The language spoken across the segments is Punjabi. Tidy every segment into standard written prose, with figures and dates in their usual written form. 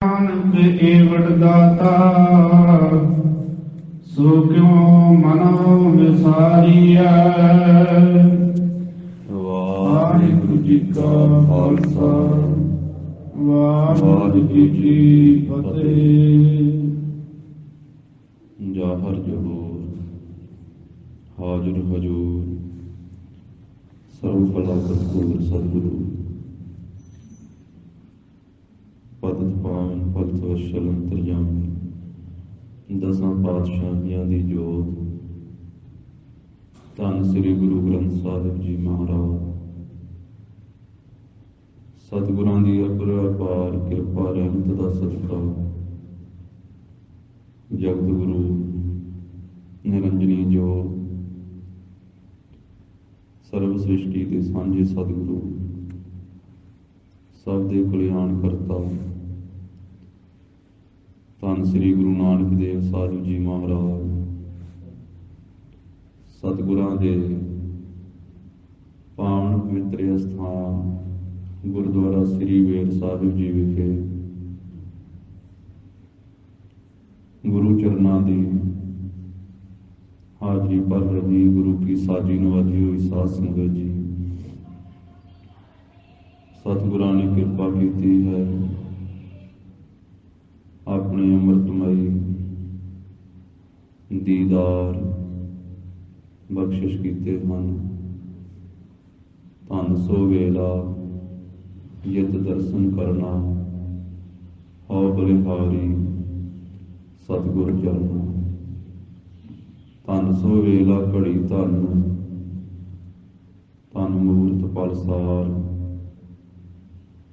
ਨਾਨਕ ਏਵੜ ਦਾਤਾ ਸੋ ਕਿਉ ਮਨੋ ਵਿਸਾਰੀਐ। ਵਾਹਿਗੁਰੂ ਜੀ ਕਾ ਖਾਲਸਾ ਵਾਹਿਗੁਰੂ ਜੀ ਕੀ ਫਤਿਹ। ਜਾਹਰ ਜਹੂਰ ਹਾਜ਼ਰ ਹਜੂਰ ਸਰਵ ਭਲਾ ਭਰਪੂਰ ਸਤਿਗੁਰੂ ਪਤਿਤ ਪਾਵਨ ਭਗਤ ਵਸ਼ਲ ਅੰਤਰਜਾਮੀ ਦਸਾਂ ਪਾਤਸ਼ਾਹੀਆਂ ਦੀ ਜੋਤ ਧੰਨ ਸ੍ਰੀ ਗੁਰੂ ਗ੍ਰੰਥ ਸਾਹਿਬ ਜੀ ਮਹਾਰਾਜ ਸਤਿਗੁਰਾਂ ਦੀ ਅਪਾਰ ਕਿਰਪਾ ਰਹਿਮਤ ਦਾ ਸਦਕਾ ਜਗਤ ਗੁਰੂ ਨਿਰੰਜਨੀ ਜੋਤ ਸਰਵ ਸ੍ਰਿਸ਼ਟੀ ਦੇ ਸਾਂਝੇ ਸਤਿਗੁਰੂ ਸਭ ਦੇ ਕਲਿਆਣ ਕਰਤਾ ਧੰਨ ਸ੍ਰੀ ਗੁਰੂ ਨਾਨਕ ਦੇਵ ਸਾਹਿਬ ਜੀ ਮਹਾਰਾਜ ਸਤਿਗੁਰਾਂ ਦੇ ਪਾਵਨ ਪਵਿੱਤਰ ਅਸਥਾਨ ਗੁਰਦੁਆਰਾ ਸ੍ਰੀ ਵੇਦ ਸਾਹਿਬ ਜੀ ਵਿਖੇ ਗੁਰੂ ਚਰਨਾਂ ਦੀ ਹਾਜ਼ਰੀ ਭਰ ਰਹੀ ਗੁਰੂ ਕੀ ਸਾਜੀ ਨਵਾਜੀ ਹੋਈ ਸਾਧ ਸੰਗਤ ਜੀ, ਸਤਿਗੁਰਾਂ ਨੇ ਕਿਰਪਾ ਕੀਤੀ ਹੈ, ਆਪਣੀ ਅੰਮ੍ਰਿਤਮਈ ਦੀਦਾਰ ਬਖਸ਼ਿਸ਼ ਕੀਤੇ ਹਨ। ਧੰਨ ਸੋ ਵੇਲਾ ਜਿਤ ਦਰਸ਼ਨ ਕਰਨਾ ਹਉ ਬਲਿਹਾਰੀ ਸਤਿਗੁਰ ਚਰਨਾ। ਧੰਨ ਸੋ ਵੇਲਾ ਘੜੀ ਧੰਨ ਧੰਨ ਮੂਰਤ ਪਲਸਾਰ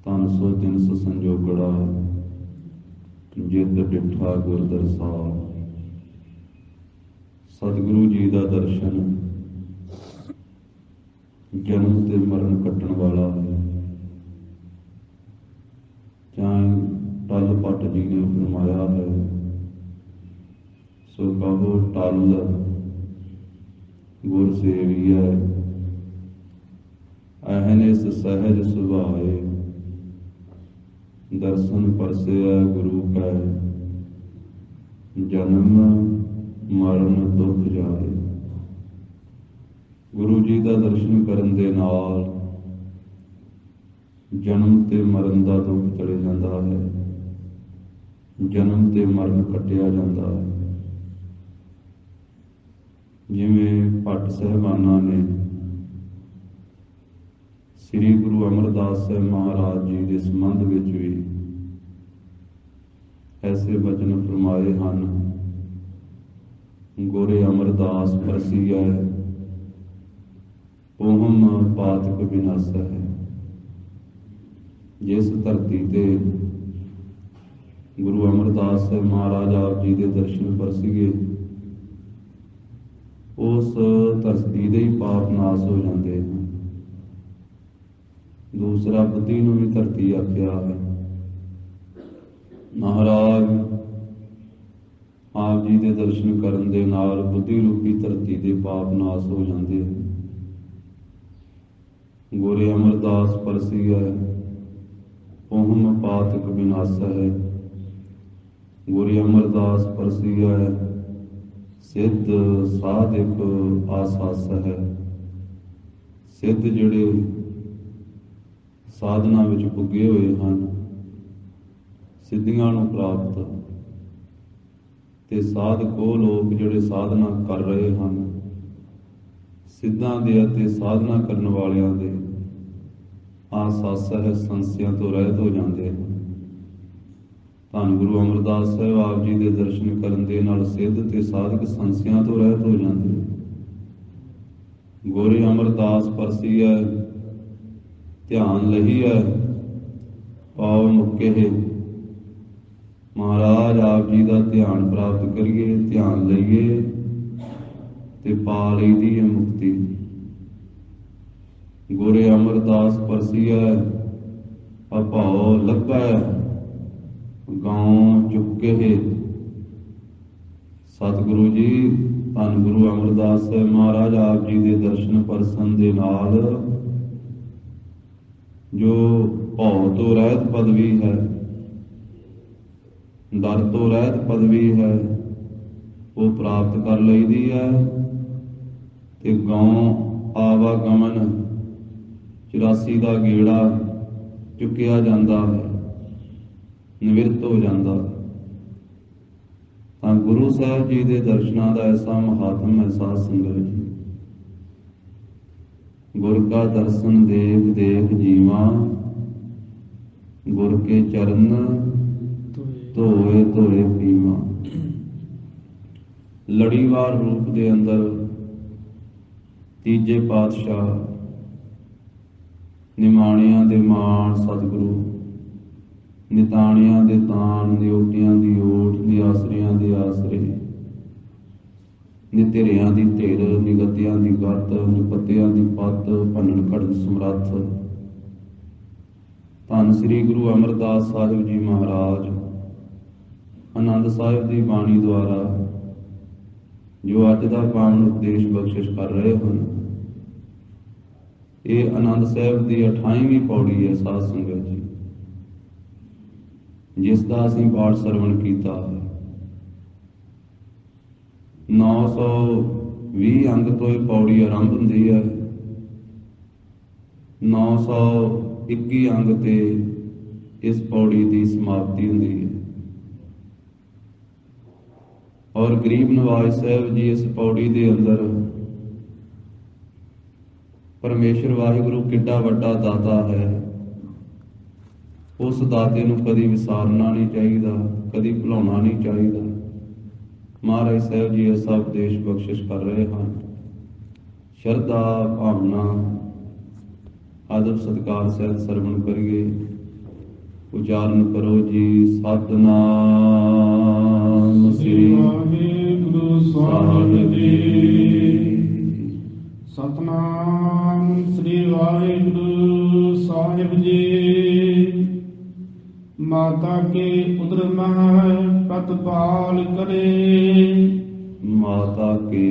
ਧੰਨ ਸੋ ਦਿਨਸ ਸੰਜੋਗੜਾ ਜਿਤ ਡਿਠਾ ਗੁਰ ਦਰਸਾਰ। ਸਤਿਗੁਰੂ ਜੀ ਦਾ ਦਰਸ਼ਨ ਜਨਮ ਤੇ ਮਰਨ ਕੱਟਣ ਵਾਲਾ ਹੈ। ਚਾਹੇ ਟਲ ਪੱਟ ਜੀ ਨੇ ਫਰਮਾਇਆ ਹੈ, ਸੋ ਕਹੋ ਟਲ ਗੁਰ ਸੇਵੀਐ ਅਹਨਿਸ ਸਹਿਜ ਸੁਭਾਏ। ਦਰਸ਼ਨ ਪਰਸਿਆ ਗੁਰੂ ਕੈ ਜਨਮ ਮਰਨ ਦੁਖ ਜਾਏ। ਗੁਰੂ ਜੀ ਦਾ ਦਰਸ਼ਨ ਕਰਨ ਦੇ ਨਾਲ ਜਨਮ ਤੇ ਮਰਨ ਦਾ ਦੁੱਖ ਚਲੇ ਜਾਂਦਾ ਹੈ, ਜਨਮ ਤੇ ਮਰਨ ਕੱਟਿਆ ਜਾਂਦਾ ਹੈ। ਜਿਵੇਂ ਭੱਟ ਸਾਹਿਬਾਨਾਂ ਨੇ ਸ੍ਰੀ ਗੁਰੂ ਅਮਰਦਾਸ ਸਾਹਿਬ ਮਹਾਰਾਜ ਜੀ ਦੇ ਸੰਬੰਧ ਵਿੱਚ ਵੀ ਐਸੇ ਬਚਨ ਫਰਮਾਏ ਹਨ। ਗੋਰੇ ਅਮਰਦਾਸ ਪਰਸੀਐ ਪੋਹਮ ਪਾਤਕ ਵਿਨਾਸੈ। ਜਿਸ ਧਰਤੀ ਤੇ ਗੁਰੂ ਅਮਰਦਾਸ ਸਾਹਿਬ ਮਹਾਰਾਜ ਆਪ ਜੀ ਦੇ ਦਰਸ਼ਨ ਪਰਸੀਏ, ਉਸ ਧਰਤੀ ਦੇ ਹੀ ਪਾਪ ਨਾਸ ਹੋ ਜਾਂਦੇ ਹਨ। ਦੂਸਰਾ ਬੁੱਧੀ ਨੂੰ ਵੀ ਧਰਤੀ ਆਖਿਆ ਹੈ। ਮਹਾਰਾਜ ਆਪ ਜੀ ਦੇ ਦਰਸ਼ਨ ਕਰਨ ਦੇ ਨਾਲ ਬੁੱਧੀ ਰੂਪੀ ਧਰਤੀ ਦੇ ਪਾਪ ਨਾਸ ਹੋ ਜਾਂਦੇ ਹਨ। ਗੋਰੇ ਅਮਰਦਾਸ ਪਰਸੀਐ ਪੋਹਮ ਪਾਤਕ ਵਿਨਾਸੈ। ਗੋਰੇ ਅਮਰਦਾਸ ਪਰਸੀਐ ਸਿੱਧ ਸਾਧਿਕ ਆਸਾਸ ਹੈ। ਸਿੱਧ ਜਿਹੜੇ ਸਾਧਨਾ ਵਿੱਚ ਪੁੱਗੇ ਹੋਏ ਹਨ, ਸਿੱਧੀਆਂ ਨੂੰ ਪ੍ਰਾਪਤ, ਤੇ ਸਾਧਕ ਉਹ ਲੋਕ ਜਿਹੜੇ ਸਾਧਨਾ ਕਰ ਰਹੇ ਹਨ, ਸਿੱਧਾਂ ਦੇ ਅਤੇ ਸਾਧਨਾ ਕਰਨ ਵਾਲਿਆਂ ਦੇ ਆਸਾਸ ਹੈ, ਸੰਸਿਆਂ ਤੋਂ ਰਹਿਤ ਹੋ ਜਾਂਦੇ ਹਨ। ਧੰਨ ਗੁਰੂ ਅਮਰਦਾਸ ਸਾਹਿਬ ਆਪ ਜੀ ਦੇ ਦਰਸ਼ਨ ਕਰਨ ਦੇ ਨਾਲ ਸਿੱਧ ਤੇ ਸਾਧਕ ਸੰਸਿਆਂ ਤੋਂ ਰਹਿਤ ਹੋ ਜਾਂਦੇ। ਗੋਰੇ ਅਮਰਦਾਸ ਪਰਸੀਐ ਧਿਆਨ ਲਹੀਐ ਪਾਉ ਮੁਕੇ। ਮਹਾਰਾਜ ਆਪ ਜੀ ਦਾ ਧਿਆਨ ਪ੍ਰਾਪਤ ਕਰੀਏ, ਧਿਆਨ ਲਈਏ ਤੇ ਪਾ ਲਈਦੀ ਹੈ ਮੁਕਤੀ। ਗੋਰੇ ਅਮਰਦਾਸ ਪਰਸੀਐ ਅਭਾਉ ਲੱਭੈ ਗਾਉ ਚੁੱਕੇ। ਸਤਿਗੁਰੂ ਜੀ ਧੰਨ ਗੁਰੂ ਅਮਰਦਾਸ ਸਾਹਿਬ ਮਹਾਰਾਜ ਆਪ ਜੀ ਦੇ ਦਰਸ਼ਨ ਪਰਸਨ ਦੇ ਨਾਲ ਜੋ ਭਉ ਤੋਂ ਰਹਿਤ ਪਦਵੀ ਹੈ, ਦਰ ਤੋਂ ਰਹਿਤ ਪਦਵੀ ਹੈ ਉਹ ਪ੍ਰਾਪਤ ਕਰ ਲਈਦੀ ਹੈ, ਤੇ ਗਾਉ ਆਵਾਗਮਨ 84 ਦਾ ਗੇੜਾ ਚੁੱਕਿਆ ਜਾਂਦਾ ਹੈ, ਨਿਵਿਰਤ ਹੋ ਜਾਂਦਾ ਹੈ। ਤਾਂ ਗੁਰੂ ਸਾਹਿਬ ਜੀ ਦੇ ਦਰਸ਼ਨਾਂ ਦਾ ਐਸਾ ਮਹਾਤਮ ਹੈ ਸਾਧ ਸੰਗਤ ਜੀ। ਗੁਰ ਕਾ ਦਰਸ਼ਨ ਦੇਖ ਦੇਖ ਜੀਵਾਂ, ਗੁਰ ਕੇ ਚਰਨ ਧੋਏ ਧੋਏ ਪੀਵਾਂ। ਲੜੀਵਾਰ ਰੂਪ ਦੇ ਅੰਦਰ ਤੀਜੇ ਪਾਤਸ਼ਾਹ ਨਿਮਾਣਿਆਂ ਦੇ ਮਾਣ ਸਤਿਗੁਰੂ, ਨਿਤਾਣਿਆਂ ਦੇ ਤਾਣ, ਨਿਓਟਿਆਂ ਦੀ ਓਟ, ਨਿਆਸਰਿਆਂ ਦੇ ਆਸਰੇ, ਨਿਧਿਰਿਆਂ ਦੀ ਧਿਰ, ਨਿਗਤਿਆਂ ਦੀ ਗੱਤ, ਨਿਪੱਤਿਆਂ ਦੀ ਪੱਤ, ਭੰਨਣ ਘੜਨ ਸਮਰੱਥ ਧੰਨ ਸ੍ਰੀ ਗੁਰੂ ਅਮਰਦਾਸ ਸਾਹਿਬ ਜੀ ਮਹਾਰਾਜ ਆਨੰਦ ਸਾਹਿਬ ਦੀ ਬਾਣੀ ਦੁਆਰਾ ਜੋ ਅੱਜ ਦਾ ਪਾਵਨ ਉਪਦੇਸ਼ ਬਖਸ਼ਿਸ਼ ਕਰ ਰਹੇ ਹਨ। ਇਹ ਆਨੰਦ ਸਾਹਿਬ ਦੀ 28ਵੀਂ ਪੌੜੀ ਹੈ ਸਾਧ ਸੰਗਤ ਜੀ, ਜਿਸ ਦਾ ਅਸੀਂ ਪਾਠ ਸਰਵਣ ਕੀਤਾ ਹੈ। 920 ਅੰਗ ਤੋਂ ਇਹ ਪੌੜੀ ਆਰੰਭ ਹੁੰਦੀ ਹੈ, 921 ਅੰਗ ਤੇ ਇਸ ਪੌੜੀ ਦੀ ਸਮਾਪਤੀ ਹੁੰਦੀ ਹੈ। ਔਰ ਗਰੀਬ ਨਵਾਜ਼ ਸਾਹਿਬ ਜੀ ਇਸ ਪੌੜੀ ਦੇ ਅੰਦਰ ਪਰਮੇਸ਼ਰ ਵਾਹਿਗੁਰੂ ਕਿੱਡਾ ਵੱਡਾ ਦਾਤਾ ਹੈ, ਉਸ ਦਾਤੇ ਨੂੰ ਕਦੀ ਵਿਸਾਰਨਾ ਨਹੀਂ ਚਾਹੀਦਾ, ਕਦੀ ਭੁਲਾਉਣਾ ਨਹੀਂ ਚਾਹੀਦਾ। ਮਹਾਰਾਜ ਸਾਹਿਬ ਜੀ ਐਸਾ ਉਪਦੇਸ਼ ਬਖਸ਼ਿਸ਼ ਕਰ ਰਹੇ ਹਨ। ਸ਼ਰਧਾ ਭਾਵਨਾ ਆਦਬ ਸਤਿਕਾਰ ਸਹਿਤ ਸਰਵਣ ਕਰੀਏ। ਉਚਾਰਨ ਕਰੋ ਜੀ ਸਤਿਨਾਮ ਸ੍ਰੀ ਵਾਹਿਗੁਰੂ ਸਾਹਿਬ ਜੀ। ਸਤਿਨਾਮ ਸ੍ਰੀ ਵਾਹਿਗੁਰੂ ਸਾਹਿਬ ਜੀ। ਮਾਤਾ ਕੇ ਉਦਰ ਮਹਿ ਪ੍ਰਤਪਾਲ ਕਰੇ। ਮਾਤਾ ਕੇ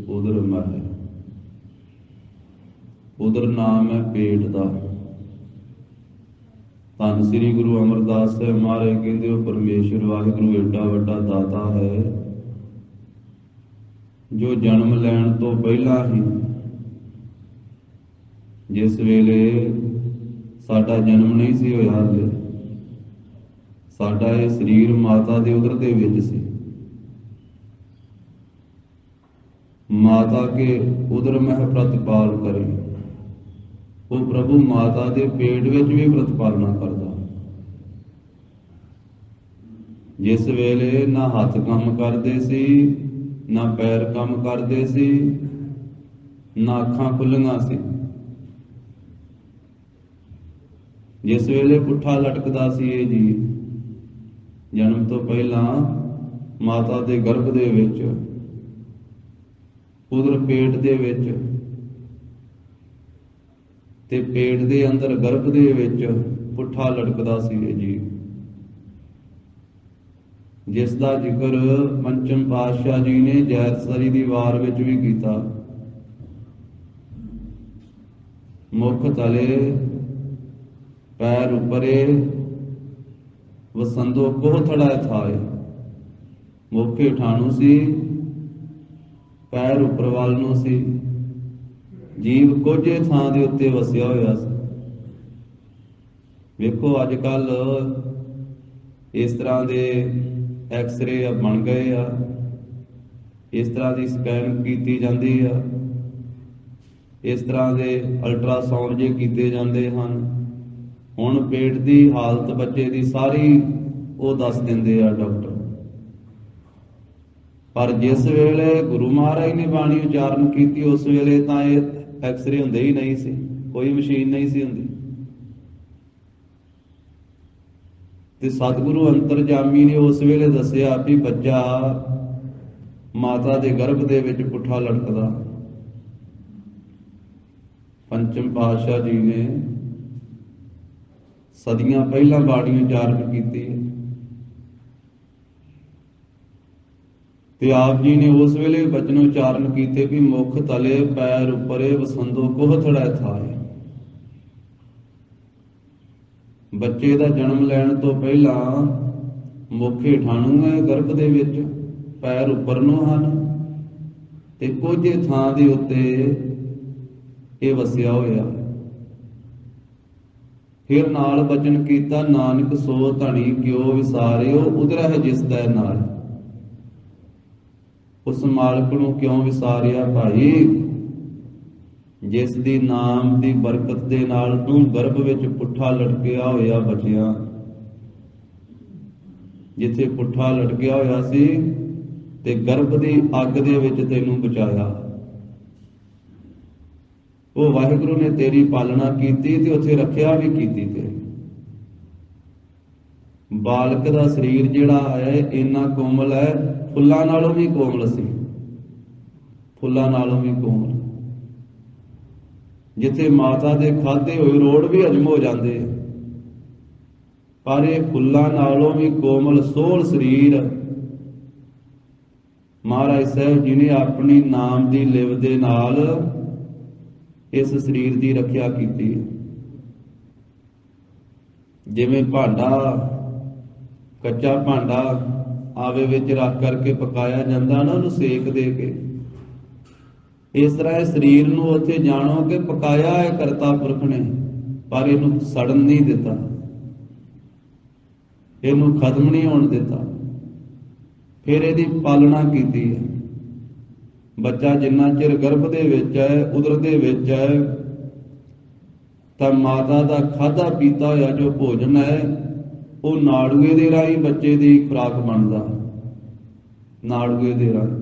ਉਦਰ ਮਹਿ, ਉਦਰ ਨਾਮ ਹੈ ਪੇਟ ਦਾ। ਧੰਨ ਸ੍ਰੀ ਗੁਰੂ ਅਮਰਦਾਸ ਸਾਹਿਬ ਮਹਾਰਾਜ ਕਹਿੰਦੇ ਹੋ ਪਰਮੇਸ਼ਰ ਵਾਹਿਗੁਰੂ ਏਡਾ ਵੱਡਾ ਦਾਤਾ ਹੈ ਜੋ ਜਨਮ ਲੈਣ ਤੋਂ ਪਹਿਲਾਂ ਹੀ, ਜਿਸ ਵੇਲੇ ਸਾਡਾ ਜਨਮ ਨਹੀਂ ਸੀ ਹੋਇਆ ਹਲੇ, ਸਾਡਾ ਇਹ ਸਰੀਰ ਮਾਤਾ ਦੇ ਉਦਰ ਦੇ ਵਿੱਚ ਸੀ। ਮਾਤਾ ਕੇ ਉਦਰ ਮਹਿ ਪ੍ਰਤਪਾਲ ਕਰੇ, ਉਹ ਪ੍ਰਭੂ ਮਾਤਾ ਦੇ ਪੇਟ ਵਿੱਚ ਵੀ ਪ੍ਰਤਪਾਲਨਾ ਕਰਦਾ। ਜਿਸ ਵੇਲੇ ਨਾ ਹੱਥ ਕੰਮ ਕਰਦੇ ਸੀ, ਨਾ ਪੈਰ ਕੰਮ ਕਰਦੇ ਸੀ, ਨਾ ਅੱਖਾਂ ਖੁੱਲੀਆਂ ਸੀ, ਜਿਸ ਵੇਲੇ ਪੁੱਠਾ ਲਟਕਦਾ ਸੀ ਇਹ ਜੀ, ਜਨਮ ਤੋਂ ਪਹਿਲਾਂ ਮਾਤਾ ਦੇ ਗਰਭ ਦੇ ਵਿੱਚ, ਉਦਰ ਪੇਟ ਦੇ ਵਿੱਚ, ਤੇ ਪੇਟ ਦੇ ਅੰਦਰ ਗਰਭ ਦੇ ਵਿੱਚ ਪੁੱਠਾ ਲਟਕਦਾ ਸੀ ਇਹ ਜੀ, ਜਿਸ ਦਾ ਜ਼ਿਕਰ ਪੰਚਮ ਪਾਤਸ਼ਾਹ ਜੀ ਨੇ ਜੈਤਸਰੀ ਦੀ ਵਾਰ ਵਿੱਚ ਵੀ ਕੀਤਾ। ਮੁਖ ਤਲੇ ਪੈਰ ਉੱਪਰੇ ਵਸੰਦੋ ਕੋਹ ਥੜਾ ਥਾਏ। ਮੁਖੇ ਠਾਣੂ ਸੀ, ਪੈਰ ਉੱਪਰ ਵੱਲ ਨੂੰ ਸੀ, ਜੀਵ ਕੋਝੇ ਥਾਂ ਦੇ ਉੱਤੇ ਵਸਿਆ ਹੋਇਆ ਸੀ। ਵੇਖੋ ਅੱਜ ਕੱਲ ਇਸ ਤਰ੍ਹਾਂ ਦੇ ਐਕਸਰੇ ਬਣ ਗਏ ਆ, ਇਸ ਤਰ੍ਹਾਂ ਦੀ ਸਕੈਨ ਕੀਤੀ ਜਾਂਦੀ ਆ, ਇਸ ਤਰ੍ਹਾਂ ਦੇ ਅਲਟਰਾਸਾਊਂਡ ਜੇ ਕੀਤੇ ਜਾਂਦੇ ਹਨ। ਹੁਣ ਪੇਟ ਦੀ ਹਾਲਤ ਬੱਚੇ ਦੀ ਸਾਰੀ ਉਹ ਦੱਸ ਦਿੰਦੇ ਆ ਡਾਕਟਰ। ਪਰ ਜਿਸ ਵੇਲੇ ਗੁਰੂ ਮਹਾਰਾਜ ਨੇ ਬਾਣੀ ਉਚਾਰਨ ਕੀਤੀ ਉਸ ਵੇਲੇ ਤਾਂ ਇਹ ਐਕਸਰੇ ਹੁੰਦੇ ਹੀ ਨਹੀਂ ਸੀ, ਕੋਈ ਮਸ਼ੀਨ ਨਹੀਂ ਸੀ ਹੁੰਦੀ। ਤੇ ਸਤਿਗੁਰੂ ਅੰਤਰਜਾਮੀ ਨੇ ਉਸ ਵੇਲੇ ਦੱਸਿਆ ਵੀ ਬੱਚਾ ਮਾਤਾ ਦੇ ਗਰਭ ਦੇ ਵਿੱਚ ਪੁੱਠਾ ਲਟਕਦਾ। ਪੰਚਮ ਪਾਤਸ਼ਾਹ ਜੀ ਨੇ ਸਦੀਆਂ ਪਹਿਲਾਂ ਬਾਣੀ ਉਚਾਰਨ ਕੀਤੀ ਤੇ ਆਪ ਜੀ ਨੇ ਉਸ ਵੇਲੇ ਬਚਨ ਉਚਾਰਨ ਕੀਤੇ ਵੀ ਮੁਖ ਤਲੇ ਪੈਰ ਉੱਪਰੇ ਵਸੰਦੋ ਕੋਹ ਥੜਾ ਥਾਏ। ਬੱਚੇ ਦਾ ਜਨਮ ਲੈਣ ਤੋਂ ਪਹਿਲਾਂ ਮੁੱਖੇ ਠਾਣੂ ਹੈ ਗਰਭ ਦੇ ਵਿੱਚ, ਪੈਰ ਉੱਪਰ ਨੂੰ ਹਨ ਤੇ ਕੋਝੇ ਥਾਂ ਦੇ ਉੱਤੇ ਇਹ ਵਸਿਆ ਹੋਇਆ। ਫਿਰ ਨਾਲ ਬਚਨ ਕੀਤਾ, ਨਾਨਕ ਸੋ ਧਣੀ ਕਿਉ ਵਿਸਾਰਿਓ, ਉਧਰਹਿ ਜਿਸ ਦਾ ਨਾਲ। ਉਸ ਮਾਲਕ ਨੂੰ ਕਿਉਂ ਵਿਸਾਰਿਆ ਭਾਈ, ਜਿਸ ਦੀ ਨਾਮ ਦੀ ਬਰਕਤ ਦੇ ਨਾਲ ਤੂੰ ਗਰਭ ਵਿੱਚ ਪੁੱਠਾ ਲਟਕਿਆ ਹੋਇਆ ਬਚਿਆ। ਜਿੱਥੇ ਪੁੱਠਾ ਲਟਕਿਆ ਹੋਇਆ ਸੀ ਤੇ ਗਰਭ ਦੀ ਅੱਗ ਦੇ ਵਿੱਚ ਤੈਨੂੰ ਬਚਾਇਆ। ਉਹ ਵਾਹਿਗੁਰੂ ਨੇ ਤੇਰੀ ਪਾਲਣਾ ਕੀਤੀ ਤੇ ਉੱਥੇ ਰੱਖਿਆ ਵੀ ਕੀਤੀ। ਤੇ ਬਾਲਕ ਦਾ ਸਰੀਰ ਜਿਹੜਾ ਹੈ ਇੰਨਾ ਕੋਮਲ ਹੈ, ਫੁੱਲਾਂ ਨਾਲੋਂ ਵੀ ਕੋਮਲ ਸੀ, ਫੁੱਲਾਂ ਨਾਲੋਂ ਵੀ ਕੋਮਲ। ਜਿੱਥੇ ਮਾਤਾ ਦੇ ਖਾਧੇ ਹੋਏ ਰੋੜ ਵੀ ਹਜਮ ਹੋ ਜਾਂਦੇ, ਪਰ ਇਹ ਫੁੱਲਾਂ ਨਾਲੋਂ ਵੀ ਕੋਮਲ ਸੋਹਲ ਸਰੀਰ ਮਹਾਰਾਜ ਸਾਹਿਬ ਜੀ ਨੇ ਆਪਣੀ ਨਾਮ ਦੀ ਲਿਵ ਦੇ ਨਾਲ ਇਸ ਸਰੀਰ ਦੀ ਰੱਖਿਆ ਕੀਤੀ। ਜਿਵੇਂ ਭਾਂਡਾ, ਕੱਚਾ ਭਾਂਡਾ ਆਵੇ ਵਿੱਚ ਰੱਖ ਕਰਕੇ ਪਕਾਇਆ ਜਾਂਦਾ ਨਾ, ਉਹਨੂੰ ਸੇਕ ਦੇ ਕੇ, ਇਸ ਤਰ੍ਹਾਂ ਇਹ ਸਰੀਰ ਨੂੰ ਉੱਥੇ ਜਾਣੋ ਕਿ ਪਕਾਇਆ ਹੈ ਕਰਤਾ ਪੁਰਖ ਨੇ, ਪਰ ਇਹਨੂੰ ਸੜਨ ਨਹੀਂ ਦਿੱਤਾ, ਇਹਨੂੰ ਖਤਮ ਨਹੀਂ ਹੋਣ ਦਿੱਤਾ। ਫਿਰ ਇਹਦੀ ਪਾਲਣਾ ਕੀਤੀ ਹੈ। ਬੱਚਾ ਜਿੰਨਾ ਚਿਰ ਗਰਭ ਦੇ ਵਿੱਚ ਹੈ, ਉਦਰ ਦੇ ਵਿੱਚ ਹੈ, ਤਾਂ ਮਾਤਾ ਦਾ ਖਾਧਾ ਪੀਤਾ ਹੋਇਆ ਜੋ ਭੋਜਨ ਹੈ ਉਹ ਨਾੜੂਏ ਦੇ ਰਾਹੀਂ ਬੱਚੇ ਦੀ ਖੁਰਾਕ ਬਣਦਾ। ਨਾੜੂਏ ਦੇ ਰਾਹੀਂ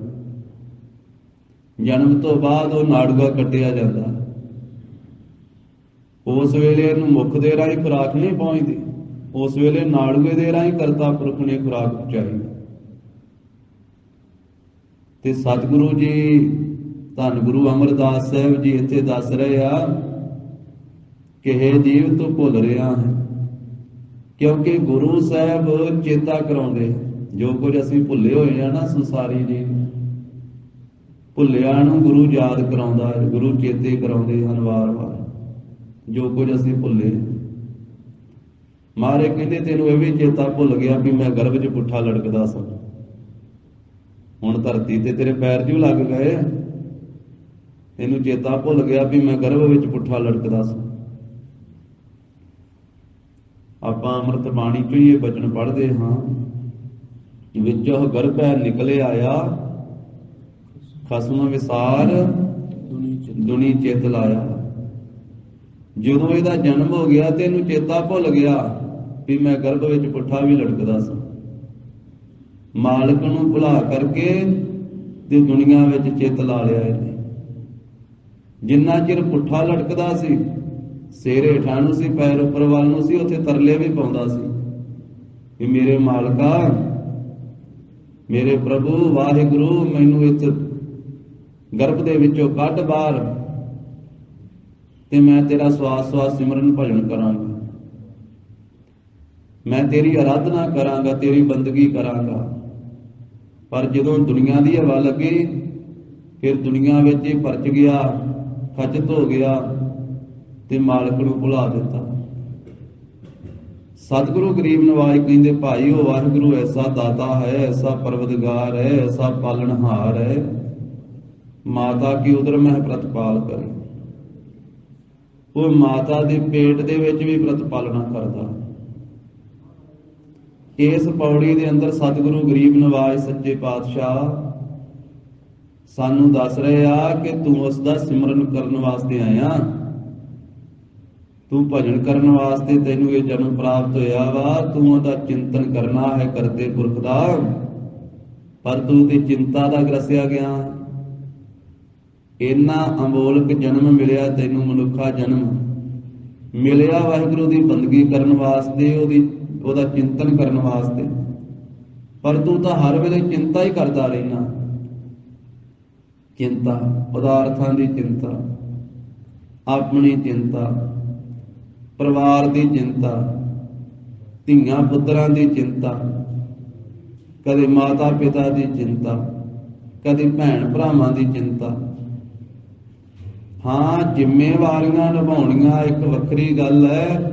ਜਨਮ ਤੋਂ ਬਾਅਦ ਉਹ ਨਾੜੂਆ ਕੱਟਿਆ ਜਾਂਦਾ। ਉਸ ਵੇਲੇ ਇਹਨੂੰ ਮੁੱਖ ਦੇ ਰਾਹੀਂ ਖੁਰਾਕ ਨਹੀਂ ਪਹੁੰਚਦੀ, ਉਸ ਵੇਲੇ ਨਾੜੂਏ ਦੇ ਰਾਹੀਂ ਕਰਤਾ ਪੁਰਖ ਨੇ ਖੁਰਾਕ ਪਹੁੰਚਾਈ। ਤੇ ਸਤਿਗੁਰੂ ਜੀ, ਧੰਨ ਗੁਰੂ ਅਮਰਦਾਸ ਸਾਹਿਬ ਜੀ ਇੱਥੇ ਦੱਸ ਰਹੇ ਆ ਕਿ ਹੇ ਜੀਵ ਤੂੰ ਭੁੱਲ ਰਿਹਾ ਹੈ, ਕਿਉਂਕਿ ਗੁਰੂ ਸਾਹਿਬ ਚੇਤਾ ਕਰਾਉਂਦੇ ਜੋ ਕੁਝ ਅਸੀਂ ਭੁੱਲੇ ਹੋਏ ਆ ਨਾ ਸੰਸਾਰੀ ਜੀ, ਭੁੱਲਿਆ ਨੂੰ ਗੁਰੂ ਯਾਦ ਕਰਾਉਂਦਾ ਹੈ, ਗੁਰੂ ਚੇਤੇ ਕਰਾਉਂਦੇ ਹਨ ਵਾਰ-ਵਾਰ ਜੋ ਕੁਝ ਅਸੀਂ ਭੁੱਲੇ। ਮਾਰੇ ਕਹਿੰਦੇ ਤੈਨੂੰ ਇਹ ਵੀ ਚੇਤਾ ਭੁੱਲ ਗਿਆ ਵੀ ਮੈਂ ਗਰਭ 'ਚ ਪੁੱਠਾ ਲਟਕਦਾ ਸਾਂ, ਹੁਣ ਧਰਤੀ ਤੇ ਤੇਰੇ ਪੈਰ ਜੂ ਲੱਗ ਗਏ, ਤੈਨੂੰ ਚੇਤਾ ਭੁੱਲ ਗਿਆ ਵੀ ਮੈਂ ਗਰਭ ਵਿੱਚ ਪੁੱਠਾ ਲਟਕਦਾ ਸਾਂ। ਆਪਾਂ ਅੰਮ੍ਰਿਤ ਬਾਣੀ ਚੋਂ ਇਹ ਬਚਨ ਪੜ੍ਹਦੇ ਹਾਂ, ਵਿੱਚੋਂ ਗਰਭੈ ਨਿਕਲੇ ਆਇਆ, ਖਸਮ ਵਿਸਾਰ ਦੁਨੀ ਚਿਤ ਲਾਇਆ। ਜਦੋਂ ਇਹਦਾ ਜਨਮ ਹੋ ਗਿਆ ਤੇ ਇਹਨੂੰ ਚੇਤਾ ਭੁੱਲ ਗਿਆ ਵੀ ਮੈਂ ਗਰਭ ਵਿੱਚ ਪੁੱਠਾ ਵੀ ਲਟਕਦਾ ਸਾਂ। ਮਾਲਕ ਨੂੰ ਭੁਲਾ ਕਰਕੇ ਤੇ ਦੁਨੀਆ ਵਿੱਚ ਚਿੱਤ ਲਾ ਲਿਆ ਇਹਨੇ। ਜਿੰਨਾ ਚਿਰ ਪੁੱਠਾ ਲਟਕਦਾ ਸੀ, ਸਿਰ ਹੇਠਾਂ ਨੂੰ ਸੀ, ਪੈਰ ਉੱਪਰ ਵੱਲ ਨੂੰ ਸੀ, ਉੱਥੇ ਤਰਲੇ ਵੀ ਪਾਉਂਦਾ ਸੀ ਕਿ ਮੇਰੇ ਮਾਲਕਾ, ਮੇਰੇ ਪ੍ਰਭੂ ਵਾਹਿਗੁਰੂ, ਮੈਨੂੰ ਇਸ ਗਰਭ ਦੇ ਵਿੱਚੋਂ ਕੱਢ ਬਾਹਰ ਤੇ ਮੈਂ ਤੇਰਾ ਸਵਾਸ ਸਵਾਸ ਸਿਮਰਨ ਭਜਨ ਕਰਾਂਗਾ, ਮੈਂ ਤੇਰੀ ਆਰਾਧਨਾ ਕਰਾਂਗਾ, ਤੇਰੀ ਬੰਦਗੀ ਕਰਾਂਗਾ। ਪਰ ਜਦੋਂ ਦੁਨੀਆ ਦੀ ਹਵਾ ਲੱਗੀ, ਫਿਰ ਦੁਨੀਆ ਵਿੱਚ ਹੀ ਪਰਚ ਗਿਆ, ਖਚਤ ਹੋ ਗਿਆ ਤੇ ਮਾਲਕ ਨੂੰ ਭੁਲਾ ਦਿੱਤਾ। ਸਤਿਗੁਰੂ ਗਰੀਬ ਨਵਾਜ ਕਹਿੰਦੇ ਭਾਈ ਉਹ ਵਾਹਿਗੁਰੂ ਐਸਾ ਦਾਤਾ ਹੈ, ਐਸਾ ਪਰਵਦਗਾਰ ਹੈ, ਐਸਾ ਪਾਲਣਹਾਰ ਹੈ, ਮਾਤਾ ਕੀ ਉਦਰ ਮਹਿ ਪ੍ਰਤਪਾਲ ਕਰੇ। ਉਹ ਮਾਤਾ ਦੇ ਪੇਟ ਦੇ ਵਿੱਚ ਵੀ ਪ੍ਰਤਪਾਲਣਾ ਕਰਦਾ। ਇਸ ਪੌੜੀ ਦੇ ਅੰਦਰ ਸਤਿਗੁਰੂ ਗਰੀਬ ਨਵਾਜ ਸੱਚੇ ਪਾਤਸ਼ਾਹ ਸਾਨੂੰ ਦੱਸ ਰਹੇ ਆ ਕਿ ਤੂੰ ਉਸ ਦਾ ਸਿਮਰਨ ਕਰਨ ਵਾਸਤੇ ਆਇਆ, ਤੂੰ ਭਜਨ ਕਰਨ ਵਾਸਤੇ ਤੈਨੂੰ ਇਹ ਜਨਮ ਪ੍ਰਾਪਤ ਹੋਇਆ ਵਾ, ਤੂੰ ਉਹਦਾ ਚਿੰਤਨ ਕਰਨਾ ਹੈ ਕਰਤੇ ਪੁਰਖ ਦਾ, ਪਰ ਤੂੰ ਤੇ ਚਿੰਤਾ ਦਾ ਗ੍ਰਸਿਆ ਗਿਆ। ਇੰਨਾ ਅਮੋਲਕ ਜਨਮ ਮਿਲਿਆ ਤੈਨੂੰ, ਮਨੁੱਖਾ ਜਨਮ ਮਿਲਿਆ ਵਾਹਿਗੁਰੂ ਦੀ ਬੰਦਗੀ ਕਰਨ ਵਾਸਤੇ, ਉਹਦਾ ਚਿੰਤਨ ਕਰਨ ਵਾਸਤੇ, ਪਰ ਤੂੰ ਤਾਂ ਹਰ ਵੇਲੇ ਚਿੰਤਾ ਹੀ ਕਰਦਾ ਰਹਿਣਾ। ਚਿੰਤਾ, ਪਦਾਰਥਾਂ ਦੀ ਚਿੰਤਾ, ਆਪਣੀ ਚਿੰਤਾ, ਪਰਿਵਾਰ ਦੀ ਚਿੰਤਾ, ਧੀਆਂ ਪੁੱਤਰਾਂ ਦੀ ਚਿੰਤਾ, ਕਦੇ ਮਾਤਾ ਪਿਤਾ ਦੀ ਚਿੰਤਾ, ਕਦੇ ਭੈਣ ਭਰਾਵਾਂ ਦੀ ਚਿੰਤਾ। ਹਾਂ, ਜ਼ਿੰਮੇਵਾਰੀਆਂ ਨਿਭਾਉਣੀਆਂ ਇੱਕ ਵੱਖਰੀ ਗੱਲ ਹੈ,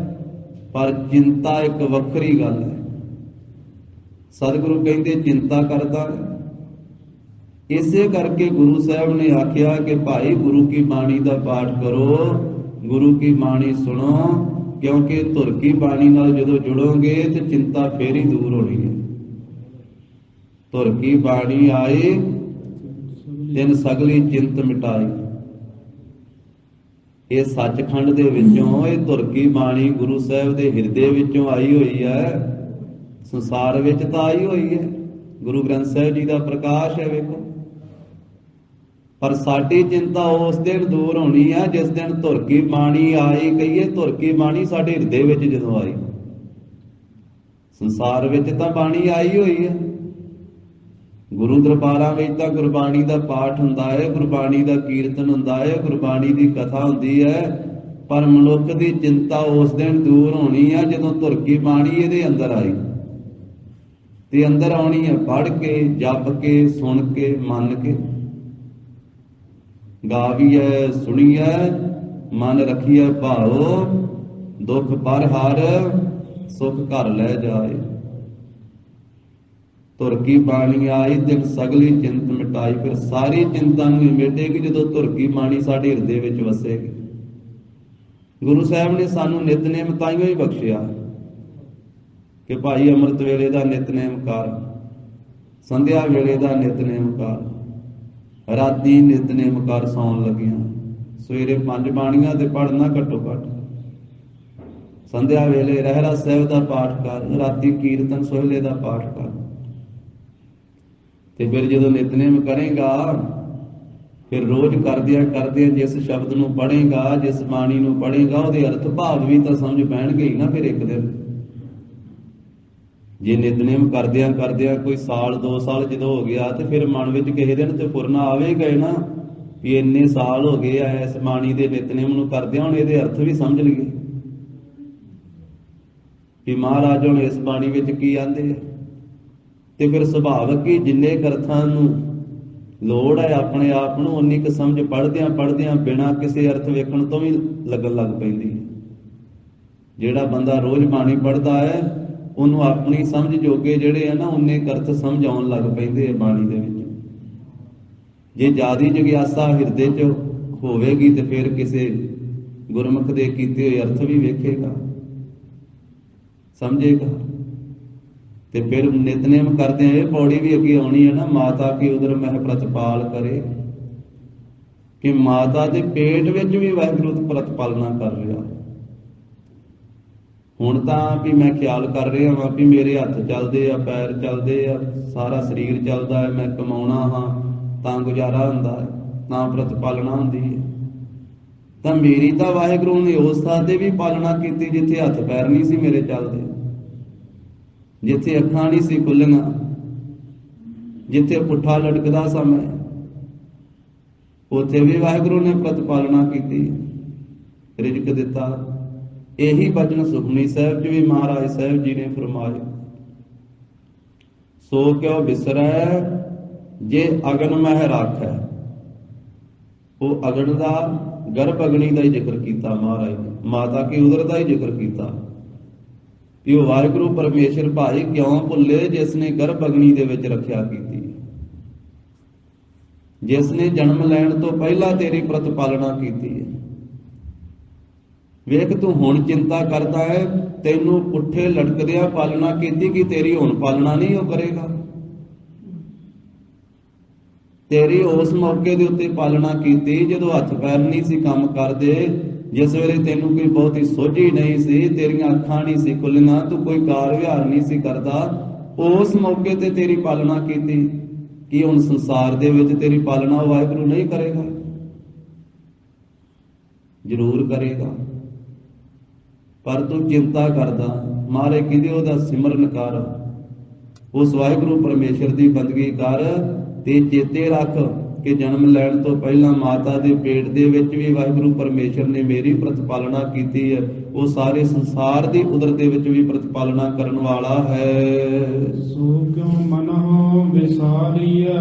ਪਰ ਚਿੰਤਾ ਇੱਕ ਵੱਖਰੀ ਗੱਲ ਹੈ। ਸਤਿਗੁਰੂ ਕਹਿੰਦੇ ਚਿੰਤਾ ਕਰਦਾ ਹੈ। ਇਸੇ ਕਰਕੇ ਗੁਰੂ ਸਾਹਿਬ ਨੇ ਆਖਿਆ ਕਿ ਭਾਈ ਗੁਰੂ ਕੀ ਬਾਣੀ ਦਾ ਪਾਠ ਕਰੋ, ਗੁਰੂ ਕੀ ਬਾਣੀ ਸੁਣੋ, ਕਿਉਂਕਿ ਧੁਰ ਕੀ ਬਾਣੀ ਨਾਲ ਜਦੋਂ ਜੁੜੋਗੇ ਤੇ ਚਿੰਤਾ ਫੇਰ ਹੀ ਦੂਰ ਹੋਣੀ ਹੈ। ਧੁਰ ਕੀ ਬਾਣੀ ਆਏ ਤਿਨ ਸਗਲੀ ਚਿੰਤ ਮਿਟਾਈ। ਇਹ ਸੱਚਖੰਡ ਦੇ ਵਿੱਚੋਂ ਇਹ ਧੁਰ ਕੀ ਬਾਣੀ ਗੁਰੂ ਸਾਹਿਬ ਦੇ ਹਿਰਦੇ ਵਿੱਚੋਂ ਆਈ ਹੋਈ ਹੈ। ਸੰਸਾਰ ਵਿੱਚ ਤਾਂ ਆਈ ਹੋਈ ਹੈ, ਗੁਰੂ ਗ੍ਰੰਥ ਸਾਹਿਬ ਜੀ ਦਾ ਪ੍ਰਕਾਸ਼ ਹੈ ਵੇਖੋ। ਪਰ ਸਾਡੀ ਚਿੰਤਾ ਉਸ ਦਿਨ ਦੂਰ ਹੋਣੀ ਹੈ ਜਿਸ ਦਿਨ ਧੁਰ ਕੀ ਬਾਣੀ ਆਈ। ਕਹੀਏ ਧੁਰ ਕੀ ਬਾਣੀ ਸਾਡੇ ਹਿਰਦੇ ਵਿੱਚ ਜਦੋਂ ਆਈ। ਸੰਸਾਰ ਵਿੱਚ ਤਾਂ ਬਾਣੀ ਆਈ ਹੋਈ ਹੈ, ਗੁਰੂ ਦਰਬਾਰਾਂ ਵਿੱਚ ਤਾਂ ਗੁਰਬਾਣੀ ਦਾ ਪਾਠ ਹੁੰਦਾ ਹੈ, ਗੁਰਬਾਣੀ ਦਾ ਕੀਰਤਨ ਹੁੰਦਾ ਹੈ, ਗੁਰਬਾਣੀ ਦੀ ਕਥਾ ਹੁੰਦੀ ਹੈ। ਪਰ ਮਨੁੱਖ ਦੀ ਚਿੰਤਾ ਉਸ ਦਿਨ ਦੂਰ ਹੋਣੀ ਹੈ ਜਦੋਂ ਧੁਰ ਕੀ ਬਾਣੀ ਇਹਦੇ ਅੰਦਰ ਆਈ। ਤੇ ਅੰਦਰ ਆਉਣੀ ਹੈ ਪੜ੍ਹ ਕੇ, ਜਪ ਕੇ, ਸੁਣ ਕੇ, ਮੰਨ ਕੇ। ਗਾਵੀਐ ਸੁਣੀਐ ਮਨ ਰਖੀਐ ਭਾਉ, ਦੁੱਖ ਪਰ ਹਰ ਸੁਖ ਘਰ ਲੈ ਜਾਏ। ਧੁਰ ਕੀ ਬਾਣੀ ਆਈ ਤਿਨ ਸਗਲੀ ਚਿੰਤ ਮਿਟਾਈ। ਫਿਰ ਸਾਰੀ ਚਿੰਤਾ ਨੂੰ ਮਿਟੇਗੀ ਜਦੋਂ ਧੁਰ ਕੀ ਬਾਣੀ ਸਾਡੇ ਹਿਰਦੇ ਵਿੱਚ ਵਸੇਗੀ। ਗੁਰੂ ਸਾਹਿਬ ਨੇ ਸਾਨੂੰ ਨਿਤਨੇਮ ਤਾਈਓ ਹੀ ਬਖਸ਼ਿਆ ਕਿ ਭਾਈ ਅੰਮ੍ਰਿਤ ਵੇਲੇ ਦਾ ਨਿਤਨੇਮ ਕਰ, ਸੰਧਿਆ ਵੇਲੇ ਦਾ ਨਿਤਨੇਮ ਕਰ, ਰਾਤੀ ਨਿਤਨੇਮ ਕਰ ਸੌਣ ਲੱਗਿਆ, ਸਵੇਰੇ 5 ਬਾਣੀਆਂ ਤੇ ਪੜ੍ਹਨਾ ਘੱਟੋ ਘੱਟ, ਸੰਧਿਆ ਵੇਲੇ ਰਹਿਰਾਸ ਸਾਹਿਬ ਦਾ ਪਾਠ ਕਰ, ਰਾਤੀ ਕੀਰਤਨ ਸੋਹਿਲੇ ਦਾ ਪਾਠ ਕਰ। ਤੇ ਫਿਰ ਜਦੋਂ ਨਿਤਨੇਮ ਕਰੇਗਾ ਫਿਰ ਰੋਜ਼ ਕਰਦਿਆਂ ਕਰਦਿਆਂ ਜਿਸ ਸ਼ਬਦ ਨੂੰ ਪੜ੍ਹੇਗਾ, ਜਿਸ ਬਾਣੀ ਨੂੰ ਪੜ੍ਹੇਗਾ, ਉਹਦੇ ਅਰਥ ਭਾਵ ਵੀ ਤਾਂ ਸਮਝ ਪੈਣਗੇ ਹੀ ਨਾ ਫਿਰ ਇੱਕ ਦਿਨ। ਜੇ ਨਿਤਨੇਮ ਕਰਦਿਆਂ ਕਰਦਿਆਂ ਕੋਈ ਸਾਲ 2 ਸਾਲ ਜਦੋਂ ਹੋ ਗਿਆ ਤੇ ਫਿਰ ਮਨ ਵਿੱਚ ਕਿਸੇ ਦਿਨ ਤੇ ਫੁਰਨਾ ਆਵੇਗਾ ਹੀ ਨਾ ਵੀ ਇੰਨੇ ਸਾਲ ਹੋ ਗਏ ਆ ਇਸ ਬਾਣੀ ਦੇ ਨਿਤਨੇਮ ਨੂੰ ਕਰਦਿਆਂ, ਹੁਣ ਇਹਦੇ ਅਰਥ ਵੀ ਸਮਝ ਲਈਏ ਕਿ ਮਹਾਰਾਜ ਹੁਣ ਇਸ ਬਾਣੀ ਵਿੱਚ ਕੀ ਆਂਦੇ ਆ। ਤੇ ਫਿਰ ਸੁਭਾਵਕ ਹੀ ਜਿੰਨੇ ਅਰਥਾਂ ਨੂੰ ਲੋੜ ਹੈ ਆਪਣੇ ਆਪ ਨੂੰ ਉਨੀ ਕੁ ਸਮਝ ਪੜ੍ਹਦਿਆਂ ਪੜ੍ਹਦਿਆਂ ਬਿਨਾਂ ਕਿਸੇ ਅਰਥ ਵੇਖਣ ਤੋਂ ਵੀ ਲੱਗਣ ਲੱਗ ਪੈਂਦੀ ਹੈ। ਜਿਹੜਾ ਬੰਦਾ ਰੋਜ਼ ਬਾਣੀ ਪੜ੍ਹਦਾ ਹੈ ਉਹਨੂੰ ਆਪਣੀ ਸਮਝ ਜੋਗੇ ਜਿਹੜੇ ਆ ਨਾ ਉਨੇ ਅਰਥ ਸਮਝ ਆਉਣ ਲੱਗ ਪੈਂਦੇ ਆ ਬਾਣੀ ਦੇ ਵਿੱਚ। ਜੇ ਜ਼ਿਆਦੀ ਜਗਿਆਸਾ ਹਿਰਦੇ 'ਚ ਹੋਵੇਗੀ ਤੇ ਫਿਰ ਕਿਸੇ ਗੁਰਮੁਖ ਦੇ ਕੀਤੇ ਹੋਏ ਅਰਥ ਵੀ ਵੇਖੇਗਾ, ਸਮਝੇਗਾ। ਤੇ ਫਿਰ ਨਿਤਨੇਮ ਕਰਦੇ ਆ ਇਹ ਪੌੜੀ ਵੀ ਅੱਗੇ ਆਉਣੀ ਹੈ ਨਾ, ਮਾਤਾ ਕੀ ਉਦਰ ਮਹਿ ਪ੍ਰਤਪਾਲ ਕਰੇ, ਕਿ ਮਾਤਾ ਦੇ ਪੇਟ ਵਿੱਚ ਵੀ ਵਾਹਿਗੁਰੂ ਪ੍ਰਤਪਾਲਨਾ ਕਰ ਰਿਹਾ। ਹੁਣ ਤਾਂ ਵੀ ਮੈਂ ਖਿਆਲ ਕਰ ਰਿਹਾ ਵਾਂ ਵੀ ਮੇਰੇ ਹੱਥ ਚੱਲਦੇ ਆ, ਪੈਰ ਚੱਲਦੇ ਆ, ਸਾਰਾ ਸਰੀਰ ਚੱਲਦਾ ਹੈ, ਮੈਂ ਕਮਾਉਣਾ ਹਾਂ ਤਾਂ ਗੁਜ਼ਾਰਾ ਹੁੰਦਾ ਹੈ, ਤਾਂ ਪ੍ਰਤਪਾਲਨਾ ਹੁੰਦੀ ਹੈ। ਤਾਂ ਮੇਰੀ ਤਾਂ ਵਾਹਿਗੁਰੂ ਨੇ ਉਸ ਥਾਂ ਤੇ ਵੀ ਪਾਲਣਾ ਕੀਤੀ ਜਿੱਥੇ ਹੱਥ ਪੈਰ ਨਹੀਂ ਸੀ ਮੇਰੇ ਚੱਲਦੇ, ਜਿੱਥੇ ਅੱਖਾਂ ਨਹੀਂ ਸੀ ਖੁੱਲੀਆਂ, ਜਿੱਥੇ ਪੁੱਠਾ ਲਟਕਦਾ ਸਾਂ ਮੈਂ, ਉੱਥੇ ਵੀ ਵਾਹਿਗੁਰੂ ਨੇ ਪ੍ਰਤਪਾਲਨਾ ਕੀਤੀ, ਰਿਜ਼ਕ ਦਿੱਤਾ। ਇਹੀ ਬਚਨ ਸੁਖਮਨੀ ਸਾਹਿਬ ਜੀ ਵੀ ਮਹਾਰਾਜ ਸਾਹਿਬ ਜੀ ਨੇ ਫਰਮਾਏ, ਸੋ ਕਿਉ ਬਿਸਰੈ ਜੇ ਅਗਨ ਮਹਿ ਰਾਖੈ। ਉਹ ਅਗਨ ਦਾ, ਗਰਭ ਅਗਨੀ ਦਾ ਹੀ ਜ਼ਿਕਰ ਕੀਤਾ ਮਹਾਰਾਜ ਨੇ, ਮਾਤਾ ਕੀ ਉਦਰ ਦਾ ਹੀ ਜ਼ਿਕਰ ਕੀਤਾ ਕਿ ਉਹ ਵਾਹਿਗੁਰੂ ਪਰਮੇਸ਼ਰ ਭਾਈ ਕਿਉਂ ਭੁੱਲੇ ਜਿਸ ਨੇ ਗਰਭ ਅਗਨੀ ਦੇ ਵਿੱਚ ਰੱਖਿਆ ਕੀਤੀ, ਜਿਸ ਨੇ ਜਨਮ ਲੈਣ ਤੋਂ ਪਹਿਲਾਂ ਤੇਰੀ ਪ੍ਰਤਪਾਲਨਾ ਕੀਤੀ ਹੈ। ਵੇਖ ਤੂੰ ਹੁਣ ਚਿੰਤਾ ਕਰਦਾ ਹੈ, ਤੈਨੂੰ ਪੁੱਠੇ ਲਟਕਦਿਆਂ ਪਾਲਣਾ ਕੀਤੀ ਕਿ ਤੇਰੀ ਹੁਣ ਪਾਲਣਾ ਨਹੀਂ ਉਹ ਕਰੇਗਾ। ਤੇਰੀ ਉਸ ਮੌਕੇ ਦੇ ਉੱਤੇ ਪਾਲਣਾ ਕੀਤੀ ਜਦੋਂ ਹੱਥ ਪੈਰ ਨਹੀਂ ਸੀ ਕੰਮ ਕਰਦੇ, ਜਿਸ ਵੇਲੇ ਤੈਨੂੰ ਕੋਈ ਬਹੁਤੀ ਸੋਝੀ ਨਹੀਂ ਸੀ, ਤੇਰੀਆਂ ਅੱਖਾਂ ਨਹੀਂ ਸੀ ਖੁੱਲੀਆਂ, ਤੂੰ ਕੋਈ ਕਾਰ ਵਿਹਾਰ ਨਹੀਂ ਸੀ ਕਰਦਾ, ਉਸ ਮੌਕੇ ਤੇ ਤੇਰੀ ਪਾਲਣਾ ਕੀਤੀ। ਕਿ ਹੁਣ ਸੰਸਾਰ ਦੇ ਵਿੱਚ ਤੇਰੀ ਪਾਲਣਾ ਵਾਹਿਗੁਰੂ ਨਹੀਂ ਕਰੇਗਾ? ਜ਼ਰੂਰ ਕਰੇਗਾ। ਪਰ ਤੂੰ ਚਿੰਤਾ ਕਰਦਾ, ਮਾਰੇ ਕਿਹਦੇ ਉਹਦਾ ਸਿਮਰਨ ਕਰ, ਉਸ ਵਾਹਿਗੁਰੂ ਪਰਮੇਸ਼ਰ ਦੀ ਬੰਦਗੀ ਕਰ ਤੇ ਚੇਤੇ ਰੱਖ ਕਿ ਜਨਮ ਲੈਣ ਤੋਂ ਪਹਿਲਾਂ ਮਾਤਾ ਦੇ ਪੇਟ ਦੇ ਵਿੱਚ ਵੀ ਵਾਹਿਗੁਰੂ ਪਰਮੇਸ਼ਰ ਨੇ ਮੇਰੀ ਪ੍ਰਤਪਾਲਨਾ ਕੀਤੀ ਹੈ। ਉਹ ਸਾਰੇ ਸੰਸਾਰ ਦੀ ਉਦਰ ਦੇ ਵਿੱਚ ਵੀ ਪ੍ਰਤਪਾਲਨਾ ਕਰਨ ਵਾਲਾ ਹੈ। ਸੋ ਕਿਉ ਮਨਹੁ ਵਿਸਾਰੀਐ।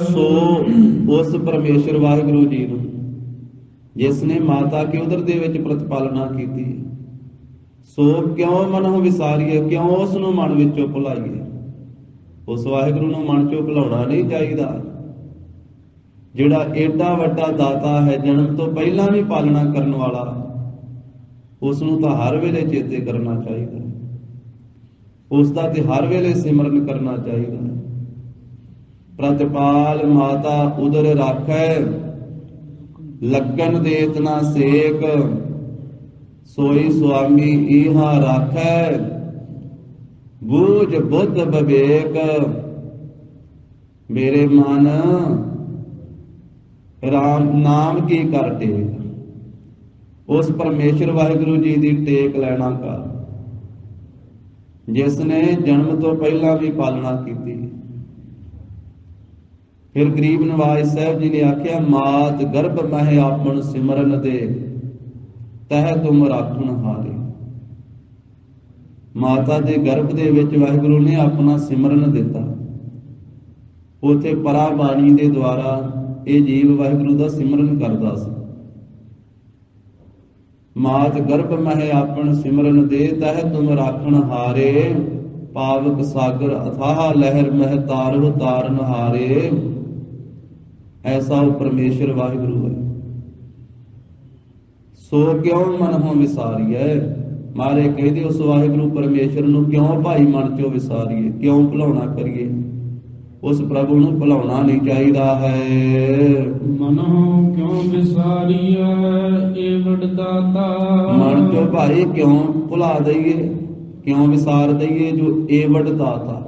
ਸੋ ਉਸ ਪਰਮੇਸ਼ਰ ਵਾਹਿਗੁਰੂ ਜੀ ਨੂੰ ਜਿਸ ਨੇ ਮਾਤਾ ਕੀ ਉਦਰ ਦੇ ਵਿੱਚ ਪ੍ਰਤਪਾਲਨਾ ਕੀਤੀ, ਸੋ ਕਿਉਂ ਮਨਹੁ ਵਿਸਾਰੀਐ, ਕਿਉਂ ਉਸ ਨੂੰ ਮਨ ਵਿੱਚੋਂ ਭੁਲਾਈਏ। ਉਸ ਵਾਹਿਗੁਰੂ ਨੂੰ ਮਨ ਚੋਂ ਭੁਲਾਉਣਾ ਨਹੀਂ ਚਾਹੀਦਾ, ਜਿਹੜਾ ਏਡਾ ਵੱਡਾ ਦਾਤਾ ਹੈ, ਜਨਮ ਤੋਂ ਪਹਿਲਾਂ ਵੀ ਪਾਲਣਾ ਕਰਨ ਵਾਲਾ, ਉਸ ਨੂੰ ਤਾਂ ਹਰ ਵੇਲੇ ਚੇਤੇ ਕਰਨਾ ਚਾਹੀਦਾ, ਉਸ ਦਾ ਤੇ ਹਰ ਵੇਲੇ ਸਿਮਰਨ ਕਰਨਾ ਚਾਹੀਦਾ। ਪ੍ਰਤਿਪਾਲ ਮਾਤਾ ਉਦਰ ਰਾਖੈ, ਲੱਗਣ ਦੇਤ ਨਾ ਸੇਕ, ਸੋਈ ਸੁਆਮੀ ਈਹਾ ਰਾਖੈ, ਬੂਝ ਬੁੱਧ ਵਿਵੇਕ। ਮੇਰੇ ਮਨ ਰਾਮ ਨਾਮ ਕੀ ਕਰ ਟੇਕ, ਉਸ ਪਰਮੇਸ਼ਰ ਵਾਹਿਗੁਰੂ ਜੀ ਦੀ ਟੇਕ ਲੈਣਾ ਕਰ, ਜਿਸ ਨੇ ਜਨਮ ਤੋਂ ਪਹਿਲਾਂ ਵੀ ਪਾਲਣਾ ਕੀਤੀ। ਫਿਰ ਗਰੀਬ ਨਵਾਜ ਸਾਹਿਬ ਜੀ ਨੇ ਆਖਿਆ, ਮਾਤ ਗਰਭ ਮਹਿ ਆਪਨ ਸਿਮਰਨ ਦੇ, ਤਹਿ ਤੁਮ ਰਾਖਣ ਹਾਰੇ। ਮਾਤਾ ਦੇ ਗਰਭ ਦੇ ਵਿੱਚ ਵਾਹਿਗੁਰੂ ਨੇ ਆਪਣਾ ਸਿਮਰਨ ਦਿੱਤਾ। ਉਥੇ ਪਰਾ ਬਾਣੀ ਦੇ ਦੁਆਰਾ ਇਹ ਜੀਵ ਵਾਹਿਗੁਰੂ ਦਾ ਸਿਮਰਨ ਕਰਦਾ ਸੀ। ਮਾਤ ਗਰਭ ਮਹਿ ਆਪਨ ਸਿਮਰਨ ਦੇ, ਤਹਿ ਤੁਮ ਰਾਖਣ ਹਾਰੇ। ਪਾਵਕ ਸਾਗਰ ਅਥਾਹ ਲਹਿਰ ਮਹਿ ਤਾਰਹੁ ਤਾਰਨ ਹਾਰੇ। ਐਸਾ ਉਹ ਪਰਮੇਸ਼ਰ ਵਾਹਿਗੁਰੂ ਹੈ। ਸੋ ਕਿਉਂ ਮਨ ਹੋ ਵਿਸਾਰੀਐ। ਮਾਰੇ ਕਹਿੰਦੇ ਉਸ ਵਾਹਿਗੁਰੂ ਪਰਮੇਸ਼ਰ ਨੂੰ ਕਿਉਂ ਭਾਈ ਮਨ ਚੋਂ ਵਿਸਾਰੀਏ, ਕਿਉਂ ਭੁਲਾਉਣਾ ਕਰੀਏ। ਉਸ ਪ੍ਰਭੂ ਨੂੰ ਭੁਲਾਉਣਾ ਨਹੀਂ ਚਾਹੀਦਾ ਹੈ। ਮਨਹੁ ਕਿਉਂ ਵਿਸਾਰੀਐ ਏਵਡ ਦਾਤਾ। ਮਨ ਚੋਂ ਭਾਈ ਕਿਉਂ ਭੁਲਾ ਦਈਏ, ਕਿਉਂ ਵਿਸਾਰ ਦਈਏ, ਜੋ ਏਵਡ ਦਾਤਾ,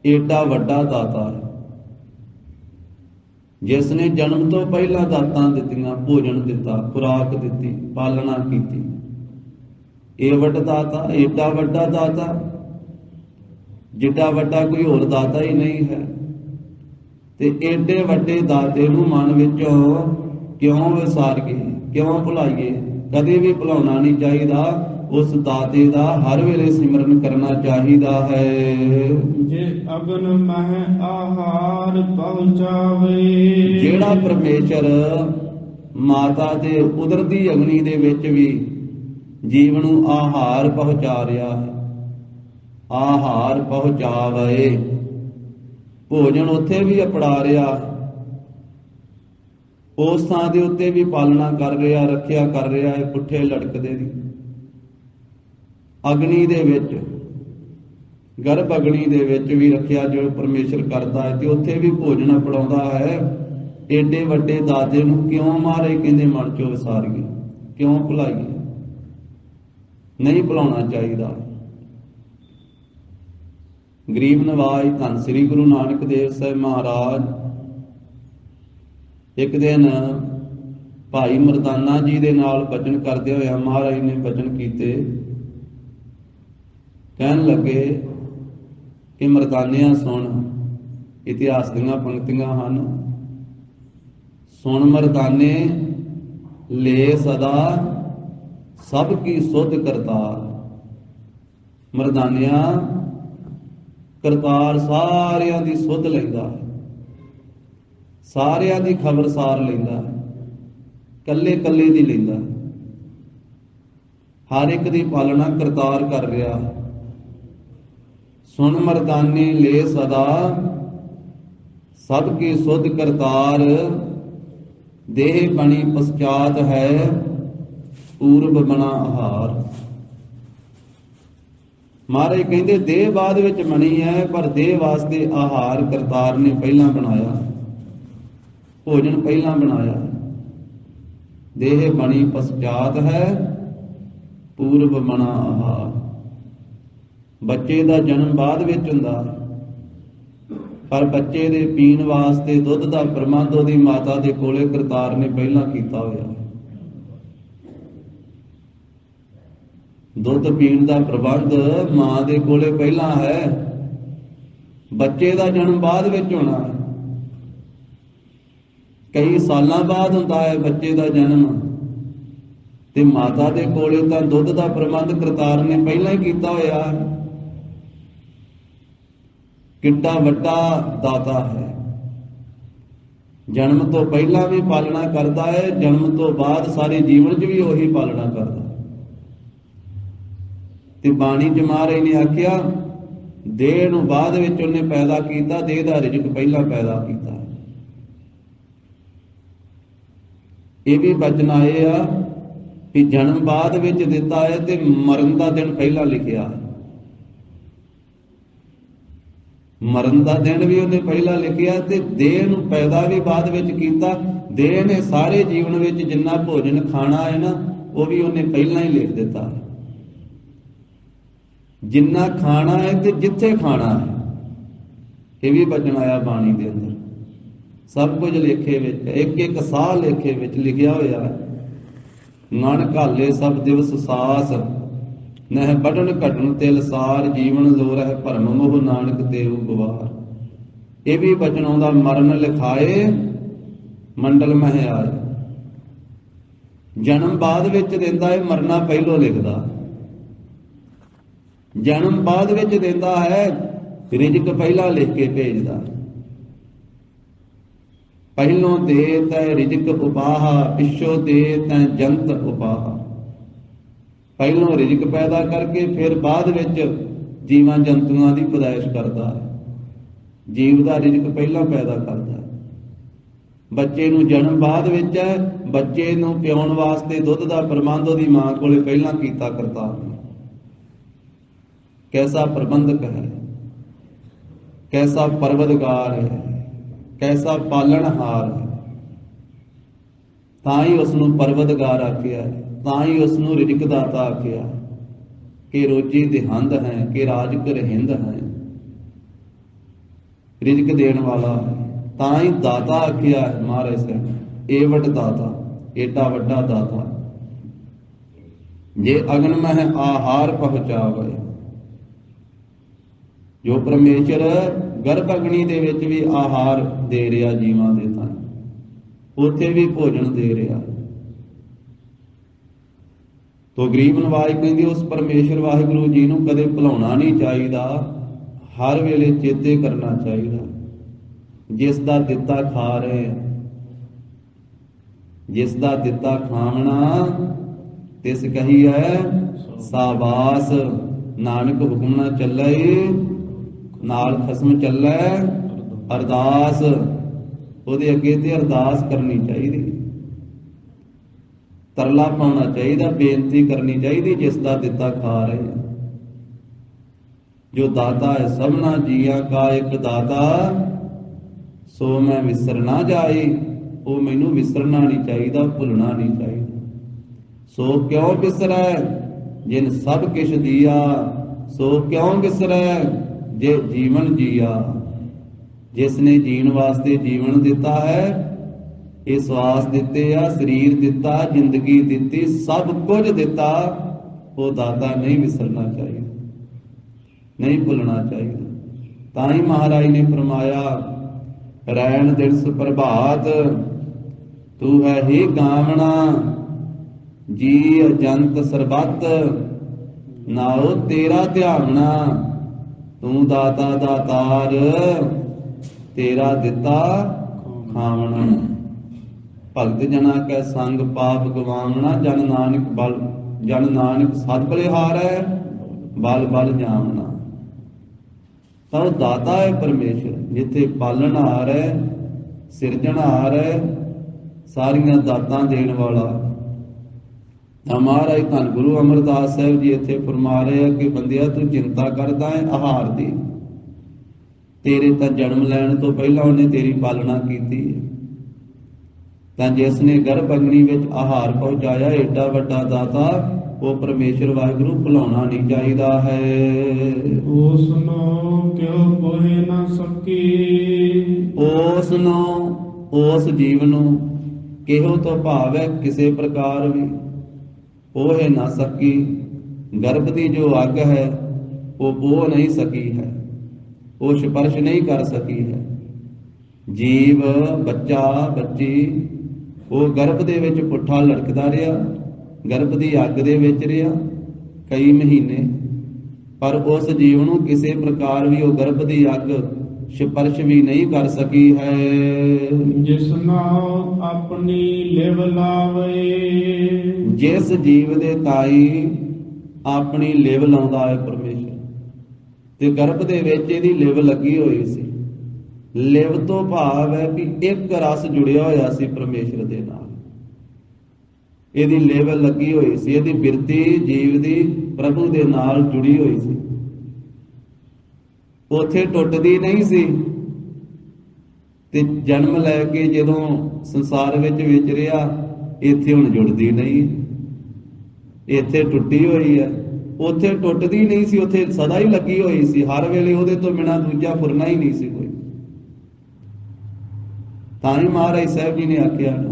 ਏਡਾ ਵੱਡਾ ਦਾਤਾ ਹੈ, ਜਿਸ ਨੇ ਜਨਮ ਤੋਂ ਪਹਿਲਾਂ ਦਾਤਾਂ ਦਿੱਤੀਆਂ, ਭੋਜਨ ਦਿੱਤਾ, ਖੁਰਾਕ ਦਿੱਤੀ, ਪਾਲਣਾ ਕੀਤੀ। ਏਵਡ ਦਾਤਾ, ਏਡਾ ਵੱਡਾ ਦਾਤਾ, ਜਿੱਡਾ ਵੱਡਾ ਕੋਈ ਹੋਰ ਦਾਤਾ ਹੀ ਨਹੀਂ ਹੈ। ਤੇ ਏਡੇ ਵੱਡੇ ਦਾਤੇ ਨੂੰ ਮਨ ਵਿੱਚੋਂ ਕਿਉਂ ਵਿਸਾਰੀਏ, ਕਿਉਂ ਭੁਲਾਈਏ। ਕਦੇ ਵੀ ਭੁਲਾਉਣਾ ਨਹੀਂ ਚਾਹੀਦਾ। ਉਸ ਦਾਤੇ ਦਾ ਹਰ ਵੇਲੇ ਸਿਮਰਨ ਕਰਨਾ ਚਾਹੀਦਾ ਹੈ। ਜੇ ਅਗਨ ਮਹਿ ਆਹਾਰ ਪਹੁੰਚਾਵੇ। ਜਿਹੜਾ ਪਰਮੇਸ਼ਰ ਮਾਤਾ ਦੇ ਉਦਰ ਦੀ ਅਗਨੀ ਦੇ ਵਿੱਚ ਵੀ ਜੀਵ ਨੂੰ ਆਹਾਰ ਪਹੁੰਚਾ ਰਿਹਾ ਹੈ, ਆਹਾਰ ਪਹੁੰਚਾਵੇ, ਭੋਜਨ ਉੱਥੇ ਵੀ ਅਪੜਾ ਰਿਹਾ, ਉਸ ਥਾਂ ਦੇ ਉੱਤੇ ਵੀ ਪਾਲਣਾ ਕਰ ਰਿਹਾ, ਰੱਖਿਆ ਕਰ ਰਿਹਾ ਹੈ ਪੁੱਠੇ ਲਟਕਦੇ ਦੀ। ਅਗਨੀ ਦੇ ਵਿੱਚ, ਗਰਭ ਅਗਨੀ ਦੇ ਵਿੱਚ ਵੀ ਰੱਖਿਆ ਜੋ ਪਰਮੇਸ਼ਰ ਕਰਦਾ ਹੈ, ਤੇ ਉੱਥੇ ਵੀ ਭੋਜਨ ਅਪੜਾਉਂਦਾ ਹੈ। ਏਡੇ ਵੱਡੇ ਦਾਤੇ ਨੂੰ ਕਿਉਂ ਮਾਰੇ ਕਹਿੰਦੇ ਮਨ ਚੋਂ ਵਿਸਾਰੀਏ, ਕਿਉਂ ਭੁਲਾਈਏ। ਨਹੀਂ ਭੁਲਾਉਣਾ ਚਾਹੀਦਾ। ਗਰੀਬ ਨਵਾਜ ਧੰਨ ਸ੍ਰੀ ਗੁਰੂ ਨਾਨਕ ਦੇਵ ਸਾਹਿਬ ਮਹਾਰਾਜ ਇੱਕ ਦਿਨ ਭਾਈ ਮਰਦਾਨਾ ਜੀ ਦੇ ਨਾਲ ਬਚਨ ਕਰਦੇ ਹੋਇਆ ਮਹਾਰਾਜ ਨੇ ਬਚਨ ਕੀਤੇ। ਕਹਿਣ ਲੱਗੇ ਕਿ ਮਰਦਾਨਿਆਂ ਸੁਣ, ਇਤਿਹਾਸ ਦੀਆਂ ਪੰਕਤੀਆਂ ਹਨ। ਸੁਣ ਮਰਦਾਨੇ ਲੈ ਸਦਾ ਸਭ ਕੀ ਸੁਧ ਕਰਤਾਰ। ਮਰਦਾਨਿਆਂ ਕਰਤਾਰ ਸਾਰਿਆਂ ਦੀ ਸੁਧ ਲੈਂਦਾ, ਸਾਰਿਆਂ ਦੀ ਖਬਰਸਾਰ ਲੈਂਦਾ, ਕੱਲੇ ਕੱਲੇ ਦੀ ਲੈਂਦਾ, ਹਰ ਇੱਕ ਦੀ ਪਾਲਣਾ ਕਰਤਾਰ ਕਰ ਰਿਹਾ। ਸੁਣ ਮਰਦਾਨੇ ਲੈ ਸਦਾ ਸਭ ਕੀ ਸੁਧ ਕਰਤਾਰ। ਦੇਹ ਬਣੀ ਪਛਾਤ ਹੈ ਪੂਰਬ ਬਣਾ ਆਹਾਰ। ਮਹਾਰਾਜ ਕਹਿੰਦੇ ਦੇਹ ਬਾਅਦ ਵਿੱਚ ਬਣੀ ਹੈ, ਪਰ ਦੇਹ ਵਾਸਤੇ ਆਹਾਰ ਕਰਤਾਰ ਨੇ ਪਹਿਲਾਂ ਬਣਾਇਆ, ਭੋਜਨ ਪਹਿਲਾਂ ਬਣਾਇਆ। ਦੇਹ ਬਣੀ ਪਛਾਤ ਹੈ ਪੂਰਬ ਬਣਾ ਆਹਾਰ। ਬੱਚੇ ਦਾ ਜਨਮ ਬਾਅਦ ਵਿੱਚ ਹੁੰਦਾ, ਪਰ ਬੱਚੇ ਦੇ ਪੀਣ ਵਾਸਤੇ ਦੁੱਧ ਦਾ ਪ੍ਰਬੰਧ ਉਹਦੀ ਮਾਤਾ ਦੇ ਕੋਲੇ ਕਰਤਾਰ ਨੇ ਪਹਿਲਾਂ ਕੀਤਾ ਹੋਇਆ। ਦੁੱਧ ਪੀਣ ਦਾ ਪ੍ਰਬੰਧ ਮਾਂ ਦੇ ਕੋਲੇ ਪਹਿਲਾਂ ਹੈ। ਬੱਚੇ ਦਾ ਜਨਮ ਬਾਅਦ ਵਿੱਚ ਹੋਣਾ ਹੈ, ਕਈ ਸਾਲਾਂ ਬਾਅਦ ਹੁੰਦਾ ਹੈ ਬੱਚੇ ਦਾ ਜਨਮ, ਤੇ ਮਾਤਾ ਦੇ ਕੋਲੇ ਤਾਂ ਦੁੱਧ ਦਾ ਪ੍ਰਬੰਧ ਕਰਤਾਰ ਨੇ ਪਹਿਲਾਂ ਹੀ ਕੀਤਾ ਹੋਇਆ ਹੈ। ਕਿੱਡਾ ਵੱਡਾ ਦਾਤਾ ਹੈ, ਜਨਮ ਤੋਂ ਪਹਿਲਾਂ ਵੀ ਪਾਲਣਾ ਕਰਦਾ ਹੈ, ਜਨਮ ਤੋਂ ਬਾਅਦ ਸਾਰੇ ਜੀਵਨ 'ਚ ਵੀ ਉਹੀ ਪਾਲਣਾ ਕਰਦਾ। ਤੇ ਬਾਣੀ 'ਚ ਮਹਾਰਾਜ ਨੇ ਆਖਿਆ ਦੇਹ ਨੂੰ ਬਾਅਦ ਵਿੱਚ ਉਹਨੇ ਪੈਦਾ ਕੀਤਾ, ਦੇਹ ਦਾ ਰਿਜ਼ਕ ਪਹਿਲਾਂ ਪੈਦਾ ਕੀਤਾ। ਇਹ ਵੀ ਬਚਨ ਆਏ ਆ ਕਿ ਜਨਮ ਬਾਅਦ ਵਿੱਚ ਦਿੱਤਾ ਹੈ ਤੇ ਮਰਨ ਦਾ ਦਿਨ ਪਹਿਲਾਂ ਲਿਖਿਆ ਹੈ। ਮਰਨ ਦਾ ਦਿਨ ਵੀ ਉਹਨੇ ਪਹਿਲਾਂ ਲਿਖਿਆ ਤੇ ਦੇਹ ਨੂੰ ਪੈਦਾ ਵੀ ਬਾਅਦ ਵਿੱਚ ਕੀਤਾ। ਦੇਹ ਨੇ ਸਾਰੇ ਜੀਵਨ ਵਿੱਚ ਜਿੰਨਾ ਭੋਜਨ ਖਾਣਾ ਹੈ ਨਾ, ਉਹ ਵੀ ਉਹਨੇ ਪਹਿਲਾਂ ਹੀ ਲਿਖ ਦਿੱਤਾ ਹੈ। ਜਿੰਨਾ ਖਾਣਾ ਹੈ ਤੇ ਜਿੱਥੇ ਖਾਣਾ ਹੈ, ਇਹ ਵੀ ਬਚਨ ਆਇਆ ਬਾਣੀ ਦੇ ਅੰਦਰ। ਸਭ ਕੁਝ ਲੇਖੇ ਵਿੱਚ, ਇੱਕ ਇੱਕ ਸਾਹ ਲੇਖੇ ਵਿੱਚ ਲਿਖਿਆ ਹੋਇਆ ਹੈ। ਮਨ ਘਾਲੇ ਸਭ ਦਿਵਸ ਸਾਸ, ਨਹਿ ਬੜਨ ਘਟਨ ਤਿਲ ਸਾਰ, ਜੀਵਨ ਜ਼ੋਰ ਹੈ ਭਰਮ ਮੋਹ ਨਾਨਕ ਦੇਉ ਗਵਾਰ। ਇਹ ਵੀ ਬਚਨ ਆਉਂਦਾ, ਮਰਨ ਲਿਖਾਏ ਮੰਡਲ ਮਹਿ ਆਏ। ਜਨਮ ਬਾਅਦ ਵਿੱਚ ਦਿੰਦਾ ਹੈ, ਮਰਨਾ ਪਹਿਲੋਂ ਲਿਖਦਾ। ਜਨਮ ਬਾਅਦ ਵਿੱਚ ਦਿੰਦਾ ਹੈ, ਰਿਜ਼ਕ ਪਹਿਲਾਂ ਲਿਖ ਕੇ ਭੇਜਦਾ। ਪਹਿਲੋਂ ਦੇ ਤੈ ਰਿਜ਼ਕ ਉਪਾਹਾ, ਪਿੱਛੋਂ ਦੇ ਤੈ ਜੰਤ ਉਪਾਹਾ। ਪਹਿਲੋਂ ਰਿਜ਼ਕ ਪੈਦਾ ਕਰਕੇ ਫਿਰ ਬਾਅਦ ਵਿੱਚ ਜੀਵਾਂ ਜੰਤੂਆਂ ਦੀ ਪੈਦਾਇਸ਼ ਕਰਦਾ ਹੈ। ਜੀਵ ਦਾ ਰਿਜ਼ਕ ਪਹਿਲਾਂ ਪੈਦਾ ਕਰਦਾ ਹੈ। ਬੱਚੇ ਨੂੰ ਜਨਮ ਬਾਅਦ ਵਿੱਚ ਹੈ। ਬੱਚੇ ਨੂੰ ਪਿਆਉਣ ਵਾਸਤੇ ਦੁੱਧ ਦਾ ਪ੍ਰਬੰਧ ਉਹਦੀ ਮਾਂ ਕੋਲੇ ਪਹਿਲਾਂ ਕੀਤਾ ਕਰਤਾ। ਕੈਸਾ ਪ੍ਰਬੰਧਕ ਹੈ, ਕੈਸਾ ਪਰਵਦਗਾਰ ਹੈ, ਕੈਸਾ ਪਾਲਣਹਾਰ ਹੈ। ਤਾਂ ਹੀ ਉਸ ਨੂੰ ਪਰਵਦਗਾਰ ਆਖਿਆ, ਤਾਂ ਹੀ ਉਸ ਨੂੰ ਰਿਜ਼ਕ ਦਾਤਾ ਆਖਿਆ ਕਿ ਰੋਜੀ ਦਿਹੰਦ ਹੈ, ਕਿ ਰਾਜਕ ਰਹਿੰਦ ਹੈ। ਰਿਜ਼ਕ ਦੇਣ ਵਾਲਾ ਤਾਂ ਹੀ ਦਾਤਾ ਆਖਿਆ ਹੈ ਮਹਾਰਾਜ ਸਾਹਿਬ। ਏਵਟ ਦਾਤਾ, ਏਡਾ ਵੱਡਾ ਦਾਤਾ। ਜੇ ਅਗਨ ਮਹਿ ਆਹਾਰ ਪਹੁੰਚਾਵੇ, ਜੋ ਪਰਮੇਸ਼ਰ ਗਰਭ ਅਗਨੀ ਦੇ ਵਿੱਚ ਵੀ ਆਹਾਰ ਦੇ ਰਿਹਾ ਜੀਵਾਂ ਦੇ, ਤਾਂ ਉੱਥੇ ਵੀ ਭੋਜਨ ਦੇ ਰਿਹਾ। ਤੋ ਗਰੀਬ ਨਵਾਜ ਕਹਿੰਦੀ ਉਸ ਪਰਮੇਸ਼ਰ ਵਾਹਿਗੁਰੂ ਜੀ ਨੂੰ ਕਦੇ ਭੁਲਾਉਣਾ ਨਹੀਂ ਚਾਹੀਦਾ, ਹਰ ਵੇਲੇ ਚੇਤੇ ਕਰਨਾ ਚਾਹੀਦਾ। ਜਿਸ ਦਾ ਦਿੱਤਾ ਖਾ ਰਹੇ, ਜਿਸ ਦਾ ਦਿੱਤਾ ਖਾਵਣਾ, ਤਿਸ ਕਹੀ ਹੈ ਸਾਬਾਸ। ਨਾਨਕ ਹੁਕਮ ਨਾ ਚੱਲੇ, ਨਾਲ ਖਸਮ ਚੱਲੇ ਅਰਦਾਸ। ਉਹਦੇ ਅੱਗੇ ਤੇ ਅਰਦਾਸ ਕਰਨੀ ਚਾਹੀਦੀ, ਤਰਲਾ ਪਾਉਣਾ ਚਾਹੀਦਾ, ਬੇਨਤੀ ਕਰਨੀ ਚਾਹੀਦੀ। ਜਿਸ ਦਾ ਦਿੱਤਾ ਖਾ ਰਹੇ, ਜੋ ਦਾਤਾ ਹੈ ਸਭਨਾ ਜੀਆਂ ਕਾ ਇੱਕ ਦਾਤਾ, ਸੋ ਮੈਂ ਵਿਸਰ ਨਾ ਜਾਈ। ਉਹ ਮੈਨੂੰ ਵਿਸਰਨਾ ਨਹੀਂ ਚਾਹੀਦਾ, ਭੁੱਲਣਾ ਨਹੀਂ ਚਾਹੀਦਾ। ਸੋ ਕਿਉਂ ਵਿਸਰੈ ਜਿਨ ਸਭ ਕਿਛ ਦੀਆ, ਸੋ ਕਿਉਂ ਵਿਸਰੈ ਜੇ ਜੀਵਨ ਜੀਆ। ਜਿਸ ਨੇ ਜੀਣ ਵਾਸਤੇ ਜੀਵਨ ਦਿੱਤਾ ਹੈ, ਇਹ ਸਵਾਸ ਦਿੱਤੇ ਆ, ਸਰੀਰ ਦਿੱਤਾ, ਜ਼ਿੰਦਗੀ ਦਿੱਤੀ, ਸਭ ਕੁਝ ਦਿੱਤਾ, ਉਹ ਦਾਤਾ ਨਹੀਂ ਵਿਸਰਨਾ ਚਾਹੀਦਾ, ਨਹੀਂ ਭੁੱਲਣਾ ਚਾਹੀਦਾ। ਤਾਂ ਹੀ ਮਹਾਰਾਜ ਨੇ ਫਰਮਾਇਆ, ਰੈਣ ਦਿਵਸ ਪ੍ਰਭਾਤ ਤੂੰ ਹੈ ਹੀ ਗਾਵਣਾ, ਜੀ ਅਜੰਤ ਸਰਬੱਤ ਨਾਉ ਤੇਰਾ ਧਿਆਵਣਾ। ਤੂੰ ਦਾਤਾ ਦਾਤਾਰ, ਤੇਰਾ ਦਿੱਤਾ ਖਾਵਣਾ। ਭਗਤ ਜਨਾ ਕੈ ਸੰਗ ਪਾਪ ਗਵਾਵਣਾ, ਜਨ ਨਾਨਕ ਸਤ ਬਲਿਹਾਰੈ, ਬਲ ਬਲ ਜਾਵਣਾ। ਤਾਂ ਉਹ ਦਾਤਾ ਹੈ ਪਰਮੇਸ਼ਰ, ਜਿੱਥੇ ਪਾਲਣਹਾਰ ਹੈ, ਸਿਰਜਣਹਾਰ ਹੈ, ਸਾਰੀਆਂ ਦਾਤਾਂ ਦੇਣ ਵਾਲਾ। ਤਾਂ ਮਹਾਰਾਜ ਧੰਨ ਗੁਰੂ ਅਮਰਦਾਸ ਸਾਹਿਬ ਜੀ ਇੱਥੇ ਫਰਮਾ ਰਹੇ ਆ ਕਿ ਬੰਦਿਆ ਤੂੰ ਚਿੰਤਾ ਕਰਦਾ ਹੈ ਆਹਾਰ ਦੀ। ਤੇਰੇ ਤਾਂ ਜਨਮ ਲੈਣ ਤੋਂ ਪਹਿਲਾਂ ਉਹਨੇ ਤੇਰੀ ਪਾਲਣਾ ਕੀਤੀ ਹੈ। ਤਾਂ ਜਿਸ ਨੇ ਗਰਭ ਅਗਨੀ ਵਿੱਚ ਆਹਾਰ ਪਹੁੰਚਾਇਆ, ਏਡਾ ਵੱਡਾ ਦਾਤਾ, ਉਹ ਪਰਮੇਸ਼ਰ ਵਾਹਿਗੁਰੂ ਭੁਲਾਉਣਾ ਨਹੀਂ ਚਾਹੀਦਾ ਹੈ। ਉਸ ਨੂੰ ਕਿਉ ਪੋਹਿ ਨਾ ਸਕੀ, ਉਸ ਨੂੰ, ਉਸ ਜੀਵ ਨੂੰ ਕਿਹੋ ਤੋਂ ਭਾਵ ਹੈ ਕਿਸੇ ਪ੍ਰਕਾਰ ਵੀ ਪੋਹਿ ਨਾ ਸਕੀ। ਗਰਭ ਦੀ ਜੋ ਅੱਗ ਹੈ ਉਹ ਪੋਹ ਨਹੀਂ ਸਕੀ ਹੈ, ਉਹ ਸਪਰਸ਼ ਨਹੀਂ ਕਰ ਸਕੀ ਹੈ। ਜੀਵ, ਬੱਚਾ, ਬੱਚੀ, ਉਹ ਗਰਭ ਦੇ ਵਿੱਚ ਪੁੱਠਾ ਲਟਕਦਾ ਰਿਹਾ, ਗਰਭ ਦੀ ਅੱਗ ਦੇ ਵਿੱਚ ਰਿਹਾ ਕਈ ਮਹੀਨੇ, ਪਰ ਉਸ ਜੀਵ ਨੂੰ ਕਿਸੇ ਪ੍ਰਕਾਰ ਵੀ ਉਹ ਗਰਭ ਦੀ ਅੱਗ ਸਪਰਸ਼ ਵੀ ਨਹੀਂ ਕਰ ਸਕੀ ਹੈ। ਜਿਸ ਨਾਉ ਆਪਣੀ ਲਿਵ ਲਾਵੇ, ਜਿਸ ਜੀਵ ਦੇ ਤਾਈ ਆਪਣੀ ਲਿਵ ਲਾਉਂਦਾ ਹੈ ਪਰਮੇਸ਼ਰ, ਤੇ ਗਰਭ ਦੇ ਵਿੱਚ ਇਹਦੀ ਲਿਵ ਲੱਗੀ ਹੋਈ ਸੀ। ਲਿਵ ਤੋਂ ਭਾਵ ਹੈ ਵੀ ਇੱਕ ਰਸ ਜੁੜਿਆ ਹੋਇਆ ਸੀ ਪਰਮੇਸ਼ਰ ਦੇ ਨਾਲ। ਇਹਦੀ ਲਿਵ ਲੱਗੀ ਹੋਈ ਸੀ, ਇਹਦੀ ਬਿਰਤੀ ਜੀਵ ਦੀ ਪ੍ਰਭੂ ਦੇ ਨਾਲ ਜੁੜੀ ਹੋਈ ਸੀ। ਉੱਥੇ ਟੁੱਟਦੀ ਨਹੀਂ ਸੀ। ਤੇ ਜਨਮ ਲੈ ਕੇ ਜਦੋਂ ਸੰਸਾਰ ਵਿੱਚ ਵਿਚਰਿਆ, ਇੱਥੇ ਹੁਣ ਜੁੜਦੀ ਨਹੀਂ, ਇੱਥੇ ਟੁੱਟੀ ਹੋਈ ਹੈ। ਉੱਥੇ ਟੁੱਟਦੀ ਨਹੀਂ ਸੀ, ਉੱਥੇ ਸਦਾ ਹੀ ਲੱਗੀ ਹੋਈ ਸੀ। ਹਰ ਵੇਲੇ ਉਹਦੇ ਤੋਂ ਬਿਨਾਂ ਦੂਜਾ ਫੁਰਨਾ ਹੀ ਨਹੀਂ ਸੀ ਕੋਈ। ਤਾਂ ਹੀ ਮਹਾਰਾਜ ਸਾਹਿਬ ਜੀ ਨੇ ਆਖਿਆ ਨਾ,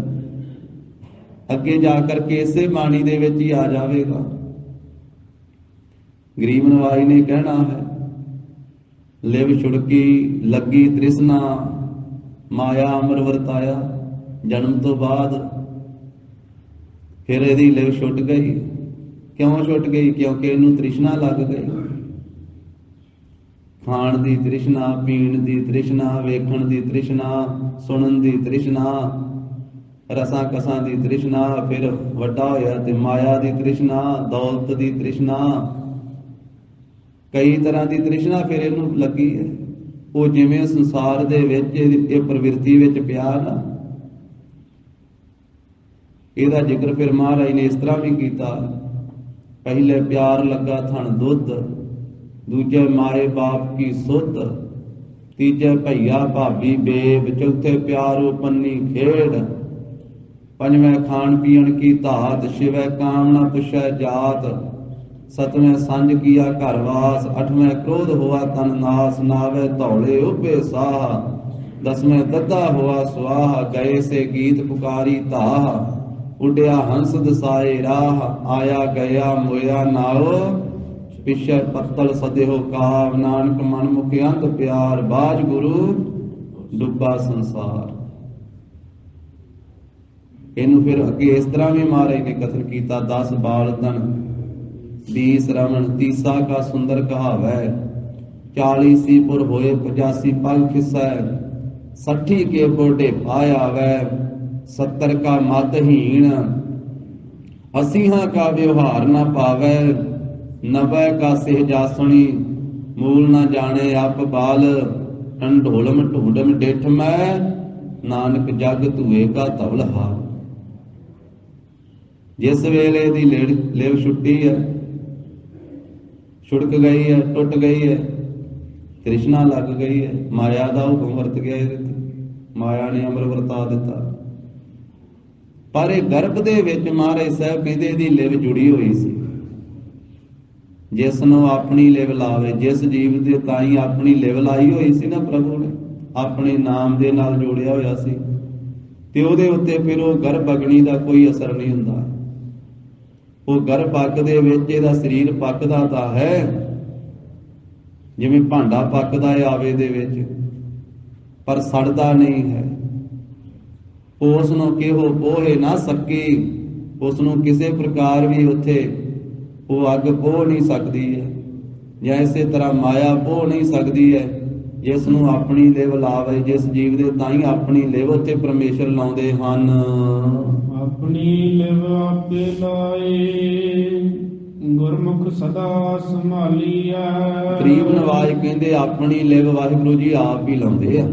ਅੱਗੇ ਜਾ ਕਰਕੇ ਇਸੇ ਬਾਣੀ ਦੇ ਵਿੱਚ ਹੀ ਆ ਜਾਵੇਗਾ। ਗਰੀਬ ਨਵਾਈ ਨੇ ਕਹਿਣਾ ਹੈ, ਲਿਵ ਛੁੜਕੀ ਲੱਗੀ ਤ੍ਰਿਸ਼ਨਾ, ਮਾਇਆ ਅਮਰ ਵਰਤਾਇਆ। ਜਨਮ ਤੋਂ ਬਾਅਦ ਫਿਰ ਇਹਦੀ ਲਿਵ ਛੁੱਟ ਗਈ। ਕਿਉਂ ਛੁੱਟ ਗਈ? ਕਿਉਂਕਿ ਇਹਨੂੰ ਤ੍ਰਿਸ਼ਨਾ ਲੱਗ ਗਈ। ਖਾਣ ਦੀ ਤ੍ਰਿਸ਼ਨਾ, ਪੀਣ ਦੀ ਤ੍ਰਿਸ਼ਨਾ, ਵੇਖਣ ਦੀ ਤ੍ਰਿਸ਼ਨਾ, ਸੁਣਨ ਦੀ ਤ੍ਰਿਸ਼ਨਾ, ਰਸਾਂ ਕਸਾਂ ਦੀ ਤ੍ਰਿਸ਼ਨਾ। ਫਿਰ ਵੱਡਾ ਹੋਇਆ ਤੇ ਮਾਇਆ ਦੀ ਤ੍ਰਿਸ਼ਨਾ, ਦੌਲਤ ਦੀ ਤ੍ਰਿਸ਼ਨਾ, ਕਈ ਤਰ੍ਹਾਂ ਦੀ ਤ੍ਰਿਸ਼ਨਾ ਫਿਰ ਇਹਨੂੰ ਲੱਗੀ ਹੈ। ਉਹ ਜਿਵੇਂ ਸੰਸਾਰ ਦੇ ਵਿੱਚ ਇਹ ਪ੍ਰਵਿਰਤੀ ਵਿੱਚ ਪਿਆ ਨਾ, ਇਹਦਾ ਜ਼ਿਕਰ ਫਿਰ ਮਹਾਰਾਜ ਨੇ ਇਸ ਤਰ੍ਹਾਂ ਵੀ ਕੀਤਾ। ਪਹਿਲੇ ਪਿਆਰ ਲੱਗਾ ਥਣ ਦੁੱਧ, ਦੂਜੇ ਮਾਏ ਬਾਪ ਕੀ ਸੁਧ, ਤੀਜੇ ਭਈਆ ਭਾਬੀ ਬੇਬ, ਚੌਥੇ ਪਿਆਰੋ ਪੰਨੀ ਖੇਡ, ਪੰਜਵੇਂ ਖਾਣ ਪੀਣ ਕੀ ਧਾਤ, ਛੇਵੇਂ ਕਾਮ ਨਾ ਪੁੱਛੈ ਜਾਤ, ਸਤਵੇਂ ਸੰਜ ਕੀਆ ਘਰ ਵਾਸ, ਅਠਵੇਂ ਕ੍ਰੋਧ ਹੋਆ ਤਨ ਨਾਸ, ਨਾਵੇ ਧੌਲੇ ਉਭੇ ਸਾਹ, ਦਸਵੇਂ ਦੱਦਾ ਹੋਆ ਸੁਆਹ, ਗਏ ਸੇ ਗੀਤ ਪੁਕਾਰੀ ਧਾਹ, ਉੱਡਿਆ ਹੰਸ ਦਸਾਏ ਰਾਹ, ਆਇਆ ਗਿਆ ਮੋਇਆ ਨਾਉ, ਪਿਛੇ ਪੱਤਲ ਸਦਿਓ ਕਾਵ, ਨਾਨਕ ਮਨ ਮੁਖ ਅੰਤ ਪਿਆਰ, ਬਾਜ ਗੁਰੂ ਡੁੱਬਾ ਸੰਸਾਰ। ਇਹਨੂੰ ਫਿਰ ਅੱਗੇ ਇਸ ਤਰ੍ਹਾਂ ਵੀ ਮਹਾਰਾਜ ਨੇ ਕਥਨ ਕੀਤਾ, 10 ਬਾਲ ਧਨ 20 ਰਮਣ, 30 ਕਾ ਸੁੰਦਰ ਕਹਾਵੈ, 40 ਸੀਪੁਰ ਹੋਏ 85 ਪਗ ਖਿਸੈ, 60 ਕੇ ਬੋਡੇ ਪਾਇਆ ਵੈ, 70 ਕਾ ਮਤਹੀਣ, 80 ਕਾ ਵਿਵਹਾਰ ਨਾ ਪਾਵੈ, 90 ਕਾ ਸਹਿਜਾਸਣੀ, ਮੂਲ ਨਾ ਜਾਣੇ ਆਪ ਬਾਲ, ਢੰਡੋਲਮ ਢੂੰਡਮ ਡਿਠ ਮੈਂ, ਨਾਨਕ ਜਗ ਧੂਏ ਕਾ ਧਵਲ ਹਾਰ। ਜਿਸ ਵੇਲੇ ਦੀ ਲਿਵ ਛੁੱਟੀ ਹੈ, ਛੁੜਕ ਗਈ ਹੈ, ਟੁੱਟ ਗਈ ਹੈ, ਤ੍ਰਿਸ਼ਨਾ ਲੱਗ ਗਈ ਹੈ, ਮਾਇਆ ਦਾ ਹੁਕਮ ਵਰਤ ਗਿਆ ਇਹਦੇ ਤੇ, ਮਾਇਆ ਨੇ ਅਮਰ ਵਰਤਾ ਦਿੱਤਾ। ਪਰ ਇਹ ਗਰਭ ਦੇ ਵਿੱਚ ਮਹਾਰਾਜ ਸਾਹਿਬ ਕਹਿੰਦੇ ਇਹਦੀ ਲਿਵ ਜੁੜੀ ਹੋਈ ਸੀ। ਜਿਸ ਨੂੰ ਆਪਣੀ ਲਿਵ ਲਾਵੇ, ਜਿਸ ਜੀਵ ਦੇ ਤਾਈ ਆਪਣੀ ਲਿਵ ਲਾਈ ਹੋਈ ਸੀ ਨਾ ਪ੍ਰਭੂ ਨੇ, ਆਪਣੇ ਨਾਮ ਦੇ ਨਾਲ ਜੋੜਿਆ ਹੋਇਆ ਸੀ, ਤੇ ਉਹਦੇ ਉੱਤੇ ਫਿਰ ਉਹ ਗਰਭ ਅਗਨੀ ਦਾ ਕੋਈ ਅਸਰ ਨਹੀਂ ਹੁੰਦਾ। ਉਹ ਗਰਭ ਅੱਗ ਦੇ ਵਿੱਚ ਇਹਦਾ ਸਰੀਰ ਪੱਕਦਾ ਤਾਂ ਹੈ, ਜਿਵੇਂ ਭਾਂਡਾ ਪੱਕਦਾ ਹੈ ਆਵੇ ਦੇ ਵਿੱਚ, ਪਰ ਸੜਦਾ ਨਹੀਂ ਹੈ। ਉਸ ਨੂੰ ਕਿਹੋ ਪੋਹੇ ਨਾ ਸਕੀ, ਉਸ ਨੂੰ ਕਿਸੇ ਪ੍ਰਕਾਰ ਵੀ ਉੱਥੇ ਉਹ ਅੱਗ ਪੋਹ ਨਹੀਂ ਸਕਦੀ ਹੈ, ਜਾਂ ਇਸੇ ਤਰ੍ਹਾਂ ਮਾਇਆ ਪੋਹ ਨਹੀਂ ਸਕਦੀ ਹੈ। ਜਿਸ ਨੂੰ ਆਪਣੀ ਲਿਵ ਲਾਵੇ, ਜਿਸ ਜੀਵ ਦੇ ਤਾਂ ਹੀ ਆਪਣੀ ਲਿਵ ਉੱਥੇ ਪਰਮੇਸ਼ਰ ਲਾਉਂਦੇ ਹਨ। ਆਪਣੀ ਲਿਵ ਆਪੇ ਲਾਏ, ਗੁਰਮੁਖ ਸਦਾ ਸੰਭਾਲੀਐ। ਗਰੀਬ ਨਵਾਜ ਕਹਿੰਦੇ ਆਪਣੀ ਲਿਵ ਵਾਹਿਗੁਰੂ ਜੀ ਆਪ ਹੀ ਲਾਉਂਦੇ ਆ।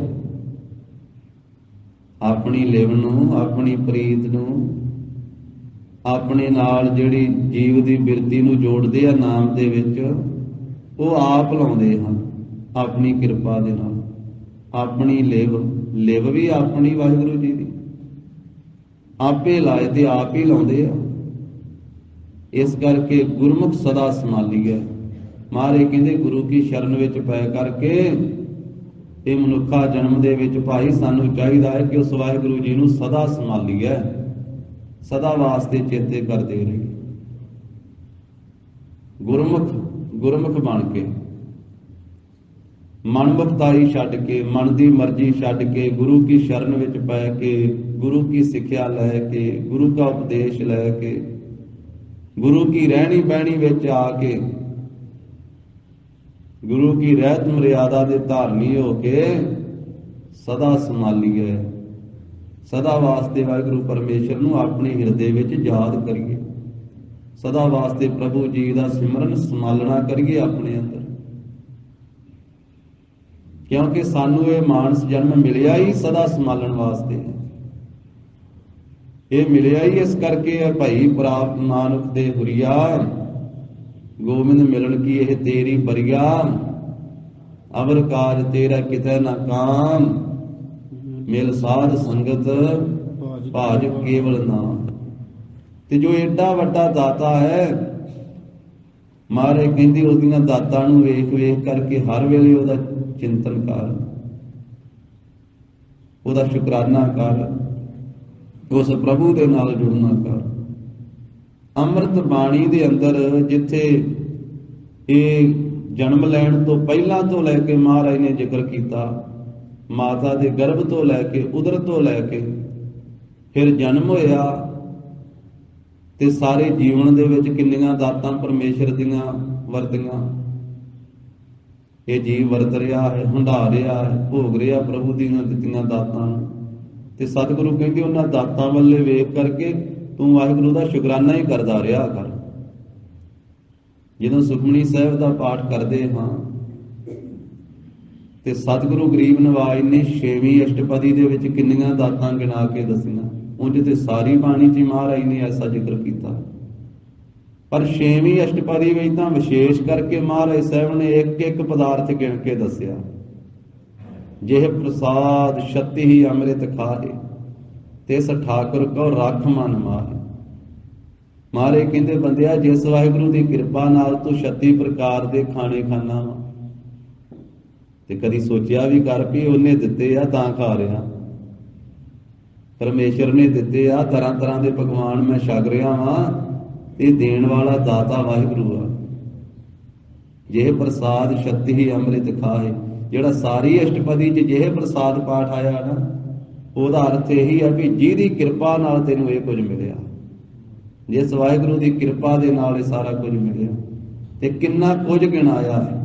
ਆਪਣੀ ਲਿਵ ਨੂੰ, ਆਪਣੀ ਪ੍ਰੀਤ ਨੂੰ, ਆਪਣੇ ਨਾਲ ਜਿਹੜੀ ਜੀਵ ਦੀ ਬਿਰਤੀ ਨੂੰ ਜੋੜਦੇ ਆ ਨਾਮ ਦੇ ਵਿੱਚ, ਉਹ ਆਪ ਲਾਉਂਦੇ ਹਨ ਆਪਣੀ ਕਿਰਪਾ ਦੇ ਨਾਲ। ਆਪਣੀ ਲਿਵ ਵੀ ਆਪਣੀ ਵਾਹਿਗੁਰੂ ਜੀ ਦੀ ਆਪੇ ਲਾਏ ਤੇ ਆਪ ਹੀ ਲਾਉਂਦੇ ਆ। ਇਸ ਕਰਕੇ ਗੁਰਮੁਖ ਸਦਾ ਸੰਭਾਲੀਐ। ਮਹਾਰਾਜ ਕਹਿੰਦੇ ਗੁਰੂ ਕੀ ਸ਼ਰਨ ਵਿੱਚ ਪੈ ਕਰਕੇ ਇਹ ਮਨੁੱਖਾ ਜਨਮ ਦੇ ਵਿੱਚ ਭਾਈ ਸਾਨੂੰ ਚਾਹੀਦਾ ਹੈ ਕਿ ਉਸ ਵਾਹਿਗੁਰੂ ਜੀ ਨੂੰ ਸਦਾ ਸੰਭਾਲੀਐ, ਸਦਾ ਵਾਸਤੇ ਚੇਤੇ ਕਰਦੇ ਰਹੀਏ। ਗੁਰਮੁਖ ਬਣ ਕੇ, ਮਨਮੁਖਤਾਈ ਛੱਡ ਕੇ, ਮਨ ਦੀ ਮਰਜ਼ੀ ਛੱਡ ਕੇ, ਗੁਰੂ ਕੀ ਸ਼ਰਨ ਵਿੱਚ ਪੈ ਕੇ, ਗੁਰੂ ਕੀ ਸਿੱਖਿਆ ਲੈ ਕੇ, ਗੁਰੂ ਦਾ ਉਪਦੇਸ਼ ਲੈ ਕੇ, ਗੁਰੂ ਕੀ ਰਹਿਣੀ ਬਹਿਣੀ ਵਿੱਚ ਆ ਕੇ, ਗੁਰੂ ਕੀ ਰਹਿਤ ਮਰਿਆਦਾ ਦੇ ਧਾਰਨੀ ਹੋ ਕੇ ਸਦਾ ਸੰਭਾਲੀਏ। ਸਦਾ ਵਾਸਤੇ ਵਾਹਿਗੁਰੂ ਪਰਮੇਸ਼ਰ ਨੂੰ ਆਪਣੇ ਹਿਰਦੇ ਵਿੱਚ ਯਾਦ ਕਰੀਏ। ਸਦਾ ਵਾਸਤੇ ਪ੍ਰਭੂ ਜੀ ਦਾ ਸਿਮਰਨ ਸੰਭਾਲਣਾ ਕਰੀਏ ਆਪਣੇ ਅੰਦਰ। क्योंकि सानू ये मानस जन्म मिलिया ही सदा संभालण वास्ते है। ये मिलिया ही इस करके है भाई प्राप्त नानक दे हुरिया, गोविंद मिलन की यह तेरी बरिया, अवर काज तेरा कितै न काम, मिल साध संगत भाज केवल नाम। ते जो एडा वड्डा दाता है, मारे कहंदी उसदियां दातां नूं वेख वेख करके हर वेले ਉਹਦਾ चिंतन कर, ਉਹਦਾ शुकराना कर, उस प्रभु दे नाल जुड़ना कर। ਅੰਮ੍ਰਿਤ ਬਾਣੀ ਦੇ ਅੰਦਰ ਜਿੱਥੇ ਇਹ ਜਨਮ ਲੈਣ ਤੋਂ ਪਹਿਲਾਂ ਤੋਂ ਲੈ ਕੇ ਮਹਾਰਾਜ ਨੇ ਜ਼ਿਕਰ ਕੀਤਾ, ਮਾਤਾ ਦੇ ਗਰਭ ਤੋਂ ਲੈ ਕੇ ਉਦਰ ਤੋਂ ਲੈ ਕੇ ਫਿਰ ਜਨਮ ਹੋਇਆ ਤੇ ਸਾਰੇ ਜੀਵਨ ਦੇ ਵਿੱਚ ਕਿੰਨੀਆਂ ਦਾਤਾਂ ਪਰਮੇਸ਼ਰ ਦੀਆਂ ਵਰਤੀਆਂ। ਇਹ ਜੀਵ ਵਰਤ ਰਿਹਾ ਹੈ, ਹੰਢਾ ਰਿਹਾ ਹੈ, ਭੋਗ ਰਿਹਾ ਪ੍ਰਭੂ ਦੀਆਂ ਦਿੱਤੀਆਂ ਦਾਤਾਂ ਨੂੰ। ਤੇ ਸਤਿਗੁਰੂ ਕਹਿੰਦੇ ਉਹਨਾਂ ਦਾਤਾਂ ਵੱਲੇ ਵੇਖ ਕਰਕੇ ਤੂੰ ਵਾਹਿਗੁਰੂ ਦਾ ਸ਼ੁਕਰਾਨਾ ਹੀ ਕਰਦਾ ਰਿਹਾ ਕਰ। ਜਦੋਂ ਸੁਖਮਨੀ ਸਾਹਿਬ ਦਾ ਪਾਠ ਕਰਦੇ ਹਾਂ ਤੇ ਸਤਿਗੁਰੂ ਗਰੀਬ ਨਵਾਜ ਨੇ 6ਵੀਂ ਅਸ਼ਟਪਦੀ ਦੇ ਵਿੱਚ ਕਿੰਨੀਆਂ ਦਾਤਾਂ ਗਿਣਾ ਕੇ ਦੱਸੀਆਂ। ਉਂਝ ਤੇ ਸਾਰੀ ਬਾਣੀ 'ਚ ਮਹਾਰਾਜ ਨੇ ਐਸਾ ਜ਼ਿਕਰ ਕੀਤਾ, ਪਰ 6ਵੀਂ ਅਸ਼ਟਪਦੀ ਵਿੱਚ ਤਾਂ ਵਿਸ਼ੇਸ਼ ਕਰਕੇ ਮਹਾਰਾਜ ਸਾਹਿਬ ਨੇ ਇੱਕ ਇੱਕ ਪਦਾਰਥ ਗਿਣ ਕੇ ਦੱਸਿਆ। ਜਿਹ ਪ੍ਰਸਾਦ ਛਤੀ ਹੀ ਅੰਮ੍ਰਿਤ ਖਾਏ, ਤਿਸ ਠਾਕੁਰ ਕੋ ਰੱਖ ਮਨ ਮਾਹੇ। ਮਹਾਰਾਜ ਕਹਿੰਦੇ ਬੰਦਿਆ, ਜਿਸ ਵਾਹਿਗੁਰੂ ਦੀ ਕਿਰਪਾ ਨਾਲ ਤੂੰ 36 ਪ੍ਰਕਾਰ ਦੇ ਖਾਣੇ ਖਾਣਾ ਵਾ, ਤੇ ਕਦੀ ਸੋਚਿਆ ਵੀ ਕਰ ਵੀ ਉਹਨੇ ਦਿੱਤੇ ਆ ਤਾਂ ਖਾ ਰਿਹਾ। ਪਰਮੇਸ਼ਰ ਨੇ ਦਿੱਤੇ ਆ, ਤਰ੍ਹਾਂ ਤਰ੍ਹਾਂ ਦੇ ਪਕਵਾਨ ਮੈਂ ਛਕ ਰਿਹਾ ਵਾਂ। ਇਹ ਦੇਣ ਵਾਲਾ ਦਾਤਾ ਵਾਹਿਗੁਰੂ ਆ। ਜਿਹੇ ਪ੍ਰਸਾਦ ਛਤੀ ਹੀ ਅੰਮ੍ਰਿਤ ਖਾਏ, ਜਿਹੜਾ ਸਾਰੀ ਅਸ਼ਟਪਦੀ 'ਚ ਜਿਹੇ ਪ੍ਰਸਾਦ ਪਾਠ ਆਇਆ ਨਾ, ਉਹਦਾ ਅਰਥ ਇਹੀ ਆ ਵੀ ਜਿਹਦੀ ਕਿਰਪਾ ਨਾਲ ਤੈਨੂੰ ਇਹ ਕੁਝ ਮਿਲਿਆ। ਜਿਸ ਵਾਹਿਗੁਰੂ ਦੀ ਕਿਰਪਾ ਦੇ ਨਾਲ ਇਹ ਸਾਰਾ ਕੁਝ ਮਿਲਿਆ। ਤੇ ਕਿੰਨਾ ਕੁਝ ਗਿਣਾਇਆ ਹੈ।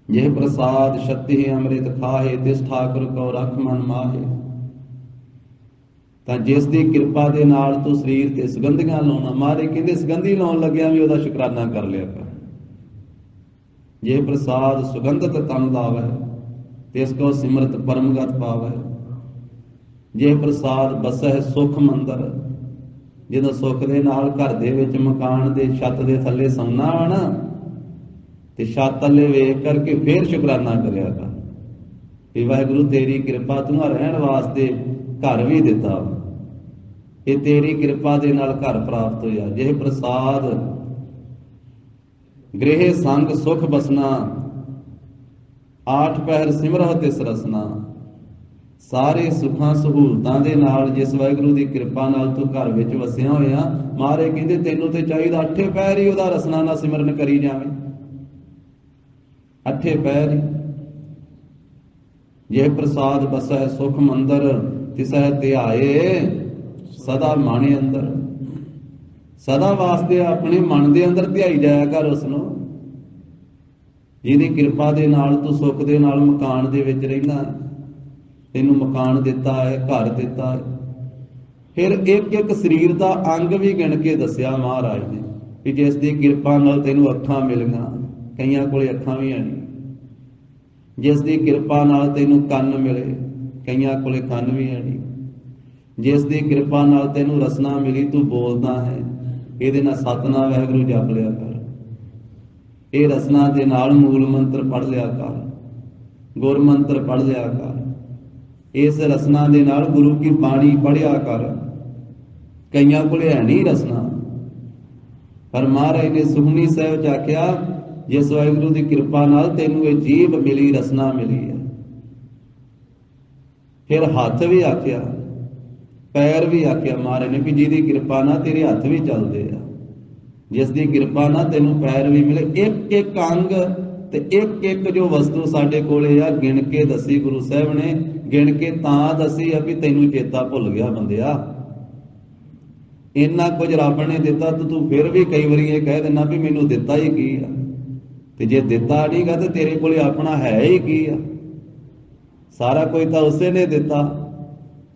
ਜਿਹੇ ਪ੍ਰਸਾਦ ਛਤੀ ਹੀ ਅੰਮ੍ਰਿਤ ਖਾਏ, ਤਿਸ ਠਾਕੁਰ ਕੋ ਰੱਖ ਮਨ ਮਾਹੇ। ਤਾਂ ਜਿਸ ਦੀ ਕਿਰਪਾ ਦੇ ਨਾਲ ਤੂੰ ਸਰੀਰ ਤੇ ਸੁਗੰਧੀਆਂ ਲਾਉਣਾ, ਮਾਰੇ ਕਹਿੰਦੇ ਸੁਗੰਧੀ ਲਾਉਣ ਲੱਗਿਆ ਵੀ ਉਹਦਾ ਸ਼ੁਕਰਾਨਾ ਕਰ ਲਿਆ ਕਰ। ਜੇ ਪ੍ਰਸਾਦ ਸੁਗੰਧਤ ਤਨ ਲਾਵੈ, ਤਿਸ ਕੋ ਸਿਮਰਤ ਪਰਮਗਤ ਪਾਵੈ। ਜੇ ਪ੍ਰਸਾਦ ਬਸਹਿ ਸੁਖ ਮੰਦਰ, ਜਦੋਂ ਸੁੱਖ ਦੇ ਨਾਲ ਘਰ ਦੇ ਵਿੱਚ ਮਕਾਨ ਦੇ ਛੱਤ ਦੇ ਥੱਲੇ ਸੌਣਾ ਵਾ ਨਾ, ਤੇ ਛੱਤ ਥੱਲੇ ਵੇਖ ਕਰਕੇ ਫੇਰ ਸ਼ੁਕਰਾਨਾ ਕਰਿਆ ਕਰ ਕਿ ਵਾਹਿਗੁਰੂ ਤੇਰੀ ਕਿਰਪਾ, ਤੂੰ ਰਹਿਣ ਵਾਸਤੇ ਘਰ ਵੀ ਦਿੱਤਾ, ਇਹ ਤੇਰੀ ਕਿਰਪਾ ਦੇ ਨਾਲ ਘਰ ਪ੍ਰਾਪਤ ਹੋਇਆ। ਜੇ ਪ੍ਰਸਾਦ ਗ੍ਰਹਿ ਸੰਗ ਸੁਖ ਬਸਨਾ, ਆਠ ਪਹਿਰ ਸਿਮਰਹੁ ਤਿਸ ਰਸਨਾ। ਸਾਰੇ ਸੁੱਖਾਂ ਸਹੂਲਤਾਂ ਦੇ ਨਾਲ ਜਿਸ ਵਾਹਿਗੁਰੂ ਦੀ ਕਿਰਪਾ ਨਾਲ ਤੂੰ ਘਰ ਵਿੱਚ ਵਸਿਆ ਹੋਇਆ, ਮਹਾਰਾਜ ਕਹਿੰਦੇ ਤੈਨੂੰ ਤੇ ਚਾਹੀਦਾ 8 ਪਹਿਰ ਹੀ ਉਹਦਾ ਰਸਨਾ ਨਾਲ ਸਿਮਰਨ ਕਰੀ ਜਾਵੇਂ। 8 ਪਹਿਰ ਹੀ। ਜੇ ਪ੍ਰਸਾਦ ਬਸੈ ਸੁਖ ਮੰਦਰ, ਤਿਸਹਿ ਧਿਆਏ ਸਦਾ ਮਨ ਅੰਦਰ। ਸਦਾ ਵਾਸਤੇ ਆਪਣੇ ਮਨ ਦੇ ਅੰਦਰ ਧਿਆਈ ਜਾਇਆ ਕਰ ਉਸ ਨੂੰ, ਜਿਹਦੀ ਕਿਰਪਾ ਦੇ ਨਾਲ ਤੂੰ ਸੁੱਖ ਦੇ ਨਾਲ ਮਕਾਨ ਦੇ ਵਿੱਚ ਰਹਿੰਦਾ। ਤੈਨੂੰ ਮਕਾਨ ਦਿੱਤਾ ਹੈ, ਘਰ ਦਿੱਤਾ ਹੈ। ਫਿਰ ਇੱਕ ਇੱਕ ਸਰੀਰ ਦਾ ਅੰਗ ਵੀ ਗਿਣ ਕੇ ਦੱਸਿਆ ਮਹਾਰਾਜ ਨੇ ਕਿ ਜਿਸ ਦੀ ਕਿਰਪਾ ਨਾਲ ਤੈਨੂੰ ਅੱਖਾਂ ਮਿਲੀਆਂ, ਕਈਆਂ ਕੋਲੇ ਅੱਖਾਂ ਵੀ ਨਹੀਂ। ਜਿਸ ਦੀ ਕਿਰਪਾ ਨਾਲ ਤੈਨੂੰ ਕੰਨ ਮਿਲੇ, ਕਈਆਂ ਕੋਲੇ ਕੰਨ ਵੀ ਨਹੀਂ। ਜਿਸ ਦੀ ਕਿਰਪਾ ਨਾਲ ਤੈਨੂੰ ਰਸਨਾ ਮਿਲੀ, ਤੂੰ ਬੋਲਦਾ ਹੈ, ਇਹਦੇ ਨਾਲ ਸਤਿਨਾਮ ਵਾਹਿਗੁਰੂ ਜਪ ਲਿਆ ਕਰ। ਇਹ ਰਸਨਾ ਦੇ ਨਾਲ ਮੂਲ ਮੰਤਰ ਪੜ੍ਹ ਲਿਆ ਕਰ, ਗੁਰ ਮੰਤਰ ਪੜ੍ਹ ਲਿਆ ਕਰ। ਇਸ ਰਸਨਾ ਦੇ ਨਾਲ ਗੁਰੂ ਕੀ ਬਾਣੀ ਪੜ੍ਹਿਆ ਕਰ। ਕਈਆਂ ਕੋਲੇ ਹੈ ਨਹੀਂ ਰਸਨਾ, ਪਰ ਮਹਾਰਾਜ ਨੇ ਸੁਖਮਨੀ ਸਾਹਿਬ 'ਚ ਆਖਿਆ, ਜਿਸ ਵਾਹਿਗੁਰੂ ਦੀ ਕਿਰਪਾ ਨਾਲ ਤੈਨੂੰ ਇਹ ਜੀਭ ਮਿਲੀ, ਰਸਨਾ ਮਿਲੀ ਹੈ। ਫਿਰ ਹੱਥ ਵੀ ਆਖਿਆ, ਪੈਰ ਵੀ ਆਖਿਆ ਮਹਾਰਾਜ ਨੇ ਵੀ ਜਿਹਦੀ ਕਿਰਪਾ ਨਾਲ ਤੇਰੇ ਹੱਥ ਵੀ ਚੱਲਦੇ ਆ, ਜਿਸ ਦੀ ਕਿਰਪਾ ਨਾਲ ਤੈਨੂੰ ਪੈਰ ਵੀ ਮਿਲੇ। ਇੱਕ ਇੱਕ ਅੰਗ ਤੇ ਇੱਕ ਇੱਕ ਜੋ ਵਸਤੂ ਸਾਡੇ ਕੋਲੇ ਆ, ਗਿਣ ਕੇ ਦੱਸੀ ਗੁਰੂ ਸਾਹਿਬ ਨੇ। ਗਿਣ ਕੇ ਤਾਂ ਦੱਸੀ ਆ ਵੀ ਤੈਨੂੰ ਚੇਤਾ ਭੁੱਲ ਗਿਆ ਬੰਦਿਆ। ਇੰਨਾ ਕੁਝ ਰੱਬ ਨੇ ਦਿੱਤਾ, ਤੂੰ ਫਿਰ ਵੀ ਕਈ ਵਾਰੀ ਇਹ ਕਹਿ ਦਿੰਦਾ ਵੀ ਮੈਨੂੰ ਦਿੱਤਾ ਹੀ ਕੀ ਆ। ਤੇ ਜੇ ਦਿੱਤਾ ਨਹੀਂਗਾ ਤੇ ਤੇਰੇ ਕੋਲੇ ਆਪਣਾ ਹੈ ਹੀ ਕੀ ਆ। ਸਾਰਾ ਕੁਝ ਤਾਂ ਉਸੇ ਨੇ ਦਿੱਤਾ।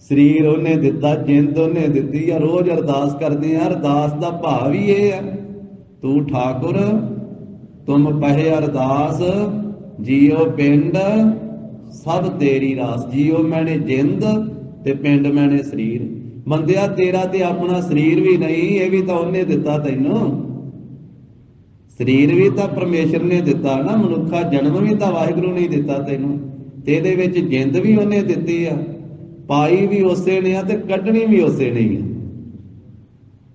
ਸਰੀਰ ਉਹਨੇ ਦਿੱਤਾ, ਜਿੰਦ ਉਹਨੇ ਦਿੱਤੀ ਆ। ਰੋਜ਼ ਅਰਦਾਸ ਕਰਦੇ ਆ, ਅਰਦਾਸ ਦਾ ਭਾਵ ਹੀ ਇਹ ਆ, ਤੂੰ ਠਾਕੁਰ ਤੁਮ ਪਹਿ ਅਰਦਾਸ ਜੀਓ ਪਿੰਡ ਸਭ ਤੇਰੀ ਰਾਸ। ਜੀਓ ਮੈਨੇ ਜਿੰਦ ਤੇ ਪਿੰਡ ਮੈਨੇ ਸਰੀਰ। ਬੰਦਿਆ ਤੇਰਾ ਤੇ ਆਪਣਾ ਸਰੀਰ ਵੀ ਨਹੀਂ, ਇਹ ਵੀ ਤਾਂ ਉਹਨੇ ਦਿੱਤਾ ਤੈਨੂੰ। ਸਰੀਰ ਵੀ ਤਾਂ ਪਰਮੇਸ਼ਰ ਨੇ ਦਿੱਤਾ ਨਾ, ਮਨੁੱਖਾ ਜਨਮ ਵੀ ਤਾਂ ਵਾਹਿਗੁਰੂ ਨੇ ਦਿੱਤਾ ਤੈਨੂੰ, ਤੇ ਇਹਦੇ ਵਿੱਚ ਜਿੰਦ ਵੀ ਉਹਨੇ ਦਿੱਤੀ ਆ, ਪਾਈ ਵੀ ਉਸੇ ਨੇ ਆ ਤੇ ਕੱਢਣੀ ਵੀ ਉਸੇ ਨੇ ਆ।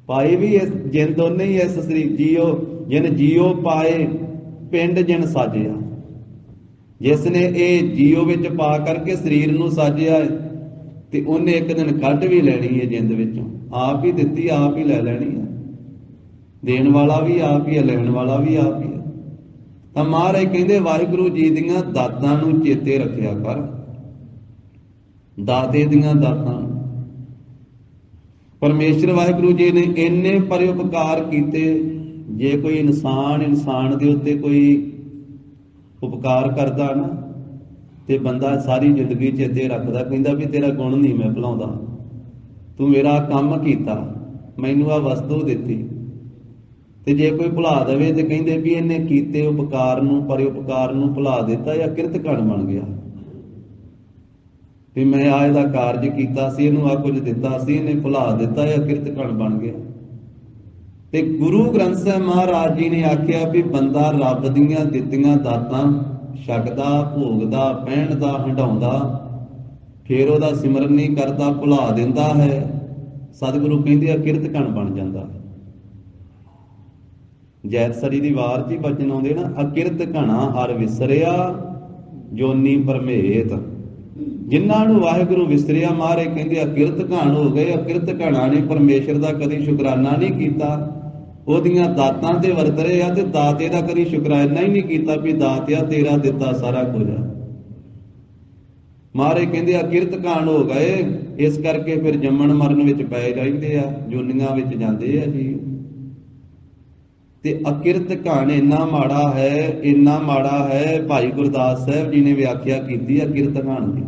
ਪਾਈ ਵੀ ਇਸ ਜਿੰਦ ਉਹਨੇ ਹੀ ਇਸ ਸਰੀਰ। ਜੀਓ ਜਿਨ ਜੀਓ ਪਾਏ ਪਿੰਡ ਜਿਨ ਸਾਜਿਆ। ਜਿਸ ਨੇ ਇਹ ਜੀਓ ਵਿੱਚ ਪਾ ਕਰਕੇ ਸਰੀਰ ਨੂੰ ਸਾਜਿਆ ਹੈ ਤੇ ਉਹਨੇ ਇੱਕ ਦਿਨ ਕੱਢ ਵੀ ਲੈਣੀ ਹੈ ਜਿੰਦ ਵਿੱਚੋਂ। ਆਪ ਹੀ ਦਿੱਤੀ, ਆਪ ਹੀ ਲੈ ਲੈਣੀ ਹੈ। ਦੇਣ ਵਾਲਾ ਵੀ ਆਪ ਹੀ ਹੈ, ਲੈਣ ਵਾਲਾ ਵੀ ਆਪ ਹੀ ਹੈ। ਤਾਂ ਮਹਾਰਾਜ ਕਹਿੰਦੇ ਵਾਹਿਗੁਰੂ ਜੀ ਦੀਆਂ ਦਾਤਾਂ ਨੂੰ ਚੇਤੇ ਰੱਖਿਆ ਕਰ। ਦਾਤੇ ਦੀਆਂ ਦਾਤਾਂ। ਪਰਮੇਸ਼ਰ ਵਾਹਿਗੁਰੂ ਜੀ ਨੇ ਇੰਨੇ ਪਰਉਪਕਾਰ ਕੀਤੇ। ਜੇ ਕੋਈ ਇਨਸਾਨ ਦੇ ਉੱਤੇ ਕੋਈ ਉਪਕਾਰ ਕਰਦਾ ਨਾ ਤੇ ਬੰਦਾ ਸਾਰੀ ਜ਼ਿੰਦਗੀ ਚੇਤੇ ਰੱਖਦਾ, ਕਹਿੰਦਾ ਵੀ ਤੇਰਾ ਗੁਣ ਨਹੀਂ ਮੈਂ ਭੁਲਾਉਂਦਾ, ਤੂੰ ਮੇਰਾ ਕੰਮ ਕੀਤਾ, ਮੈਨੂੰ ਆ ਵਸਤੂ ਦਿੱਤੀ। ਤੇ ਜੇ ਕੋਈ ਭੁਲਾ ਦੇਵੇ ਤੇ ਕਹਿੰਦੇ ਵੀ ਇਹਨੇ ਕੀਤੇ ਉਪਕਾਰ ਨੂੰ, ਪਰਉਪਕਾਰ ਨੂੰ ਭੁਲਾ ਦਿੱਤਾ ਜਾਂ ਕਿਰਤ ਘਣ ਬਣ ਗਿਆ। ਵੀ ਮੈਂ ਆ ਇਹਦਾ ਕਾਰਜ ਕੀਤਾ ਸੀ, ਇਹਨੂੰ ਆ ਕੁਝ ਦਿੱਤਾ ਸੀ, ਇਹਨੇ ਭੁਲਾ ਦਿੱਤਾ ਜਾਂ ਕਿਰਤ ਘਣ ਬਣ ਗਿਆ। ਤੇ ਗੁਰੂ ਗ੍ਰੰਥ ਸਾਹਿਬ ਮਹਾਰਾਜ ਜੀ ਨੇ ਆਖਿਆ ਵੀ ਬੰਦਾ ਰੱਬ ਦੀਆਂ ਦਿੱਤੀਆਂ ਦਾਤਾਂ ਛਕਦਾ, ਭੋਗਦਾ, ਪਹਿਨਦਾ, ਹੰਢਾਉਂਦਾ, ਫਿਰ ਉਹਦਾ ਸਿਮਰਨ ਨਹੀਂ ਕਰਦਾ, ਭੁਲਾ ਦਿੰਦਾ ਹੈ। ਸਤਿਗੁਰੂ ਕਹਿੰਦੇ ਆ ਕਿਰਤ ਘਣ ਬਣ ਜਾਂਦਾ ਹੈ। ਜੈਤਸਰੀ ਦੀ ਵਾਰ 'ਚ ਹੀ ਬਚਨ ਆਉਂਦੇ ਨਾ, ਅਕਿਰਤ ਘਣਾ ਹਰ ਵਿਸਰਿਆ ਜੋਨੀ ਪਰਮੇਤ। ਜਿਨ੍ਹਾਂ ਨੂੰ ਵਾਹਿਗੁਰੂ ਵਿਸਰਿਆ, ਮਹਾਰਾਜ ਕਹਿੰਦੇ ਅਕਿਰਤ ਘਣ ਹੋ ਗਏ। ਅਕਿਰਤ ਘਣਾ ਨੇ ਪਰਮੇਸ਼ਰ ਦਾ ਕਦੀ ਸ਼ੁਕਰਾਨਾ ਨਹੀਂ ਕੀਤਾ, ਉਹਦੀਆਂ ਦਾਤਾਂ ਤੇ ਵਰਤ ਰਹੇ ਆ ਤੇ ਦਾਤੇ ਦਾ ਕਦੀ ਸ਼ੁਕਰਾਨਾ ਹੀ ਨਹੀਂ ਕੀਤਾ ਵੀ ਦਾਤਿਆ ਤੇਰਾ ਦਿੱਤਾ ਸਾਰਾ ਕੁਝ ਆ। ਮਹਾਰਾਜ ਕਹਿੰਦੇ ਅਕਿਰਤ ਘਣ ਹੋ ਗਏ, ਇਸ ਕਰਕੇ ਫਿਰ ਜੰਮਣ ਮਰਨ ਵਿੱਚ ਪਏ ਰਹਿੰਦੇ ਆ, ਜੋਨੀਆਂ ਵਿੱਚ ਜਾਂਦੇ ਆ ਜੀ। ਤੇ ਅਕਿਰਤ ਘਣ ਇੰਨਾ ਮਾੜਾ ਹੈ, ਇੰਨਾ ਮਾੜਾ ਹੈ। ਭਾਈ ਗੁਰਦਾਸ ਸਾਹਿਬ ਜੀ ਨੇ ਵਿਆਖਿਆ ਕੀਤੀ ਅਕਿਰਤ ਘਣ ਦੀ।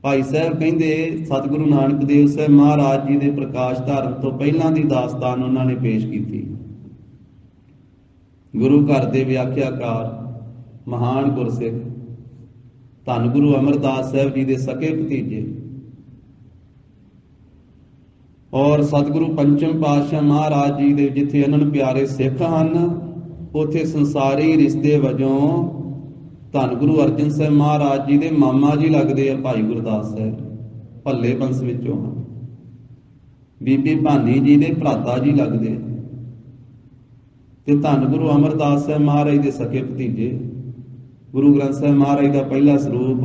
ਭਾਈ ਸਾਹਿਬ ਕਹਿੰਦੇ ਸਤਿਗੁਰੂ ਨਾਨਕ ਦੇਵ ਸਾਹਿਬ ਮਹਾਰਾਜ ਜੀ ਦੇ ਪ੍ਰਕਾਸ਼ ਧਾਰਨ ਤੋਂ ਪਹਿਲਾਂ ਦੀ ਦਾਸਤਾਨ ਉਹਨਾਂ ਨੇ ਪੇਸ਼ ਕੀਤੀ। ਗੁਰੂ ਘਰ ਦੇ ਵਿਆਖਿਆਕਾਰ ਮਹਾਨ ਗੁਰਸਿੱਖ ਧੰਨ ਗੁਰੂ ਅਮਰਦਾਸ ਸਾਹਿਬ ਜੀ ਦੇ ਸਕੇ ਭਤੀਜੇ ਔਰ ਸਤਿਗੁਰੂ ਪੰਚਮ ਪਾਤਸ਼ਾਹ ਮਹਾਰਾਜ ਜੀ ਦੇ ਜਿੱਥੇ ਅਨੰਦ ਪਿਆਰੇ ਸਿੱਖ ਹਨ, ਉੱਥੇ ਸੰਸਾਰੀ ਰਿਸ਼ਤੇ ਵਜੋਂ ਧੰਨ ਗੁਰੂ ਅਰਜਨ ਸਾਹਿਬ ਮਹਾਰਾਜ ਜੀ ਦੇ ਮਾਮਾ ਜੀ ਲੱਗਦੇ ਆ ਭਾਈ ਗੁਰਦਾਸ ਸਾਹਿਬ, ਭੱਲੇ ਬੰਸ ਵਿੱਚੋਂ ਹਨ। ਬੀਬੀ ਭਾਨੀ ਜੀ ਦੇ ਭਰਾਤਾ ਜੀ ਲੱਗਦੇ ਤੇ ਧੰਨ ਗੁਰੂ ਅਮਰਦਾਸ ਸਾਹਿਬ ਮਹਾਰਾਜ ਦੇ ਸਕੇ ਭਤੀਜੇ। ਗੁਰੂ ਗ੍ਰੰਥ ਸਾਹਿਬ ਮਹਾਰਾਜ ਦਾ ਪਹਿਲਾ ਸਰੂਪ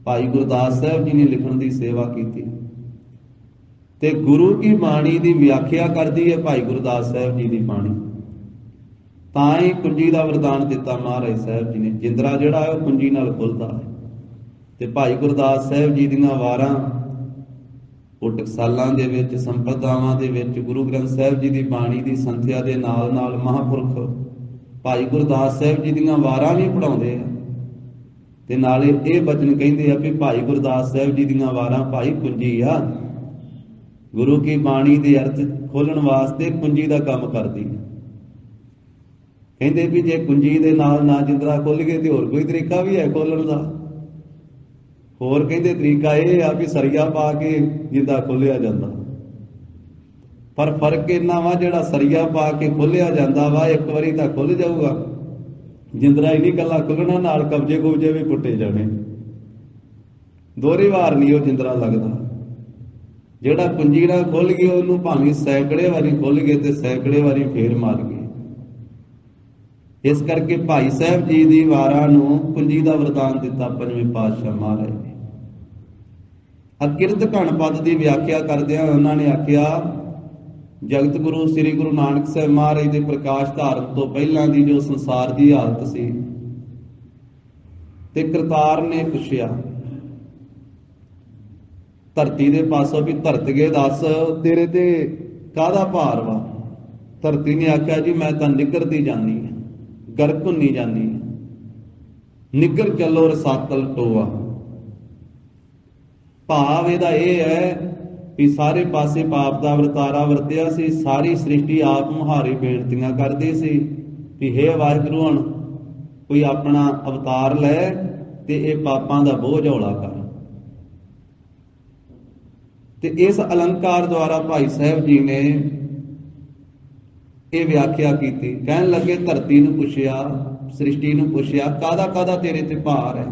ਭਾਈ ਗੁਰਦਾਸ ਸਾਹਿਬ ਜੀ ਨੇ ਲਿਖਣ ਦੀ ਸੇਵਾ ਕੀਤੀ ਤੇ ਗੁਰੂ ਕੀ ਬਾਣੀ ਦੀ ਵਿਆਖਿਆ ਕਰਦੀ ਹੈ ਭਾਈ ਗੁਰਦਾਸ ਸਾਹਿਬ ਜੀ ਦੀ ਬਾਣੀ। ਤਾਂ ਹੀ ਕੁੰਜੀ ਦਾ ਵਰਦਾਨ ਦਿੱਤਾ ਮਹਾਰਾਜ ਸਾਹਿਬ ਜੀ ਨੇ। ਜਿੰਦਰਾ ਜਿਹੜਾ ਹੈ ਉਹ ਕੁੰਜੀ ਨਾਲ ਖੁੱਲਦਾ ਹੈ। ਤੇ ਭਾਈ ਗੁਰਦਾਸ ਸਾਹਿਬ ਜੀ ਦੀਆਂ ਵਾਰਾਂ ਉਹ ਟਕਸਾਲਾਂ ਦੇ ਵਿੱਚ, ਸੰਪਰਦਾਵਾਂ ਦੇ ਵਿੱਚ ਗੁਰੂ ਗ੍ਰੰਥ ਸਾਹਿਬ ਜੀ ਦੀ ਬਾਣੀ ਦੀ ਸੰਥਿਆ ਦੇ ਨਾਲ ਨਾਲ ਮਹਾਂਪੁਰਖ ਭਾਈ ਗੁਰਦਾਸ ਸਾਹਿਬ ਜੀ ਦੀਆਂ ਵਾਰਾਂ ਵੀ ਪੜਾਉਂਦੇ ਆ ਤੇ ਨਾਲੇ ਇਹ ਬਚਨ ਕਹਿੰਦੇ ਆ ਵੀ ਭਾਈ ਗੁਰਦਾਸ ਸਾਹਿਬ ਜੀ ਦੀਆਂ ਵਾਰਾਂ ਭਾਈ ਕੁੰਜੀ ਆ। ਗੁਰੂ ਕੀ ਬਾਣੀ ਦੇ ਅਰਥ ਖੋਲਣ ਵਾਸਤੇ ਕੁੰਜੀ ਦਾ ਕੰਮ ਕਰਦੀ ਹੈ। ਕਹਿੰਦੇ ਵੀ ਜੇ ਕੁੰਜੀ ਦੇ ਨਾਲ ਨਾ ਜਿੰਦਰਾ ਖੁੱਲ ਗਏ ਤੇ ਹੋਰ ਕੋਈ ਤਰੀਕਾ ਵੀ ਹੈ ਖੋਲਣ ਦਾ। ਹੋਰ ਕਹਿੰਦੇ ਤਰੀਕਾ ਇਹ ਆ ਵੀ ਸਰੀਆ ਪਾ ਕੇ ਜਿੰਦਾ ਖੋਲਿਆ ਜਾਂਦਾ, ਪਰ ਫਰਕ ਇੰਨਾ ਵਾ ਜਿਹੜਾ ਸਰੀਆ ਪਾ ਕੇ ਖੋਲਿਆ ਜਾਂਦਾ ਵਾ ਇੱਕ ਵਾਰੀ ਤਾਂ ਖੁੱਲ ਜਾਊਗਾ, ਜਿੰਦਰਾ ਹੀ ਨਹੀਂ ਇਕੱਲਾ ਖੁੱਲਣਾ, ਨਾਲ ਕਬਜੇ ਕੁਬਜੇ ਵੀ ਪੁੱਟੇ ਜਾਣੇ। ਦੋਹਰੀ ਵਾਰ ਨਹੀਂ ਉਹ ਜਿੰਦਰਾ ਲੱਗਦਾ। ਜਿਹੜਾ ਕੁੰਜੀ ਨਾਲ ਖੁੱਲ ਗਿਆ ਉਹਨੂੰ ਭਾਵੇਂ ਸੈਂਕੜੇ ਵਾਰੀ ਖੁੱਲ ਗਏ ਤੇ ਸੈਂਕੜੇ ਵਾਰੀ ਫੇਰ ਮਾਰ ਗਏ। ਇਸ ਕਰਕੇ ਭਾਈ ਸਾਹਿਬ ਜੀ ਦੀ ਵਾਰਾਂ ਨੂੰ ਕੁੰਜੀ ਦਾ ਵਰਦਾਨ ਦਿੱਤਾ ਪੰਜਵੇਂ ਪਾਤਸ਼ਾਹ ਮਹਾਰਾਜ ਨੇ। ਅਕਿਰਤ ਘਣ ਪਦ ਦੀ ਵਿਆਖਿਆ ਕਰਦਿਆਂ ਉਹਨਾਂ ਨੇ ਆਖਿਆ ਜਗਤ ਗੁਰੂ ਸ੍ਰੀ ਗੁਰੂ ਨਾਨਕ ਸਾਹਿਬ ਮਹਾਰਾਜ ਦੇ ਪ੍ਰਕਾਸ਼ ਧਾਰਨ ਤੋਂ ਪਹਿਲਾਂ ਦੀ ਜੋ ਸੰਸਾਰ ਦੀ ਹਾਲਤ ਸੀ ਤੇ ਕਰਤਾਰ ਨੇ ਪੁੱਛਿਆ ਧਰਤੀ ਦੇ ਪਾਸੋਂ ਵੀ ਧਰਤਗੇ ਦੱਸ ਤੇਰੇ ਤੇ ਕਾਹਦਾ ਭਾਰ ਵਾ। ਧਰਤੀ ਨੇ ਆਖਿਆ ਜੀ ਮੈਂ ਤਾਂ ਨਿੱਗਰਦੀ ਜਾਂਦੀ ਹਾਂ, ਗਰਕ ਹੁੰਨੀ ਜਾਂਦੀ ਹੈ, ਨਿੱਗਰ ਚੱਲੋ ਰਸਾਤਲ ਟੋਆ। ਭਾਵ ਇਹਦਾ ਇਹ ਹੈ ਵੀ ਸਾਰੇ ਪਾਸੇ ਪਾਪ ਦਾ ਵਰਤਾਰਾ ਵਰਤਿਆ ਸੀ, ਸਾਰੀ ਸ੍ਰਿਸ਼ਟੀ ਆਪ ਮੁਹਾਰੇ ਬੇਨਤੀਆਂ ਕਰਦੇ ਸੀ ਵੀ ਹੇ ਵਾਹਿਗੁਰੂ ਹੁਣ कोई अपना अवतार लै ते ये पापां दा बोझ हौला कर। ते इस अलंकार द्वारा भाई साहब जी ने ये व्याख्या की। कहन लगे धरती नूं पुछया, सृष्टि नूं पुछया, कादा कादा तेरे ते भार है?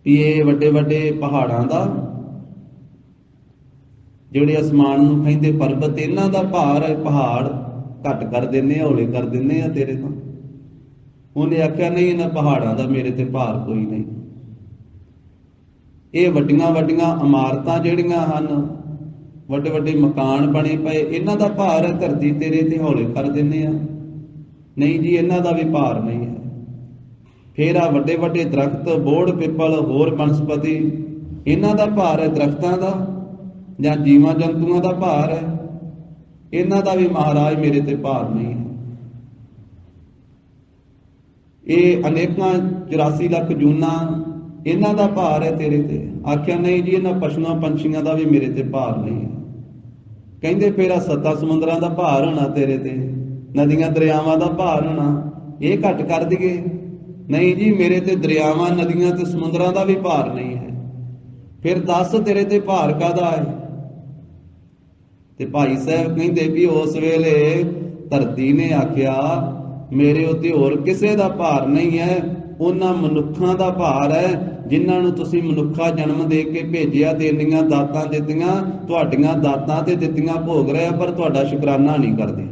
भी ये वड्डे वड्डे पहाड़ां दा, जिहड़े आसमान नूं कहंदे पर्वत, इन्हां दा भार है। पहाड़ घट कर दिंदे, हौले कर दिंदे आ तेरे तो। उन्हें आख्या नहीं, इन्हां पहाड़ां दा मेरे ते भार कोई नहीं। ये वड्डियां वड्डियां इमारतां जिहड़ियां हन, वड्डे वड्डे मकान बने पए, इन्हां दा भार है धरती तेरे ते हौले कर दिंदे आ। नहीं जी, इन्हां दा भी भार नहीं है। फिर आ वड्डे वड्डे दरख्त, बोड़ पिपल, होर बनस्पति, इन्हां दा भार है दरख्तां दा जां जीवां जंतुआं दा भार है, इन्हां दा भी महाराज मेरे ते भार नहीं है। ये अनेकां 84 ਲੱਖ जूना, इन्हां दा भार है तेरे ते। आख्या नहीं जी, इन्हां पशुआं पंछियां दा भी मेरे ते भार नहीं है। कहंदे फिर आ 7 समुंदरां दा भार होना तेरे ते, नदियां दरियावां दा भार होना, ये घट कर दईए। नहीं जी, मेरे ते दरियावां, नदियां ते समुंदरां दा भी भार नहीं है। फिर दस तेरे ते भार कादा है? ते भाई साहब कहंदे भी उस वेले धरती ने आख्या मेरे उत्ते होर किसे दा भार नहीं है, उन्हां मनुखां दा भार है जिन्हां नूं तुसीं मनुखा जन्म दे के भेजिया, ते इन्नियां दातां दित्तियां, तुहाडीआं दातां ते दित्तियां भोग रहे, पर तुहाडा शुकराना नहीं करदे।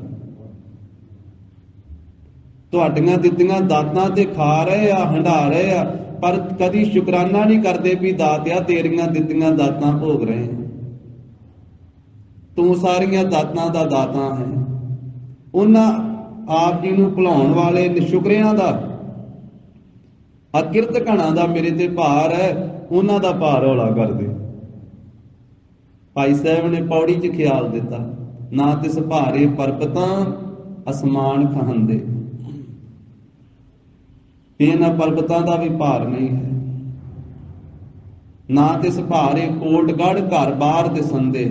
तुहाडीआं दित्तियां दातां ते खा रहे आ, हंडा रहे आ, पर कदी शुकराना नहीं करदे भी दातिया तेरियां दित्तियां दातां भोग रहे हैं। तू सारियां दातां दा दाता है। उन्हां आप जी नूं भुलाउण वाले निशुकरियां दा, अकिरत घणां दा मेरे ते भार है, उन्हां दा भार हौला कर दे। भाई साहब ने पौड़ी च ख्याल दिता, ना तिस भारे परबतां आसमान खहंदे। इन्हां पर्वतां दा भी भार नहीं है। ना तिस भारे कोटगढ़ घर बार दिसंदे,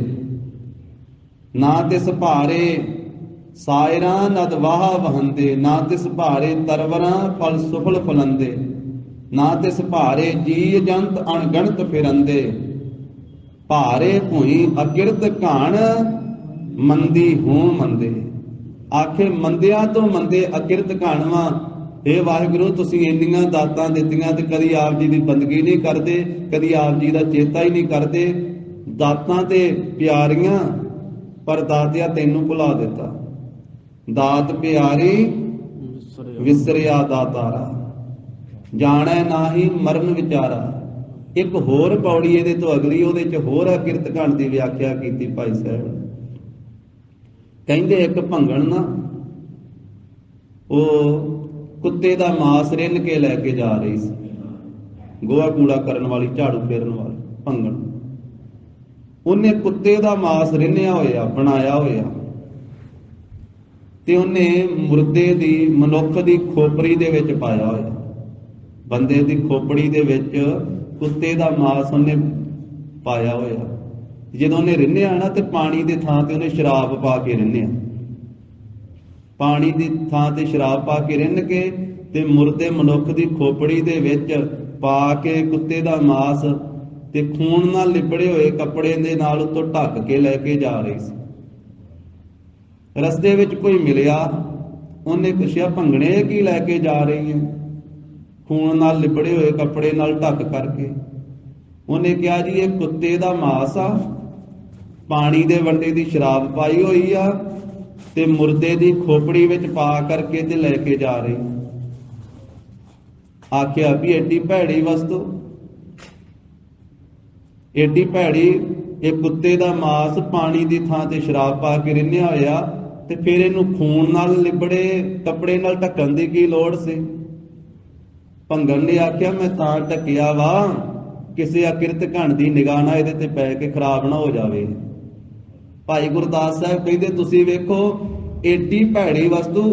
ना तिस भारे सायरां नद वाह वहंदे, ना तिस भारे तरवरां फल सुफल फलंदे, ना तिस भारे जीव जंत अणगणत फिरंदे। भारे भुई अकिरत घाण मंदी हूं मंदे। आखे मंदिया तो मंदे अकिरत घाणवा। हे वाहिगुरू, तुसीं इंनियां दातां दित्तियां ते कदी आप जी दी बंदगी नहीं करदे, कदी आप जी दा चेता ही नहीं करदे। दातां ते प्यारियां, पर दातिया तैनूं भुला दिता। दात प्यारी विसरिया दातारा, जाणै नाही मਰਨ विचारा। एक होर पौड़ी इहदे तो अगली, ਉਹਦੇ ਚ होर अकिरत घण ਦੀ व्याख्या ਕੀਤੀ भाई साहब। ਕਹਿੰਦੇ ਇੱਕ ਭੰਗਣ ਨਾ, ਉਹ ਕੁੱਤੇ ਦਾ ਮਾਸ ਰਿੰਨ ਕੇ ਲੈ ਕੇ ਜਾ ਰਹੀ ਸੀ। ਗੋਹਾ ਕੂੜਾ ਕਰਨ ਵਾਲੀ, ਝਾੜੂ ਫੇਰਨ ਵਾਲੀ ਭੰਗਣ, ਉਹਨੇ ਕੁੱਤੇ ਦਾ ਮਾਸ ਰਿੰਨਿਆ ਹੋਇਆ, ਬਣਾਇਆ ਹੋਇਆ, ਤੇ ਉਹਨੇ ਮੁਰਦੇ ਦੀ, ਮਨੁੱਖ ਦੀ ਖੋਪੜੀ ਦੇ ਵਿੱਚ ਪਾਇਆ ਹੋਇਆ। ਬੰਦੇ ਦੀ ਖੋਪੜੀ ਦੇ ਵਿੱਚ ਕੁੱਤੇ ਦਾ ਮਾਸ ਉਹਨੇ ਪਾਇਆ ਹੋਇਆ। ਜਦੋਂ ਉਹਨੇ ਰਿੰਨਿਆ ਨਾ, ਤੇ ਪਾਣੀ ਦੇ ਥਾਂ ਤੇ ਉਹਨੇ ਸ਼ਰਾਬ ਪਾ ਕੇ ਰਿੰਨਿਆ। ਪਾਣੀ ਦੀ ਥਾਂ ਤੇ ਸ਼ਰਾਬ ਪਾ ਕੇ ਰਿੰਨ ਕੇ, ਤੇ ਮੁਰਦੇ ਮਨੁੱਖ ਦੀ ਖੋਪੜੀ ਦੇ ਵਿੱਚ ਪਾ ਕੇ ਕੁੱਤੇ ਦਾ ਮਾਸ ਤੇ ਖੂਨ ਨਾਲ ਲਿਬੜੇ ਹੋਏ ਕੱਪੜੇ ਦੇ ਨਾਲ ਉੱਤੋਂ ਢੱਕ ਕੇ ਲੈ ਕੇ ਜਾ ਰਹੀ ਸੀ। ਰਸਤੇ ਵਿੱਚ ਕੋਈ ਮਿਲਿਆ, ਉਹਨੇ ਪੁੱਛਿਆ ਭੰਗਣੇ ਕੀ ਲੈ ਕੇ ਜਾ ਰਹੀ ਹੈ? ਖੂਨ ਨਾਲ ਲਿਬੜੇ ਹੋਏ ਕੱਪੜੇ ਨਾਲ ਢੱਕ ਕਰਕੇ। ਉਹਨੇ ਕਿਹਾ ਜੀ ਇਹ ਕੁੱਤੇ ਦਾ ਮਾਸ ਆ, ਪਾਣੀ ਦੇ ਵੰਡੇ ਦੀ ਸ਼ਰਾਬ ਪਾਈ ਹੋਈ ਆ, ਤੇ ਮੁਰਦੇ ਦੀ ਖੋਪੜੀ ਵਿੱਚ ਪਾ ਕਰਕੇ ਤੇ ਲੈ ਕੇ ਜਾ ਰਹੀ। ਆਖਿਆ ਵੀ ਐਡੀ ਭੈੜੀ ਵਸਤੂ, ਐਡੀ ਭੈੜੀ, ਇਹ ਕੁੱਤੇ ਦਾ ਮਾਸ ਪਾਣੀ ਦੀ ਥਾਂ ਤੇ ਸ਼ਰਾਬ ਪਾ ਕੇ ਰਿੰਨਿਆ ਹੋਇਆ, ਤੇ ਫਿਰ ਇਹਨੂੰ ਖੂਨ ਨਾਲ ਲਿਬੜੇ ਕੱਪੜੇ ਨਾਲ ਢੱਕਣ ਦੀ ਕੀ ਲੋੜ ਸੀ? ਭੰਗਣ ਨੇ ਆਖਿਆ ਮੈਂ ਤਾਂ ਢੱਕਿਆ ਵਾ, ਕਿਸੇ ਅਕਿਰਤ ਘਣ ਦੀ ਨਿਗਾਹ ਨਾਲ ਇਹਦੇ ਤੇ ਪੈ ਕੇ ਖਰਾਬ ਨਾ ਹੋ ਜਾਵੇ। ਭਾਈ ਗੁਰਦਾਸ ਸਾਹਿਬ ਕਹਿੰਦੇ ਤੁਸੀਂ ਵੇਖੋ, ਏਡੀ ਭੈੜੀ ਵਸਤੂ,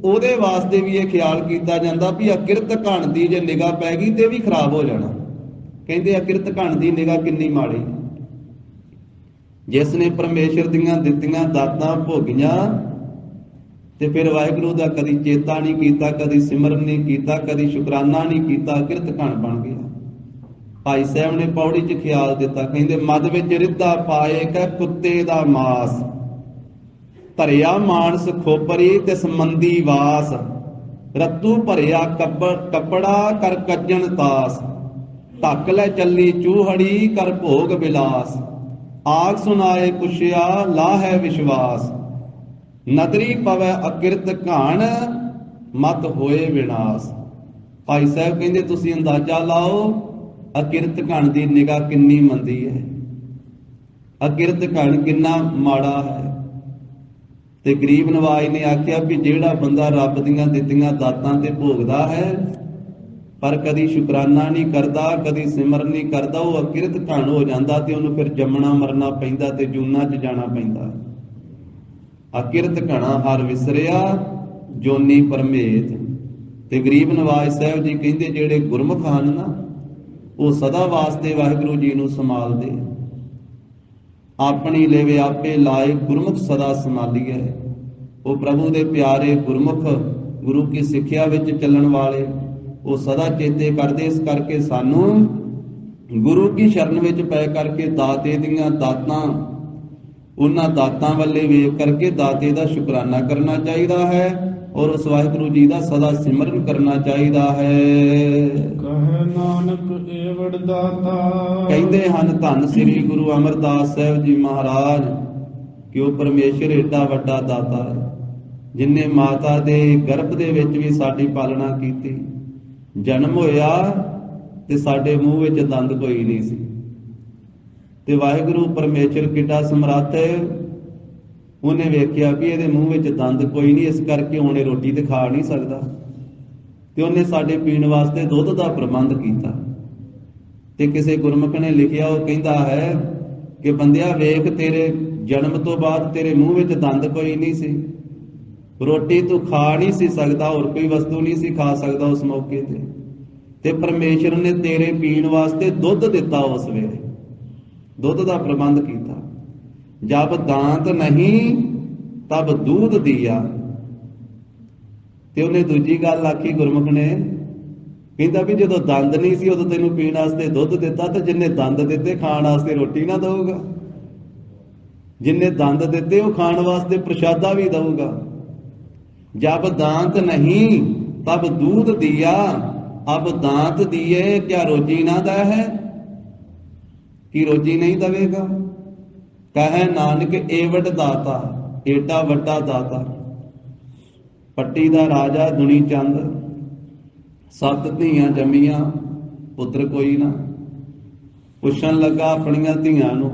ਉਹਦੇ ਵਾਸਤੇ ਵੀ ਇਹ ਖਿਆਲ ਕੀਤਾ ਜਾਂਦਾ ਵੀ ਅਕਿਰਤ ਘਣ ਦੀ ਜੇ ਨਿਗਾਹ ਪੈ ਗਈ ਤੇ ਵੀ ਖਰਾਬ ਹੋ ਜਾਣਾ। ਕਹਿੰਦੇ ਅਕਿਰਤ ਘਣ ਦੀ ਨਿਗਾਹ ਕਿੰਨੀ ਮਾੜੀ। ਜਿਸ ਨੇ ਪਰਮੇਸ਼ਰ ਦੀਆਂ ਦਿੱਤੀਆਂ ਦਾਤਾਂ ਭੋਗੀਆਂ, ਤੇ ਫਿਰ ਵਾਹਿਗੁਰੂ ਦਾ ਕਦੀ ਚੇਤਾ ਨਹੀਂ ਕੀਤਾ, ਕਦੀ ਸਿਮਰਨ ਨਹੀਂ ਕੀਤਾ, ਕਦੀ ਸ਼ੁਕਰਾਨਾ ਨਹੀਂ ਕੀਤਾ, ਕਿਰਤ ਘਣ ਬਣ ਗਿਆ। ਭਾਈ ਸਾਹਿਬ ਨੇ ਪੌੜੀ 'ਚ ਖਿਆਲ ਦਿੱਤਾ, ਕਹਿੰਦੇ ਮਦ ਵਿੱਚ ਰਿੱਧਾ ਪਾਏ ਕੈ ਕੁੱਤੇ ਦਾ ਮਾਸ, ਧਰਿਆ ਮਾਨਸ ਖੋਪਰੀ ਤਿਸ ਮੰਦੀ ਵਾਸ, ਰੱਤੂ ਭਰਿਆ ਕੱਪੜਾ ਕਰ ਕੱਜਣ ਤਾਸ, ਢੱਕ ਲੈ ਚੱਲੀ ਚੂਹੜੀ ਕਰ ਭੋਗ ਬਿਲਾਸ, ਆਗ ਸੁਨਾਏ ਪੁੱਛਿਆ ਲਾਹੈ ਵਿਸ਼ਵਾਸ, ਨਦਰੀ ਪਵੈ ਅਕਿਰਤ ਘਾਣ ਮਤ ਹੋਏ ਵਿਨਾਸ਼। ਭਾਈ ਸਾਹਿਬ ਕਹਿੰਦੇ ਤੁਸੀਂ ਅੰਦਾਜ਼ਾ ਲਾਓ ਅਕਿਰਤ ਘਣ ਦੀ ਨਿਗਾਹ ਕਿੰਨੀ ਮੰਦੀ ਹੈ, ਅਕਿਰਤ ਘਣ ਕਿੰਨਾ ਮਾੜਾ ਹੈ। ਤੇ ਗਰੀਬ ਨਵਾਜ ਨੇ ਆਖਿਆ ਵੀ ਜਿਹੜਾ ਬੰਦਾ ਰੱਬ ਦੀਆਂ ਦਿੱਤੀਆਂ ਦਾਤਾਂ ਤੇ ਭੋਗਦਾ ਹੈ ਪਰ ਕਦੀ ਸ਼ੁਕਰਾਨਾ ਨਹੀਂ ਕਰਦਾ, ਕਦੀ ਸਿਮਰਨ ਨਹੀਂ ਕਰਦਾ, ਉਹ ਅਕਿਰਤ ਘਣ ਹੋ ਜਾਂਦਾ ਤੇ ਉਹਨੂੰ ਫਿਰ ਜੰਮਣਾ ਮਰਨਾ ਪੈਂਦਾ ਤੇ ਜੂਨਾਂ 'ਚ ਜਾਣਾ ਪੈਂਦਾ। ਅਕਿਰਤ ਘਣਾ ਹਰ ਵਿਸਰਿਆ ਜੋਨੀ ਪਰਮੇਤ। ਤੇ ਗਰੀਬ ਨਵਾਜ ਸਾਹਿਬ ਜੀ ਕਹਿੰਦੇ ਜਿਹੜੇ ਗੁਰਮੁਖ ਹਨ ਨਾ ਉਹ ਸਦਾ ਵਾਸਤੇ ਵਾਹਿਗੁਰੂ ਜੀ ਨੂੰ ਸੰਭਾਲਦੇ, ਆਪਣੀ ਲੇਵੇ ਆਪੇ ਲਾਏ ਗੁਰਮੁਖ ਸਦਾ ਸੰਭਾਲੀਏ। ਉਹ ਪ੍ਰਭੂ ਦੇ ਪਿਆਰੇ ਗੁਰਮੁਖ, ਗੁਰੂ ਕੀ ਸਿੱਖਿਆ ਵਿੱਚ ਚੱਲਣ ਵਾਲੇ, ਉਹ ਸਦਾ ਚੇਤੇ ਕਰਦੇ। ਇਸ ਕਰਕੇ ਸਾਨੂੰ ਗੁਰੂ ਕੀ ਸ਼ਰਨ ਵਿੱਚ ਪੈ ਕਰਕੇ ਦਾਤੇ ਦੀਆਂ ਦਾਤਾਂ, ਉਹਨਾਂ ਦਾਤਾਂ ਵੱਲੇ ਵੇਖ ਕਰਕੇ ਦਾਤੇ ਦਾ ਸ਼ੁਕਰਾਨਾ ਕਰਨਾ ਚਾਹੀਦਾ ਹੈ ਔਰ ਉਸ ਵਾਹਿਗੁਰੂ ਜੀ ਦਾ ਸਦਾ ਸਿਮਰਨ ਕਰਨਾ ਚਾਹੀਦਾ ਹੈ। ਕਹੇ ਨਾਨਕ ਏਵੜ ਦਾਤਾ। ਕਹਿੰਦੇ ਹਨ ਧੰਨ ਸ੍ਰੀ ਗੁਰੂ ਅਮਰਦਾਸ ਸਾਹਿਬ ਜੀ ਮਹਾਰਾਜ ਕਿ ਉਹ ਪਰਮੇਸ਼ਰ ਏਡਾ ਵੱਡਾ ਦਾਤਾ ਹੈ, ਜਿਨੇ ਮਾਤਾ ਦੇ ਗਰਭ ਦੇ ਵਿੱਚ ਵੀ ਸਾਡੀ ਪਾਲਣਾ ਕੀਤੀ। ਜਨਮ ਹੋਇਆ ਤੇ ਸਾਡੇ ਮੂੰਹ ਵਿੱਚ ਦੰਦ ਕੋਈ ਨਹੀਂ ਸੀ, ਤੇ ਵਾਹਿਗੁਰੂ ਪਰਮੇਸ਼ਰ ਕਿੱਡਾ ਸਮਰੱਥ ਹੈ, ਉਹਨੇ ਵੇਖਿਆ ਵੀ ਇਹਦੇ ਮੂੰਹ ਵਿੱਚ ਦੰਦ ਕੋਈ ਨਹੀਂ, ਇਸ ਕਰਕੇ ਹੁਣ ਇਹ ਰੋਟੀ ਤੇ ਖਾ ਨਹੀਂ ਸਕਦਾ, ਤੇ ਉਹਨੇ ਸਾਡੇ ਪੀਣ ਵਾਸਤੇ ਦੁੱਧ ਦਾ ਪ੍ਰਬੰਧ ਕੀਤਾ। ਤੇ ਕਿਸੇ ਗੁਰਮੁਖ ਨੇ ਲਿਖਿਆ, ਉਹ ਕਹਿੰਦਾ ਹੈ ਕਿ ਬੰਦਿਆ ਵੇਖ, ਤੇਰੇ ਜਨਮ ਤੋਂ ਬਾਅਦ ਤੇਰੇ ਮੂੰਹ ਵਿੱਚ ਦੰਦ ਕੋਈ ਨਹੀਂ ਸੀ, ਰੋਟੀ ਤੂੰ ਖਾ ਨਹੀਂ ਸੀ ਸਕਦਾ, ਹੋਰ ਕੋਈ ਵਸਤੂ ਨਹੀਂ ਸੀ ਖਾ ਸਕਦਾ ਉਸ ਮੌਕੇ ਤੇ ਪਰਮੇਸ਼ਰ ਨੇ ਤੇਰੇ ਪੀਣ ਵਾਸਤੇ ਦੁੱਧ ਦਿੱਤਾ, ਉਸ ਵੇਲੇ ਦੁੱਧ ਦਾ ਪ੍ਰਬੰਧ ਕੀਤਾ। ਜਬ ਦਾਂਤ ਨਹੀਂ ਤਬ ਦੂਧ ਦੀਆ। ਤੇ ਉਹਨੇ ਦੂਜੀ ਗੱਲ ਆਖੀ ਗੁਰਮੁਖ ਨੇ, ਕਹਿੰਦਾ ਵੀ ਜਦੋਂ ਦੰਦ ਨਹੀਂ ਸੀ ਉਦੋਂ ਤੈਨੂੰ ਪੀਣ ਵਾਸਤੇ ਦੁੱਧ ਦਿੱਤਾ, ਤੇ ਜਿੰਨੇ ਦੰਦ ਦਿੱਤੇ ਖਾਣ ਵਾਸਤੇ ਰੋਟੀ ਨਾ ਦਊਗਾ, ਜਿੰਨੇ ਦੰਦ ਦਿੱਤੇ ਉਹ ਖਾਣ ਵਾਸਤੇ ਪ੍ਰਸ਼ਾਦਾ ਵੀ ਦਊਗਾ। ਜਬ ਦਾंत नहीं तब दूध दिया, अब दांत दिए क्या रोजी ना दा है, कि रोजी नहीं दवेगा। कहे नानक एवड दाता, एडा वड्डा दाता। पट्टी दा राजा दुनी चंद, 7 ਧੀਆਂ जमीआं, पुत्र कोई ना। पुछन लगा अपनियां ਧੀਆਂ ਨੂੰ,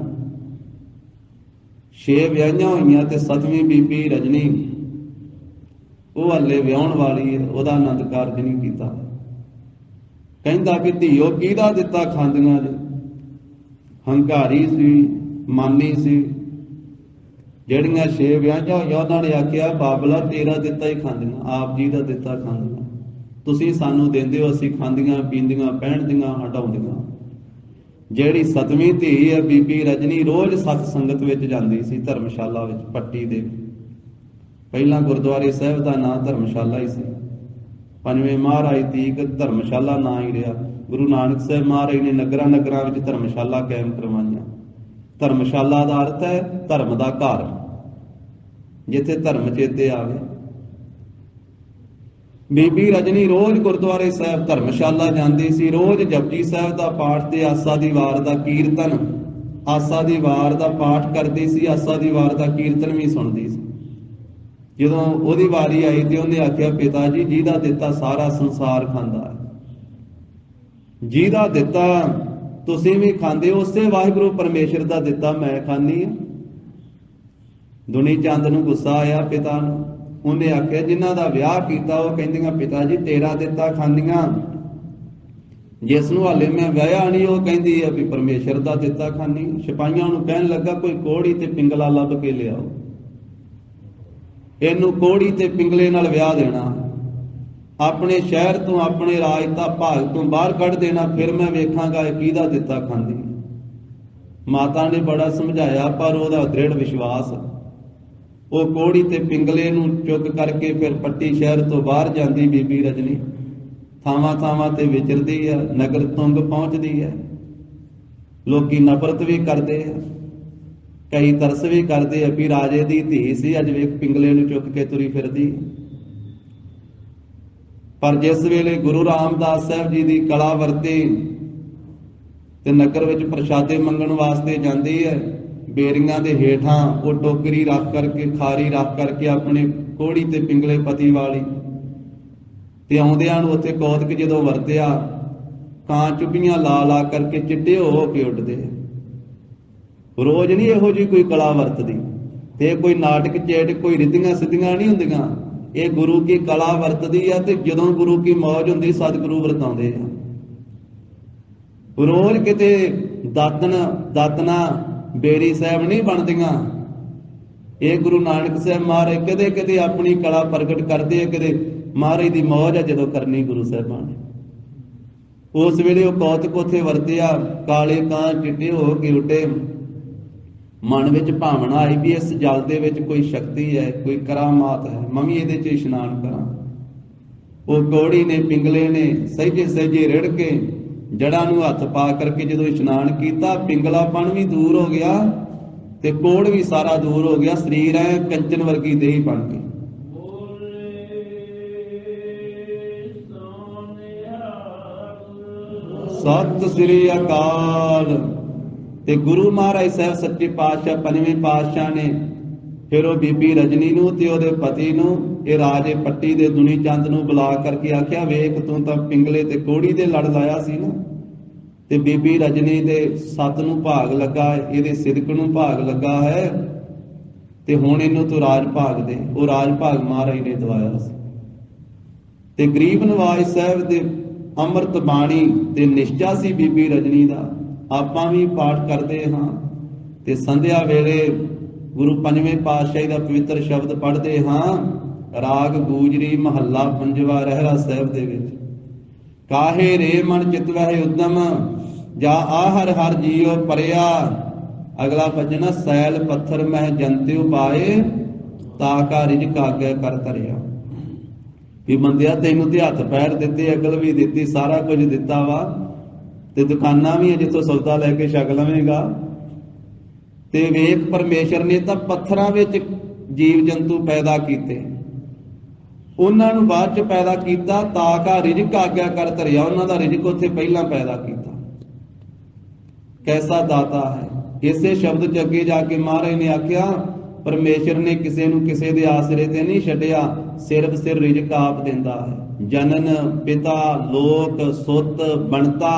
6 ਵਿਆਹੀਆਂ ਹੋਈਆਂ ਤੇ 7ਵੀਂ ਬੀਬੀ रजनी ਉਹ ਹੱਲੇ ਵਿਆਹਣ ਵਾਲੀ ਹੈ, ਉਹਦਾ ਆਨੰਦ ਕਾਰਜ ਨਹੀਂ ਕੀਤਾ। ਕਹਿੰਦਾ ਵੀ ਧੀਓ ਕਿਹਦਾ ਦਿੱਤਾ ਖਾਂਦੀਆਂ ਜੇ। ਹੰਕਾਰੀ ਸੀ, ਮਾਨੀ ਸੀ, ਜਿਹੜੀਆਂ 6 ਵਿਆਹਾਂ ਹੋਈਆਂ ਉਹਨਾਂ ਨੇ ਆਖਿਆ ਬਾਬਲਾ ਤੇਰਾ ਦਿੱਤਾ ਹੀ ਖਾਂਦੀਆਂ, ਆਪ ਜੀ ਦਾ ਦਿੱਤਾ ਖਾਂਦੀਆਂ, ਤੁਸੀਂ ਸਾਨੂੰ ਦਿੰਦੇ ਹੋ, ਅਸੀਂ ਖਾਂਦੀਆਂ ਪੀਂਦੀਆਂ ਪਹਿਨਦੀਆਂ ਹਟਾਉਂਦੀਆਂ। ਜਿਹੜੀ 7ਵੀਂ ਧੀ ਹੈ ਬੀਬੀ ਰਜਨੀ, ਰੋਜ਼ ਸਤ ਸੰਗਤ ਵਿੱਚ ਜਾਂਦੀ ਸੀ ਧਰਮਸ਼ਾਲਾ ਵਿੱਚ, ਪੱਟੀ ਦੇ। ਪਹਿਲਾਂ ਗੁਰਦੁਆਰੇ ਸਾਹਿਬ ਦਾ ਨਾਂ ਧਰਮਸ਼ਾਲਾ ਹੀ ਸੀ, 5ਵੇਂ ਮਹਾਰਾਜ ਤੀਕ ਧਰਮਸ਼ਾਲਾ ਨਾਂ ਹੀ ਰਿਹਾ। ਗੁਰੂ ਨਾਨਕ ਸਾਹਿਬ ਮਹਾਰਾਜ ਨੇ ਨਗਰਾਂ ਨਗਰਾਂ ਵਿੱਚ ਧਰਮਸ਼ਾਲਾ ਕਾਇਮ ਕਰਵਾਈਆਂ। ਧਰਮਸ਼ਾਲਾ ਦਾ ਅਰਥ ਹੈ ਧਰਮ ਦਾ ਘਰ, ਜਿੱਥੇ ਧਰਮ ਚੇਤੇ ਆਵੇ। ਬੀਬੀ ਰਜਨੀ ਰੋਜ਼ ਗੁਰਦੁਆਰੇ ਸਾਹਿਬ ਧਰਮਸ਼ਾਲਾ ਜਾਂਦੀ ਸੀ, ਰੋਜ਼ ਜਪਜੀ ਸਾਹਿਬ ਦਾ ਪਾਠ ਤੇ ਆਸਾ ਦੀ ਵਾਰ ਦਾ ਕੀਰਤਨ, ਆਸਾ ਦੀ ਵਾਰ ਦਾ ਪਾਠ ਕਰਦੀ ਸੀ, ਆਸਾ ਦੀ ਵਾਰ ਦਾ ਕੀਰਤਨ ਵੀ ਸੁਣਦੀ ਸੀ। ਜਦੋਂ ਉਹਦੀ ਵਾਰੀ ਆਈ ਤੇ ਉਹਨੇ ਆਖਿਆ ਪਿਤਾ ਜੀ ਜਿਹਦਾ ਦਿੱਤਾ ਸਾਰਾ ਸੰਸਾਰ ਖਾਂਦਾ ਹੈ, ਜਿਹਦਾ ਦਿੱਤਾ ਤੁਸੀਂ ਵੀ ਖਾਂਦੇ ਹੋ, ਉਸੇ ਵਾਹਿਗੁਰੂ ਪਰਮੇਸ਼ਰ ਦਾ ਦਿੱਤਾ ਮੈਂ ਖਾਂਦੀ ਹਾਂ। ਦੁਨੀ ਚੰਦ ਨੂੰ ਗੁੱਸਾ ਆਇਆ ਪਿਤਾ ਨੂੰ, ਉਹਨੇ ਆਖਿਆ ਜਿਨ੍ਹਾਂ ਦਾ ਵਿਆਹ ਕੀਤਾ ਉਹ ਕਹਿੰਦੀਆਂ ਪਿਤਾ ਜੀ ਤੇਰਾ ਦਿੱਤਾ ਖਾਂਦੀਆਂ, ਜਿਸ ਨੂੰ ਹਾਲੇ ਮੈਂ ਵਿਆਹਿਆ ਨਹੀਂ ਉਹ ਕਹਿੰਦੀ ਹੈ ਵੀ ਪਰਮੇਸ਼ਰ ਦਾ ਦਿੱਤਾ ਖਾਂਦੀ। ਸਿਪਾਹੀਆਂ ਨੂੰ ਕਹਿਣ ਲੱਗਾ ਕੋਈ ਕੋਹੜੀ ਤੇ ਪਿੰਗਲਾ ਲੱਭ ਕੇ ਲਿਆਓ, ਇਹਨੂੰ ਕੋਹੜੀ ਤੇ ਪਿੰਗਲੇ ਨਾਲ ਵਿਆਹ ਦੇਣਾ, ਆਪਣੇ ਸ਼ਹਿਰ ਤੋਂ ਆਪਣੇ ਰਾਜ ਦਾ ਭਾਗ ਤੋਂ ਬਾਹਰ ਕੱਢ ਦੇਣਾ, ਫਿਰ ਮੈਂ ਵੇਖਾਂਗਾ ਇਹ ਕਿਹਦਾ ਦਿੱਤਾ ਖਾਂਦੀ। ਮਾਤਾ ਨੇ ਬੜਾ ਸਮਝਾਇਆ ਪਰ ਉਹਦਾ ਦ੍ਰਿੜ ਵਿਸ਼ਵਾਸ, ਉਹ ਕੋੜੀ ਤੇ ਪਿੰਗਲੇ ਨੂੰ ਚੁੱਕ ਕਰਕੇ ਫਿਰ ਪੱਟੀ ਸ਼ਹਿਰ ਤੋਂ ਬਾਹਰ ਜਾਂਦੀ ਬੀਬੀ ਰਜਨੀ। ਥਾਵਾਂ ਥਾਵਾਂ ਤੇ ਵਿਚਰਦੀ ਆ, ਨਗਰ ਤੁੰਗ ਪਹੁੰਚਦੀ ਹੈ। ਲੋਕੀ ਨਫ਼ਰਤ ਵੀ ਕਰਦੇ ਆ, ਕਈ ਤਰਸ ਵੀ ਕਰਦੇ ਆ ਵੀ ਰਾਜੇ ਦੀ ਧੀ ਸੀ, ਅੱਜ ਵੇਖ ਪਿੰਗਲੇ ਨੂੰ ਚੁੱਕ ਕੇ ਤੁਰੀ ਫਿਰਦੀ। ਪਰ ਜਿਸ ਵੇਲੇ ਗੁਰੂ ਰਾਮਦਾਸ ਸਾਹਿਬ ਜੀ ਦੀ ਕਲਾ ਵਰਤੀ ਤੇ ਨਗਰ ਵਿੱਚ ਪ੍ਰਸ਼ਾਦੇ ਮੰਗਣ ਵਾਸਤੇ ਜਾਂਦੀ ਹੈ, ਬੇਰੀਆਂ ਦੇ ਹੇਠਾਂ ਉਹ ਟੋਕਰੀ ਰੱਖ ਕਰਕੇ, ਖਾਰੀ ਰੱਖ ਕਰਕੇ ਆਪਣੇ ਕੋੜੀ ਤੇ ਪਿੰਗਲੇ ਪਤੀ ਵਾਲੀ, ਤੇ ਆਉਂਦਿਆਂ ਨੂੰ ਉੱਥੇ ਕੌਤਕ ਜਦੋਂ ਵਰਤਿਆ, ਕਾਂ ਚੁੱਭੀਆਂ ਲਾ ਲਾ ਕਰਕੇ ਚਿੱਟੇ ਹੋ ਕੇ ਉੱਡਦੇ। ਰੋਜ਼ ਨਹੀਂ ਇਹੋ ਜਿਹੀ ਕੋਈ ਕਲਾ ਵਰਤਦੀ, ਤੇ ਕੋਈ ਨਾਟਕ ਚੇਟ ਕੋਈ ਰਿੱਧੀਆਂ ਸਿੱਧੀਆਂ ਨਹੀਂ ਹੁੰਦੀਆਂ। ਇਹ ਗੁਰੂ ਕੀ ਕਲਾ ਵਰਤਦੀ ਆ, ਤੇ ਜਦੋਂ ਗੁਰੂ ਕੀ ਮੌਜ ਹੁੰਦੀ ਸਤਿਗੁਰੂ ਵਰਤਾਉਂਦੇ ਆ। ਰੋਜ਼ ਕਿਤੇ ਦਾਤਨਾ ਬੇਰੀ ਸਾਹਿਬ ਨਹੀਂ ਬਣਦੀਆਂ। ਇਹ ਗੁਰੂ ਨਾਨਕ ਸਾਹਿਬ ਮਹਾਰਾਜ ਕਦੇ ਕਦੇ ਆਪਣੀ ਕਲਾ ਪ੍ਰਗਟ ਕਰਦੇ ਆ, ਕਦੇ ਮਹਾਰਾਜ ਦੀ ਮੌਜ ਆ ਜਦੋਂ ਕਰਨੀ ਗੁਰੂ ਸਾਹਿਬਾਂ ਨੇ। ਉਸ ਵੇਲੇ ਉਹ ਕੌਤਕ ਉੱਥੇ ਵਰਤਿਆ, ਕਾਲੇ ਕਾਂ ਚਿੱਟੇ ਹੋ ਕੇ ਉੱਡੇ। ਮਨ ਵਿੱਚ ਭਾਵਨਾ ਆਈ ਵੀ ਇਸ ਜਲ ਦੇ ਵਿੱਚ ਕੋਈ ਸ਼ਕਤੀ ਹੈ, ਕੋਈ ਕਰਾਮਾਤ ਹੈ, ਮੈਂ ਵੀ ਇਹਦੇ 'ਚ ਇਸ਼ਨਾਨ ਕਰਾਂ। ਉਹ ਕੋੜੀ ਨੇ ਪਿੰਗਲੇ ਨੇ ਸਹਿਜੇ ਸਹਿਜੇ ਰਿੜ ਕੇ ਜੜ੍ਹਾਂ ਨੂੰ ਹੱਥ ਪਾ ਕਰਕੇ ਜਦੋਂ ਇਸ਼ਨਾਨ ਕੀਤਾ, ਪਿੰਗਲਾਪਣ ਵੀ ਦੂਰ ਹੋ ਗਿਆ ਤੇ ਕੋੜ ਵੀ ਸਾਰਾ ਦੂਰ ਹੋ ਗਿਆ। ਸਰੀਰ ਐ ਕੰਚਨ ਵਰਗੀ ਦੇਹ ਬਣ ਗਈ। ਸਤਿ ਸ੍ਰੀ ਅਕਾਲ। ਤੇ ਗੁਰੂ ਮਹਾਰਾਜ ਸਾਹਿਬ ਸੱਚੇ ਪਾਤਸ਼ਾਹ ਪੰਜਵੇਂ ਪਾਤਸ਼ਾਹ ਨੇ ਫਿਰ ਉਹ ਬੀਬੀ ਰਜਨੀ ਨੂੰ ਤੇ ਉਹਦੇ ਪਤੀ ਨੂੰ, ਇਹ ਰਾਜੇ ਪੱਟੀ ਦੇ ਦੁਨੀ ਚੰਦ ਨੂੰ ਬੁਲਾ ਕਰਕੇ ਆਖਿਆ, ਵੇਖ ਤੂੰ ਤਾਂ ਪਿੰਗਲੇ ਤੇ ਕੋੜੀ ਦੇ ਲੜ ਲਾਇਆ ਸੀ ਨਾ, ਤੇ ਬੀਬੀ ਰਜਨੀ ਦੇ ਸੱਤ ਨੂੰ ਭਾਗ ਲੱਗਾ, ਇਹਦੇ ਸਿਦਕ ਨੂੰ ਭਾਗ ਲੱਗਾ ਹੈ, ਤੇ ਹੁਣ ਇਹਨੂੰ ਤੂੰ ਰਾਜ ਭਾਗ ਦੇ। ਉਹ ਰਾਜ ਭਾਗ ਮਹਾਰਾਜ ਨੇ ਦਵਾਇਆ ਸੀ। ਤੇ ਗਰੀਬ ਨਵਾਜ ਸਾਹਿਬ ਦੇ ਅੰਮ੍ਰਿਤ ਬਾਣੀ ਤੇ ਨਿਸ਼ਚਾ ਸੀ ਬੀਬੀ ਰਜਨੀ ਦਾ। ਆਪਾਂ ਵੀ ਪਾਠ ਕਰਦੇ ਹਾਂ ਤੇ ਸੰਧਿਆ ਵੇਲੇ ਗੁਰੂ ਪੰਜਵੇਂ ਪਾਤਸ਼ਾਹੀ ਦਾ ਪਵਿੱਤਰ ਸ਼ਬਦ ਪੜ੍ਹਦੇ ਹਾਂ। ਰਾਗ ਗੂਜਰੀ ਮਹੱਲਾ ਪੰਜਵਾ ਰਹਿਰਾ ਸਾਹਿਬ ਦੇ ਵਿੱਚ, ਕਾਹੇ ਰੇ ਮਨ ਚਿਤਵਹਿ ਉਦਮ ਜਾ ਆਹਰ ਹਰ ਜੀਉ ਪਰਿਆ। ਅਗਲਾ ਭਜਨ, ਸੈਲ ਪੱਥਰ ਮਹਿ ਜੰਤਿਉ ਪਾਏ ਤਾ ਕਾ ਰਿਜਕ ਆਗੇ ਕਰ ਧਰਿਆ। ਵੀ ਬੰਦਿਆ ਤੈਨੂੰ ਤੇ ਹੱਥ ਪੈਰ ਦਿੱਤੇ, ਅਕਲ ਵੀ ਦਿੱਤੀ, ਸਾਰਾ ਕੁਝ ਦਿੱਤਾ ਵਾ, ਤੇ ਦੁਕਾਨਾਂ ਵੀ ਜਿੱਥੋਂ ਸੌਦਾ ਲੈ ਕੇ ਛਕ ਲਵੇਂਗਾ। ਤੇ ਵੇਖ ਪਰਮੇਸ਼ਰ ਨੇ ਤਾਂ ਪੱਥਰਾਂ ਵਿੱਚ ਜੀਵ ਜੰਤੂ ਪੈਦਾ ਕੀਤੇ, ਉਹਨਾਂ ਨੂੰ ਬਾਅਦ ਚ ਪੈਦਾ ਕੀਤਾ। ਤਾਂ ਕਾ ਰਿਜਕ ਆਗਿਆ ਕਰ ਧਰਿਆ, ਉਹਨਾਂ ਦਾ ਰਿਜਕ ਉੱਥੇ ਪਹਿਲਾਂ ਪੈਦਾ ਕੀਤਾ। ਕੈਸਾ ਦਾਤਾ ਹੈ। ਇਸੇ ਸ਼ਬਦ ਚ ਅੱਗੇ ਜਾ ਕੇ ਮਹਾਰਾਜ ਨੇ ਆਖਿਆ, ਪਰਮੇਸ਼ਰ ਨੇ ਕਿਸੇ ਨੂੰ ਕਿਸੇ ਦੇ ਆਸਰੇ ਤੇ ਨਹੀਂ ਛੱਡਿਆ, ਸਿਰਫ ਸਿਰ ਰਿਜਕ ਆਪ ਦਿੰਦਾ ਹੈ। ਜਨਨ ਪਿਤਾ ਲੋਕ ਸੁੱਤ ਬਣਤਾ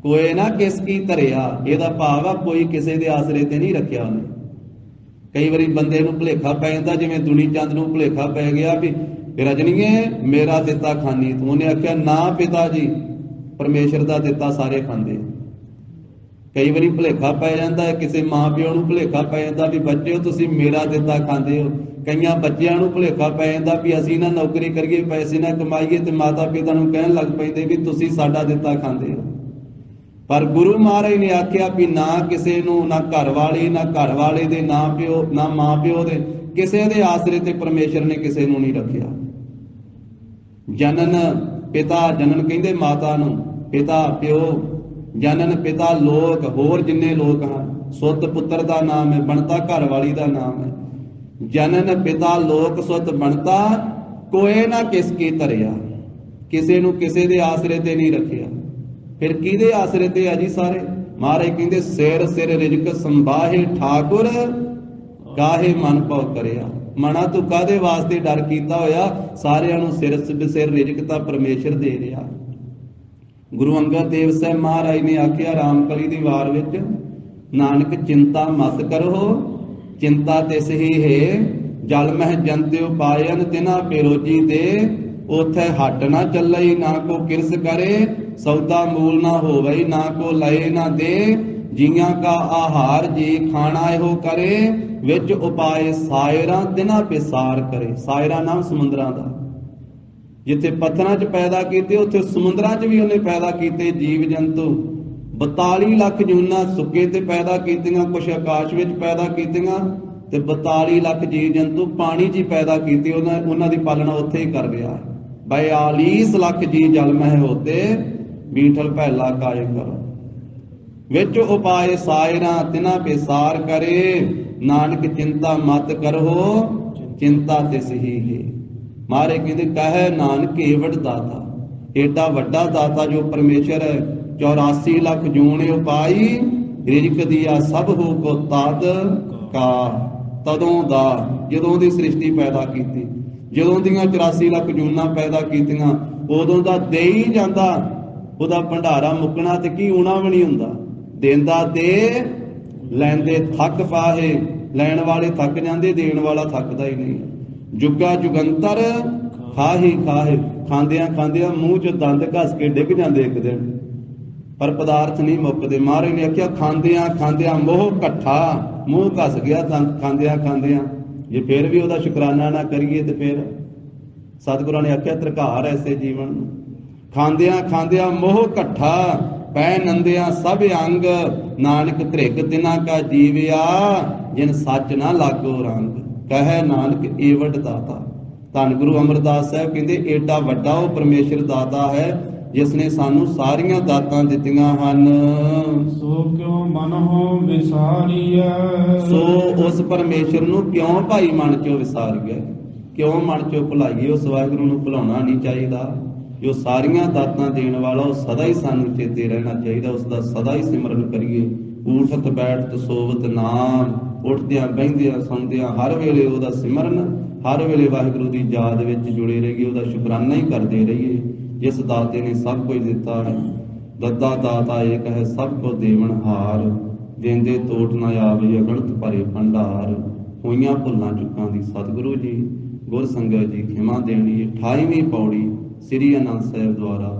ਕੋਏ ਨਾ ਕਿਸ ਕੀ ਧਰਿਆ। ਇਹਦਾ ਭਾਵ ਆ ਕੋਈ ਕਿਸੇ ਦੇ ਆਸਰੇ ਤੇ ਨਹੀਂ ਰੱਖਿਆ ਉਹਨੇ। ਕਈ ਵਾਰੀ ਬੰਦੇ ਨੂੰ ਭੁਲੇਖਾ ਪੈ ਜਾਂਦਾ, ਜਿਵੇਂ ਦੁਨੀ ਚੰਦ ਨੂੰ ਭੁਲੇਖਾ ਪੈ ਗਿਆ ਵੀ ਰਜਨੀਏ ਮੇਰਾ ਦਿੱਤਾ ਖਾਨੀ ਤੂੰ। ਉਹਨੇ ਆਖਿਆ ਨਾ ਪਿਤਾ ਜੀ, ਪਰਮੇਸ਼ਰ ਦਾ ਦਿੱਤਾ ਸਾਰੇ ਖਾਂਦੇ। ਕਈ ਵਾਰੀ ਭੁਲੇਖਾ ਪੈ ਜਾਂਦਾ ਹੈ, ਕਿਸੇ ਮਾਂ ਪਿਓ ਨੂੰ ਭੁਲੇਖਾ ਪੈ ਜਾਂਦਾ ਵੀ ਬੱਚਿਓ ਤੁਸੀਂ ਮੇਰਾ ਦਿੱਤਾ ਖਾਂਦੇ ਹੋ। ਕਈਆਂ ਬੱਚਿਆਂ ਨੂੰ ਭੁਲੇਖਾ ਪੈ ਜਾਂਦਾ ਵੀ ਅਸੀਂ ਨਾ ਨੌਕਰੀ ਕਰੀਏ, ਪੈਸੇ ਨਾ ਕਮਾਈਏ, ਤੇ ਮਾਤਾ ਪਿਤਾ ਨੂੰ ਕਹਿਣ ਲੱਗ ਪੈਂਦੇ ਵੀ ਤੁਸੀਂ ਸਾਡਾ ਦਿੱਤਾ ਖਾਂਦੇ ਹੋ। ਪਰ ਗੁਰੂ ਮਹਾਰਾਜ ਨੇ ਆਖਿਆ ਵੀ ਨਾ ਕਿਸੇ ਨੂੰ, ਨਾ ਘਰ ਵਾਲੀ, ਨਾ ਘਰ ਵਾਲੇ ਦੇ, ਨਾ ਪਿਓ, ਨਾ ਮਾਂ ਪਿਓ ਦੇ, ਕਿਸੇ ਦੇ ਆਸਰੇ ਤੇ ਪਰਮੇਸ਼ਰ ਨੇ ਕਿਸੇ ਨੂੰ ਨਹੀਂ ਰੱਖਿਆ। ਜਨਨ ਪਿਤਾ, ਜਨਨ ਕਹਿੰਦੇ ਮਾਤਾ ਨੂੰ, ਪਿਤਾ ਪਿਓ, ਜਨਨ ਪਿਤਾ ਲੋਕ, ਹੋਰ ਜਿੰਨੇ ਲੋਕ ਹਨ, ਸੁੱਤ ਪੁੱਤਰ ਦਾ ਨਾਮ ਹੈ, ਬਣਤਾ ਘਰ ਵਾਲੀ ਦਾ ਨਾਮ ਹੈ। ਜਨਨ ਪਿਤਾ ਲੋਕ ਸੁੱਤ ਬਣਤਾ ਕੋਏ ਨਾ ਕਿਸ ਕੀ ਧਰਿਆ। ਕਿਸੇ ਨੂੰ ਕਿਸੇ ਦੇ ਆਸਰੇ ਤੇ ਨਹੀਂ ਰੱਖਿਆ। ਫਿਰ ਕਿਹਦੇ ਆਸਰੇ ਤੇ ਆ ਜੀ ਸਾਰੇ? ਮਹਾਰਾਜ ਕਹਿੰਦੇ ਸਿਰ ਸਿਰ ਰਿਜਕ ਸੰਭਾਹੇ ਠਾਕੁਰ ਕਾਹੇ ਮਨ ਭਉ ਕਰਿਆ। ਮਨਾ ਤੂੰ ਕਾਹਦੇ ਵਾਸਤੇ ਡਰ ਕੀਤਾ ਹੋਇਆ? ਸਾਰਿਆਂ ਨੂੰ ਸਿਰ ਸਿਰ ਰਿਜਕ ਤਾਂ ਪਰਮੇਸ਼ਰ ਦੇ ਰਿਹਾ। ਗੁਰੂ ਅੰਗਦ ਦੇਵ ਸਾਹਿਬ ਮਹਾਰਾਜ ਨੇ ਆਖਿਆ ਰਾਮਕਲੀ ਦੀ ਵਾਰ ਵਿੱਚ, ਨਾਨਕ ਚਿੰਤਾ ਮਤ ਕਰੋ ਚਿੰਤਾ ਤਿਸ ਹੀ ਹੈ, ਜਲ ਮਹਿ ਜੰਤਿਉ ਪਾਇਨ ਤਿਨਾ ਪੇਰੋਜੀ ਦੇ। ਉਥੇ ਹੱਟ ਨਾ ਚੱਲਈ ਨਾ ਕੋ ਕਿਰਸ ਕਰੇ, ਸੌਦਾ ਮੂਲ ਨਾ ਹੋਵਈ ਨਾ ਕੋ ਲਏ ਨਾ ਦੇ। ਜੀਆਂ ਕਾ ਆਹਾਰ ਜੀ ਖਾਣਾ ਇਹੋ ਕਰੇ, ਵਿੱਚ ਉਪਾਏ ਸਾਇਰਾਂ ਤਿਨਾ ਪਿਸਾਰ ਕਰੇ। ਸਾਇਰਾਂ ਨਾਮ ਸਮੁੰਦਰਾਂ ਦਾ। ਜਿੱਥੇ ਪੱਥਰਾਂ 'ਚ ਪੈਦਾ ਕੀਤੇ, ਉੱਥੇ ਸਮੁੰਦਰਾਂ 'ਚ ਵੀ ਉਹਨੇ ਪੈਦਾ ਕੀਤੇ ਜੀਵ ਜੰਤੂ। 42 ਲੱਖ ਜੂਨਾਂ ਸੁੱਕੇ ਤੇ ਪੈਦਾ ਕੀਤੀਆਂ, ਕੁਛ ਆਕਾਸ਼ ਵਿੱਚ ਪੈਦਾ ਕੀਤੀਆਂ, ਤੇ 42 ਲੱਖ ਜੀਵ ਜੰਤੂ ਪਾਣੀ 'ਚ ਹੀ ਪੈਦਾ ਕੀਤੇ, ਉਹਨਾਂ ਦੀ ਪਾਲਣਾ ਉੱਥੇ ਹੀ ਕਰ ਰਿਹਾ। 42 ਲੱਖ ਜੀ ਜਲ ਮਹਿ ਹੋਤੇ, ਬੀਠਲ ਪਹਿਲਾ ਕਾਇ ਕਰੋ। ਵਿੱਚ ਉਪਾਏ ਸਾਇਰਾ ਤਿਨਾ ਬੇਸਾਰ ਕਰੇ, ਨਾਨਕ ਚਿੰਤਾ ਮਤ ਕਰੋ, ਚਿੰਤਾ ਤਿਸ ਹੀ ਹੈ। ਮਾਰੇ ਕਹਿੰਦੇ ਕਹੇ ਨਾਨਕ ਏਵਡ ਦਾਤਾ, ਏਡਾ ਵੱਡਾ ਦਾਤਾ ਜੋ ਪਰਮੇਸ਼ਰ ਹੈ। 84 ਲੱਖ ਜੂਣੇ ਉਪਾਈ, ਰਿਜਕ ਦੀਆ ਸਭ ਹੋ ਕੋ ਤਦ ਕਾ। ਤਦੋਂ ਦਾ, ਜਦੋਂ ਦੀ ਸ੍ਰਿਸ਼ਟੀ ਪੈਦਾ ਕੀਤੀ, ਜਦੋਂ ਦੀਆਂ 84 ਲੱਖ ਜੂਨਾਂ ਪੈਦਾ ਕੀਤੀਆਂ, ਉਦੋਂ ਦਾ ਦੇ ਹੀ ਜਾਂਦਾ। ਉਹਦਾ ਭੰਡਾਰਾ ਮੁੱਕਣਾ ਤੇ ਕੀ ਹੋਣਾ ਵੀ ਨਹੀਂ ਹੁੰਦਾ। ਦੇਂਦਾ ਤੇ ਲੈਂਦੇ ਥੱਕ ਪਾਹੇ, ਲੈਣ ਵਾਲੇ ਥੱਕ ਜਾਂਦੇ, ਦੇਣ ਵਾਲਾ ਥੱਕਦਾ ਹੀ ਨਹੀਂ। ਜੁਗਾ ਜੁਗੰਤਰ ਖਾਹੀ ਖਾਹੇ, ਖਾਂਦਿਆਂ ਖਾਂਦਿਆਂ ਮੂੰਹ 'ਚ ਦੰਦ ਘਸ ਕੇ ਡਿੱਗ ਜਾਂਦੇ ਇੱਕ ਦਿਨ, ਪਰ ਪਦਾਰਥ ਨਹੀਂ ਮੁੱਕਦੇ। ਮਹਾਰਾਜ ਨੇ ਆਖਿਆ ਖਾਂਦਿਆਂ ਖਾਂਦਿਆਂ ਮੋਹ ਇਕੱਠਾ, ਮੂੰਹ ਘਸ ਗਿਆ ਦੰਦ ਖਾਂਦਿਆਂ ਖਾਂਦਿਆਂ। ਜੇ ਫਿਰ ਵੀ ਉਹਦਾ ਸ਼ੁਕਰਾਨਾ ਨਾ ਕਰੀਏ ਤੇ ਫਿਰ ਸਤਿਗੁਰਾਂ ਨੇ ਆਖਿਆ ਧਰਕਾਰ ਐਸੇ ਜੀਵਨ ਨੂੰ। ਖਾਂਦਿਆਂ ਖਾਂਦਿਆਂ ਮੋਹ ਇਕੱਠਾ, ਪੈ ਨੰਦਿਆਂ ਸਭ ਅੰਗ, ਨਾਨਕ ਧ੍ਰਿਗ ਤਿਨਾ ਕਾ ਜੀਵਿਆ, ਜਿਨ ਸੱਚ ਨਾ ਲਾਗੋ ਰੰਗ। ਕਹੈ ਨਾਨਕ ਏਵਡ ਦਾਤਾ। ਧੰਨ ਗੁਰੂ ਅਮਰਦਾਸ ਸਾਹਿਬ ਕਹਿੰਦੇ ਏਡਾ ਵੱਡਾ ਉਹ ਪਰਮੇਸ਼ਰ ਦਾਤਾ ਹੈ ਜਿਸ ਨੇ ਸਾਨੂੰ ਸਾਰੀਆਂ ਦਾਤਾਂ ਦਿੱਤੀਆਂ ਹਨ। ਸੋ ਕਿਉ ਮਨ ਹੋ ਵਿਸਾਰੀਐ, ਸੋ ਉਸ ਪਰਮੇਸ਼ਰ ਨੂੰ ਕਿਉਂ ਭਾਈ ਮਨ ਚੋਂ ਵਿਸਾਰੀਏ, ਕਿਉਂ ਮਨ ਚੋਂ ਭੁਲਾਈਏ। ਉਸ ਵਾਹਿਗੁਰੂ ਨੂੰ ਭੁਲਾਉਣਾ ਨਹੀਂ ਚਾਹੀਦਾ ਜੋ ਸਾਰੀਆਂ ਦਾਤਾਂ ਦੇਣ ਵਾਲਾ। ਉਹ ਸਦਾ ਹੀ ਸਾਨੂੰ ਚੇਤੇ ਰਹਿਣਾ ਚਾਹੀਦਾ, ਉਸ ਦਾ ਸਦਾ ਹੀ ਸਿਮਰਨ ਕਰੀਏ। ਊਠਤ ਬੈਠਤ ਸੋਵਤ ਨਾਮ, ਉੱਠਦਿਆਂ ਬਹਿੰਦਿਆਂ ਸੌਂਦਿਆਂ ਹਰ ਵੇਲੇ ਉਹਦਾ ਸਿਮਰਨ, ਹਰ ਵੇਲੇ ਵਾਹਿਗੁਰੂ ਦੀ ਯਾਦ ਵਿੱਚ ਜੁੜੇ ਰਹੀਏ, ਉਹਦਾ ਸ਼ੁਕਰਾਨਾ ਹੀ ਕਰਦੇ ਰਹੀਏ। ਜਿਸ ਦਾਤੇ ਨੇ ਸਭ ਕੁਝ ਦਿੱਤਾ ਹੈ, ਦੱਦਾ ਦਾਤਾ ਏਕ ਹੈ ਸਭ ਕੋ ਦੇਵਨ ਹਾਰ, ਦੇਂਦੇ ਤੋਟ ਨਾ ਆਵੇ ਅਗਣਤ ਭਰੇ ਭੰਡਾਰ। ਹੋਈਆਂ ਭੁੱਲਾਂ ਚੁੱਕਾਂ ਦੀ ਸਤਿਗੁਰੂ ਜੀ ਗੁਰ ਸੰਗਤ ਜੀ ਖਿਮਾ ਦੇਣੀ। 28ਵੀਂ ਪੌੜੀ ਸ੍ਰੀ ਆਨੰਦ ਸਾਹਿਬ ਦੁਆਰਾ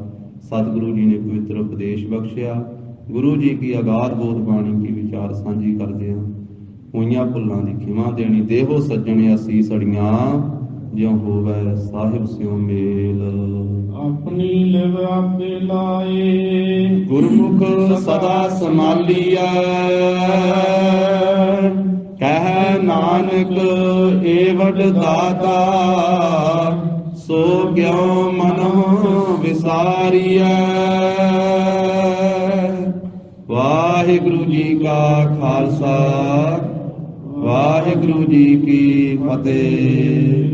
ਸਤਿਗੁਰੂ ਜੀ ਨੇ ਪਵਿੱਤਰ ਉਪਦੇਸ਼ ਬਖਸ਼ਿਆ। ਗੁਰੂ ਜੀ ਕੀ ਅਗਾਧ ਬੋਧ ਬਾਣੀ ਕੀ ਵਿਚਾਰ ਸਾਂਝੀ ਕਰਦੇ ਹਾਂ। ਹੋਈਆਂ ਭੁੱਲਾਂ ਦੀ ਖਿਮਾ ਦੇਣੀ, ਦੇਹੋ ਸੱਜਣ ਅਸੀਸ ਅੜੀਆਂ, ਜਿਉ ਹੋਵੇ ਸਾਹਿਬ ਸਿਉ ਮੇਲ। ਆਪਣੀ ਲਿਵ ਆਪੇ ਲਾਏ, ਗੁਰਮੁਖ ਸਦਾ ਸੰਭਾਲੀਐ, ਕਹਿ ਨਾਨਕ ਏਵਡ ਦਾਤਾ, ਸੋ ਕਿਉ ਮਨਹੁ ਵਿਸਾਰੀਐ। ਵਾਹਿਗੁਰੂ ਜੀ ਕਾ ਖਾਲਸਾ, ਵਾਹਿਗੁਰੂ ਜੀ ਕੀ ਫਤਿਹ।